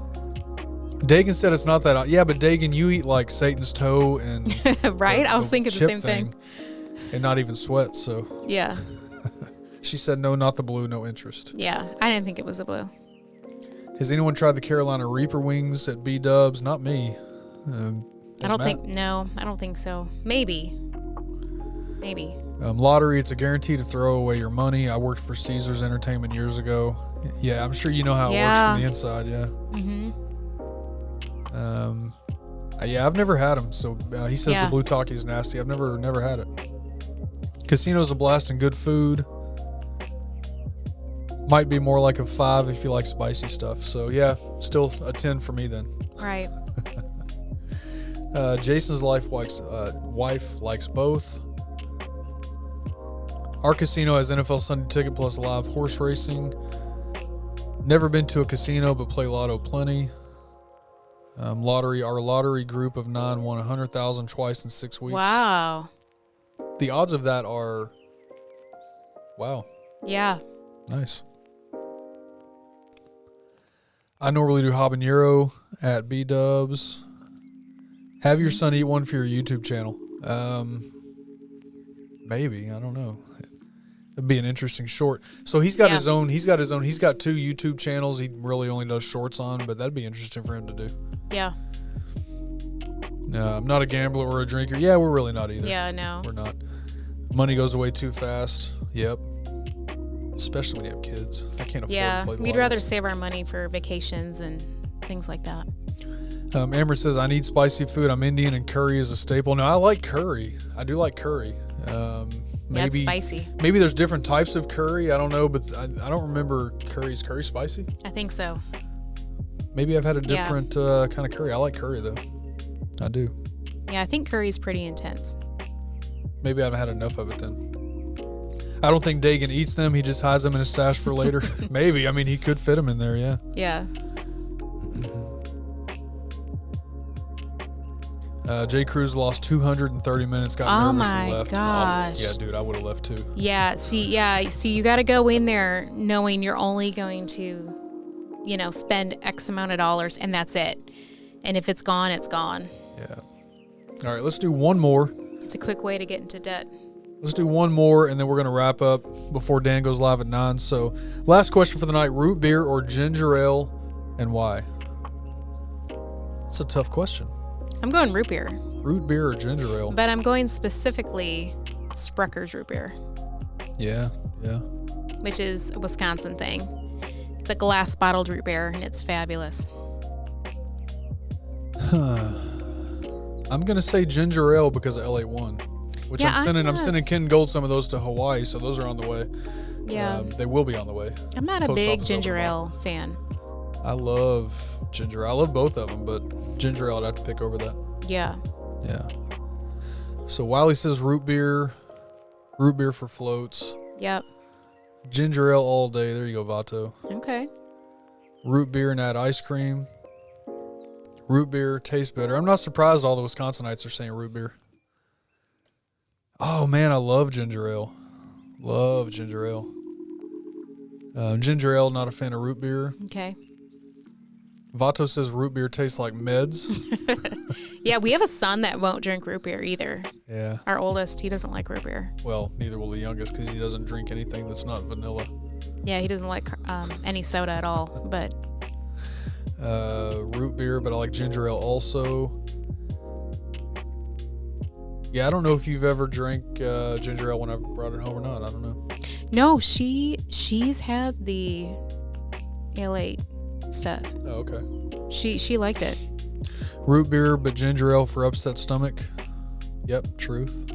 S1: Dagan said it's not that. Yeah, but Dagan, you eat like Satan's toe and
S2: right? I was thinking the
S1: chip
S2: same thing.
S1: And not even sweat, so.
S2: Yeah.
S1: She said, no, not the blue, no interest.
S2: Yeah, I didn't think it was the blue.
S1: Has anyone tried the Carolina Reaper wings at B-Dubs? Not me.
S2: I don't think so. Maybe.
S1: Lottery, it's a guarantee to throw away your money. I worked for Caesars Entertainment years ago. Yeah, I'm sure you know how it works from the inside, yeah. Yeah, I've never had them, so he says the blue talkie is nasty. I've never had it. Casino's a blast and good food. Might be more like a 5 if you like spicy stuff. So yeah, still a 10 for me then.
S2: Right.
S1: Jason's wife likes both. Our casino has NFL Sunday Ticket plus live horse racing. Never been to a casino, but play lotto plenty. Our lottery group of 9 won 100,000 twice in 6 weeks.
S2: Wow.
S1: The odds of that are, wow.
S2: Yeah.
S1: Nice. I normally do habanero at B-Dubs. Have your son eat one for your YouTube channel. Maybe, I don't know. It'd be an interesting short. So he's got his own. He's got 2 YouTube channels. He really only does shorts on, but that'd be interesting for him to do.
S2: Yeah.
S1: I'm not a gambler or a drinker. Yeah, we're really not either.
S2: Yeah, no.
S1: We're not. Money goes away too fast. Yep. Especially when you have kids. I can't afford to play the
S2: we'd
S1: lottery.
S2: rather save our money for vacations and things like that.
S1: Amber says, I need spicy food. I'm Indian and curry is a staple. No, I like curry. I do like curry.
S2: Maybe it's spicy.
S1: Maybe there's different types of curry. I don't know, but I don't remember curry. Is curry spicy?
S2: I think so.
S1: Maybe I've had a different kind of curry. I like curry, though. I do.
S2: Yeah, I think curry's pretty intense.
S1: Maybe I haven't had enough of it then. I don't think Dagan eats them. He just hides them in his stash for later. Maybe. I mean, he could fit them in there, yeah.
S2: Yeah.
S1: J. Cruz lost 230 minutes, got nervous and left.
S2: Gosh.
S1: Yeah, dude, I would have left too.
S2: Yeah, so you got to go in there knowing you're only going to, spend X amount of dollars and that's it. And if it's gone, it's gone.
S1: Yeah. All right, let's do one more.
S2: It's a quick way to get into debt.
S1: Let's do one more, and then we're going to wrap up before Dan goes live at 9. So, last question for the night, root beer or ginger ale, and why? That's a tough question.
S2: I'm going root beer.
S1: Root beer or ginger ale?
S2: But I'm going specifically Sprucker's root beer.
S1: Yeah.
S2: Which is a Wisconsin thing. It's a glass bottled root beer, and it's fabulous.
S1: I'm going to say ginger ale because of LA1. Which I'm sending Ken Gold some of those to Hawaii, so those are on the way.
S2: Yeah.
S1: They will be on the way.
S2: I'm not a big ginger ale fan.
S1: I love ginger ale. I love both of them, but ginger ale I'd have to pick over that.
S2: Yeah.
S1: Yeah. So Wiley says root beer for floats.
S2: Yep.
S1: Ginger ale all day. There you go, Vato.
S2: Okay.
S1: Root beer and add ice cream. Root beer tastes better. I'm not surprised all the Wisconsinites are saying root beer. Oh, man, I love ginger ale. Love ginger ale. Ginger ale, not a fan of root beer.
S2: Okay.
S1: Vato says root beer tastes like meds.
S2: Yeah, we have a son that won't drink root beer either.
S1: Yeah.
S2: Our oldest, he doesn't like root beer.
S1: Well, neither will the youngest because he doesn't drink anything that's not vanilla.
S2: Yeah, he doesn't like any soda at all, but...
S1: root beer, but I like ginger ale also. Yeah, I don't know if you've ever drank ginger ale when I've brought it home or not. I don't know.
S2: No, she's had the Ale 8 stuff.
S1: Oh, okay.
S2: She liked it.
S1: Root beer, but ginger ale for upset stomach. Yep, truth.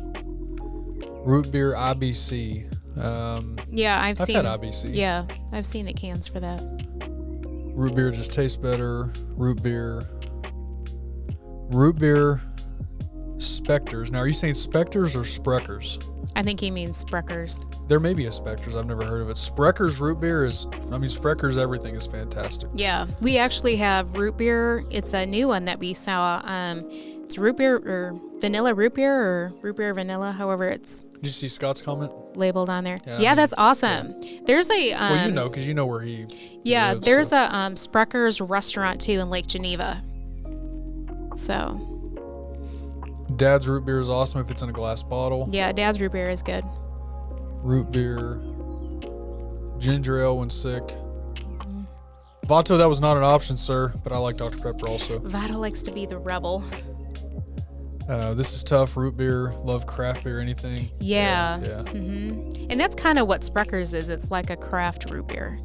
S1: Root beer IBC.
S2: Yeah, I've seen.
S1: had IBC.
S2: Yeah, I've seen the cans for that.
S1: Root beer just tastes better. Root beer. Root beer. Specters. Now, are you saying Specters or Spreckers?
S2: I think he means Spreckers.
S1: There may be a Specters. I've never heard of it. Spreckers root beer is, Spreckers everything is fantastic.
S2: Yeah, we actually have root beer. It's a new one that we saw. It's root beer or vanilla root beer or root beer vanilla, however it's
S1: Did you see Scott's comment?
S2: labeled on there.
S1: Yeah,
S2: Yeah,
S1: I mean,
S2: that's awesome. There's a
S1: Well, you know, because you know where he
S2: yeah,
S1: lives,
S2: there's
S1: so.
S2: a Spreckers restaurant too in Lake Geneva. So
S1: Dad's root beer is awesome if it's in a glass bottle.
S2: yeah, Dad's root beer is good.
S1: Root beer. Ginger ale when sick. Vato, that was not an option, sir, but I like Dr. Pepper also.
S2: Vado likes to be the rebel.
S1: This is tough. Root beer. Love craft beer, anything.
S2: Yeah.
S1: Yeah.
S2: And that's kind of what Spreckers is. It's like a craft root beer.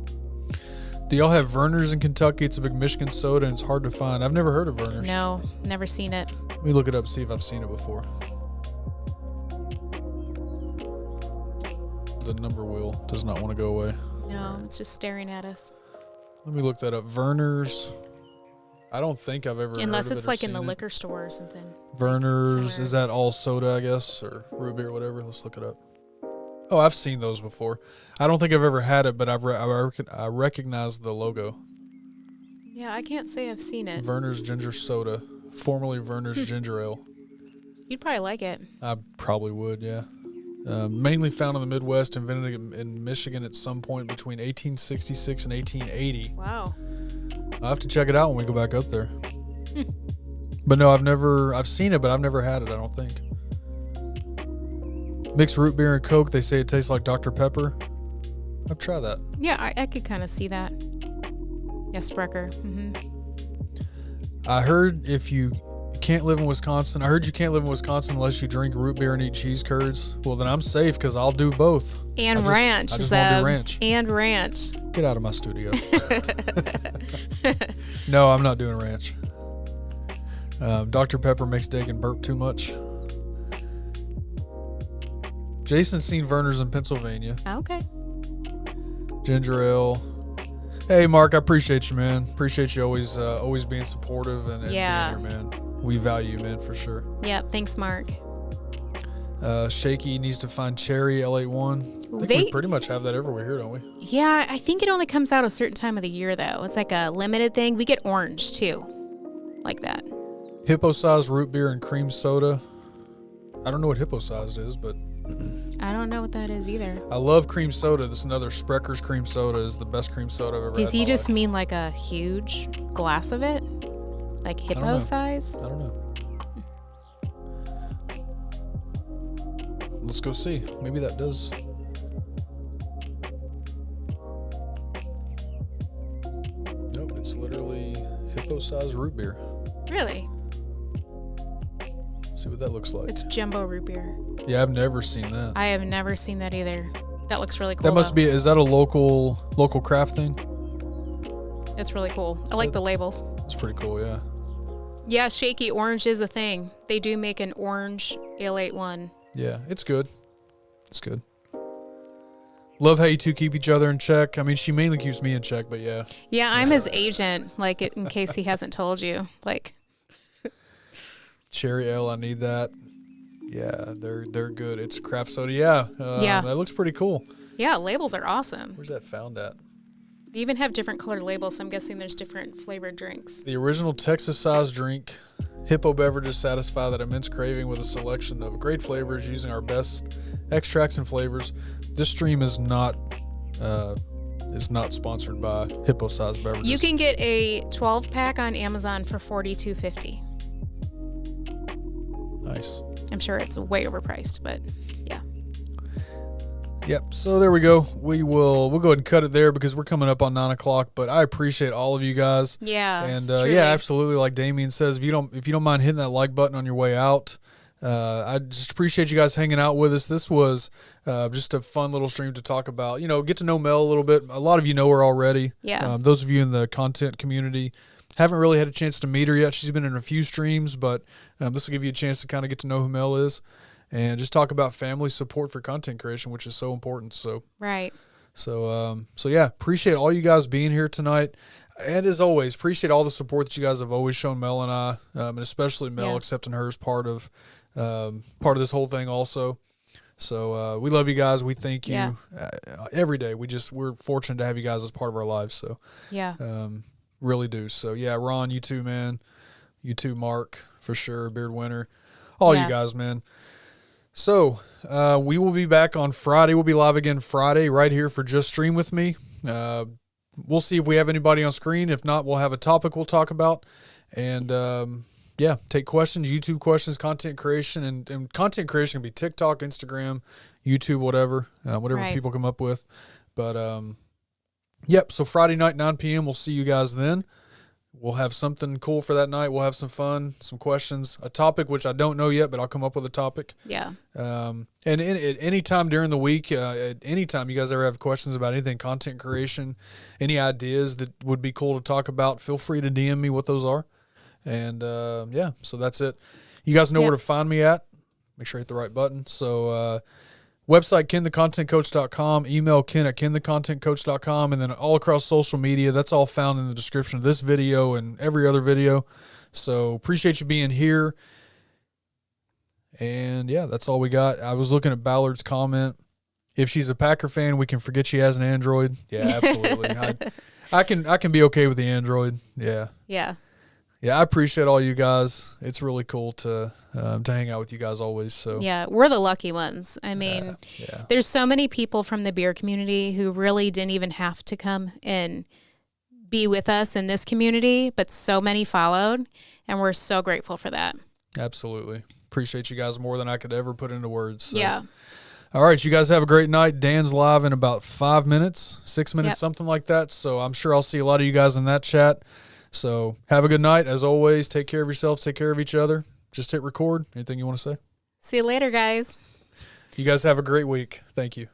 S1: Do y'all have Verner's in Kentucky? It's a big Michigan soda and it's hard to find. I've never heard of Verner's.
S2: No, never seen it.
S1: Let me look it up, see if I've seen it before. The number wheel does not want to go away.
S2: No, it's just staring at us.
S1: Let me look that up. Verner's. I don't think I've ever
S2: Unless
S1: heard of
S2: it's
S1: it or
S2: like in the
S1: seen it.
S2: liquor store or something.
S1: Verner's,
S2: somewhere.
S1: is that all soda, I guess, or root beer, whatever? Let's look it up. Oh, I've seen those before. I don't think I've ever had it, but I recognize the logo.
S2: Yeah, I can't say I've seen it.
S1: Verner's Ginger Soda, formerly Verner's Ginger Ale.
S2: You'd probably like it.
S1: I probably would, yeah. Mainly found in the Midwest, invented in Michigan at some point between 1866 and 1880.
S2: Wow.
S1: I'll have to check it out when we go back up there. But no, I've seen it, but I've never had it, I don't think. Mixed root beer and Coke, they say it tastes like Dr. Pepper. I've tried that.
S2: Yeah, I could kind of see that. Yeah, Sprecher.
S1: I heard you can't live in Wisconsin. I heard you can't live in Wisconsin unless you drink root beer and eat cheese curds. Well, then I'm safe because I'll do both.
S2: And
S1: I
S2: ranch.
S1: just want to do ranch.
S2: And ranch.
S1: Get out of my studio. No, I'm not doing ranch. Dr. Pepper makes Dagan burp too much. Jason's seen Verner's in Pennsylvania.
S2: Okay.
S1: Ginger ale. Hey, Mark, I appreciate you, man. Appreciate you always being supportive and
S2: Yeah.
S1: being here, man. We value you, man, for sure.
S2: Yep. Thanks, Mark.
S1: Shaky needs to find cherry L81. I think we pretty much have that everywhere here, don't we?
S2: Yeah, I think it only comes out a certain time of the year, though. It's like a limited thing. We get orange, too. Like that.
S1: Hippo-sized root beer and cream soda. I don't know what hippo-sized is, but
S2: I don't know what that is either.
S1: I love cream soda. This is another Sprecker's cream soda is the best cream soda I've ever had.
S2: Does
S1: in
S2: he
S1: my
S2: just
S1: life.
S2: mean like a huge glass of it? Like
S1: know.
S2: hippo size?
S1: I don't know. Let's go see. Maybe that does. Nope, it's literally hippo-sized root beer.
S2: Really?
S1: See what that looks like.
S2: It's jumbo root beer.
S1: Yeah, I've never seen that.
S2: I have never seen that either. That looks really cool.
S1: That must
S2: though.
S1: be. Is that a local craft thing?
S2: It's really cool. I like the labels.
S1: It's pretty cool. Yeah.
S2: Yeah, shaky orange is a thing. They do make an orange Ale 81.
S1: Yeah, it's good. It's good. Love how you two keep each other in check. I mean, she mainly keeps me in check, but yeah.
S2: Yeah, I'm his agent, like in case he hasn't told you. Like,
S1: Cherry ale, I need that. Yeah, they're good. It's craft soda. Yeah.
S2: Yeah.
S1: That looks pretty cool.
S2: yeah, labels are awesome.
S1: Where's that found at?
S2: They even have different colored labels, so I'm guessing there's different flavored drinks.
S1: The original Texas-sized drink. Hippo beverages satisfy that immense craving with a selection of great flavors using our best extracts and flavors. This stream is not sponsored by Hippo-sized beverages.
S2: You can get a 12-pack on Amazon for $42.50.
S1: Nice.
S2: I'm sure it's way overpriced, but yeah.
S1: Yep. So there we go. We'll go ahead and cut it there because we're coming up on 9 o'clock. But I appreciate all of you guys.
S2: Yeah.
S1: And
S2: truly.
S1: yeah, absolutely. Like Damien says, if you don't mind hitting that like button on your way out, I just appreciate you guys hanging out with us. This was just a fun little stream to talk about, get to know Mel a little bit. A lot of you know her already.
S2: Yeah.
S1: Those of you in the content community haven't really had a chance to meet her yet. She's been in a few streams, but this will give you a chance to kind of get to know who Mel is and just talk about family support for content creation, which is so important. So,
S2: Right.
S1: So yeah, appreciate all you guys being here tonight. And as always, appreciate all the support that you guys have always shown Mel and I, and especially Mel accepting her as part of this whole thing also. So we love you guys. We thank you every day. We're fortunate to have you guys as part of our lives. So
S2: Yeah.
S1: really do. So yeah, Ron, you too, man. You too, Mark, for sure. Beard Winter, all you guys, man. So we will be back on Friday. We'll be live again Friday right here for Just Stream With Me. We'll see if we have anybody on screen. If not, we'll have a topic we'll talk about. And, take questions, YouTube questions, content creation. And content creation can be TikTok, Instagram, YouTube, whatever people come up with. But, so Friday night, 9 p.m., we'll see you guys then. We'll have something cool for that night. We'll have some fun, some questions, a topic which I don't know yet, but I'll come up with a topic.
S2: Yeah.
S1: And at any time during the week, at any time you guys ever have questions about anything content creation, any ideas that would be cool to talk about, feel free to DM me what those are. And so that's it. You guys know where to find me at. Make sure I hit the right button. So website, KenTheContentCoach.com, email Ken at KenTheContentCoach.com, and then all across social media. That's all found in the description of this video and every other video. So appreciate you being here. And that's all we got. I was looking at Ballard's comment. If she's a Packer fan, we can forget she has an Android. Yeah, absolutely. I can be okay with the Android. Yeah.
S2: Yeah.
S1: Yeah, I appreciate all you guys. It's really cool to hang out with you guys always. So
S2: Yeah, we're the lucky ones. I mean, there's so many people from the beer community who really didn't even have to come and be with us in this community, but so many followed, and we're so grateful for that.
S1: Absolutely. Appreciate you guys more than I could ever put into words. So.
S2: Yeah.
S1: All right, you guys have a great night. Dan's live in about 5 minutes, 6 minutes, something like that. So I'm sure I'll see a lot of you guys in that chat. So have a good night. As always, take care of yourselves, take care of each other. Just hit record. Anything you want to say?
S2: See you later, guys.
S1: You guys have a great week. Thank you.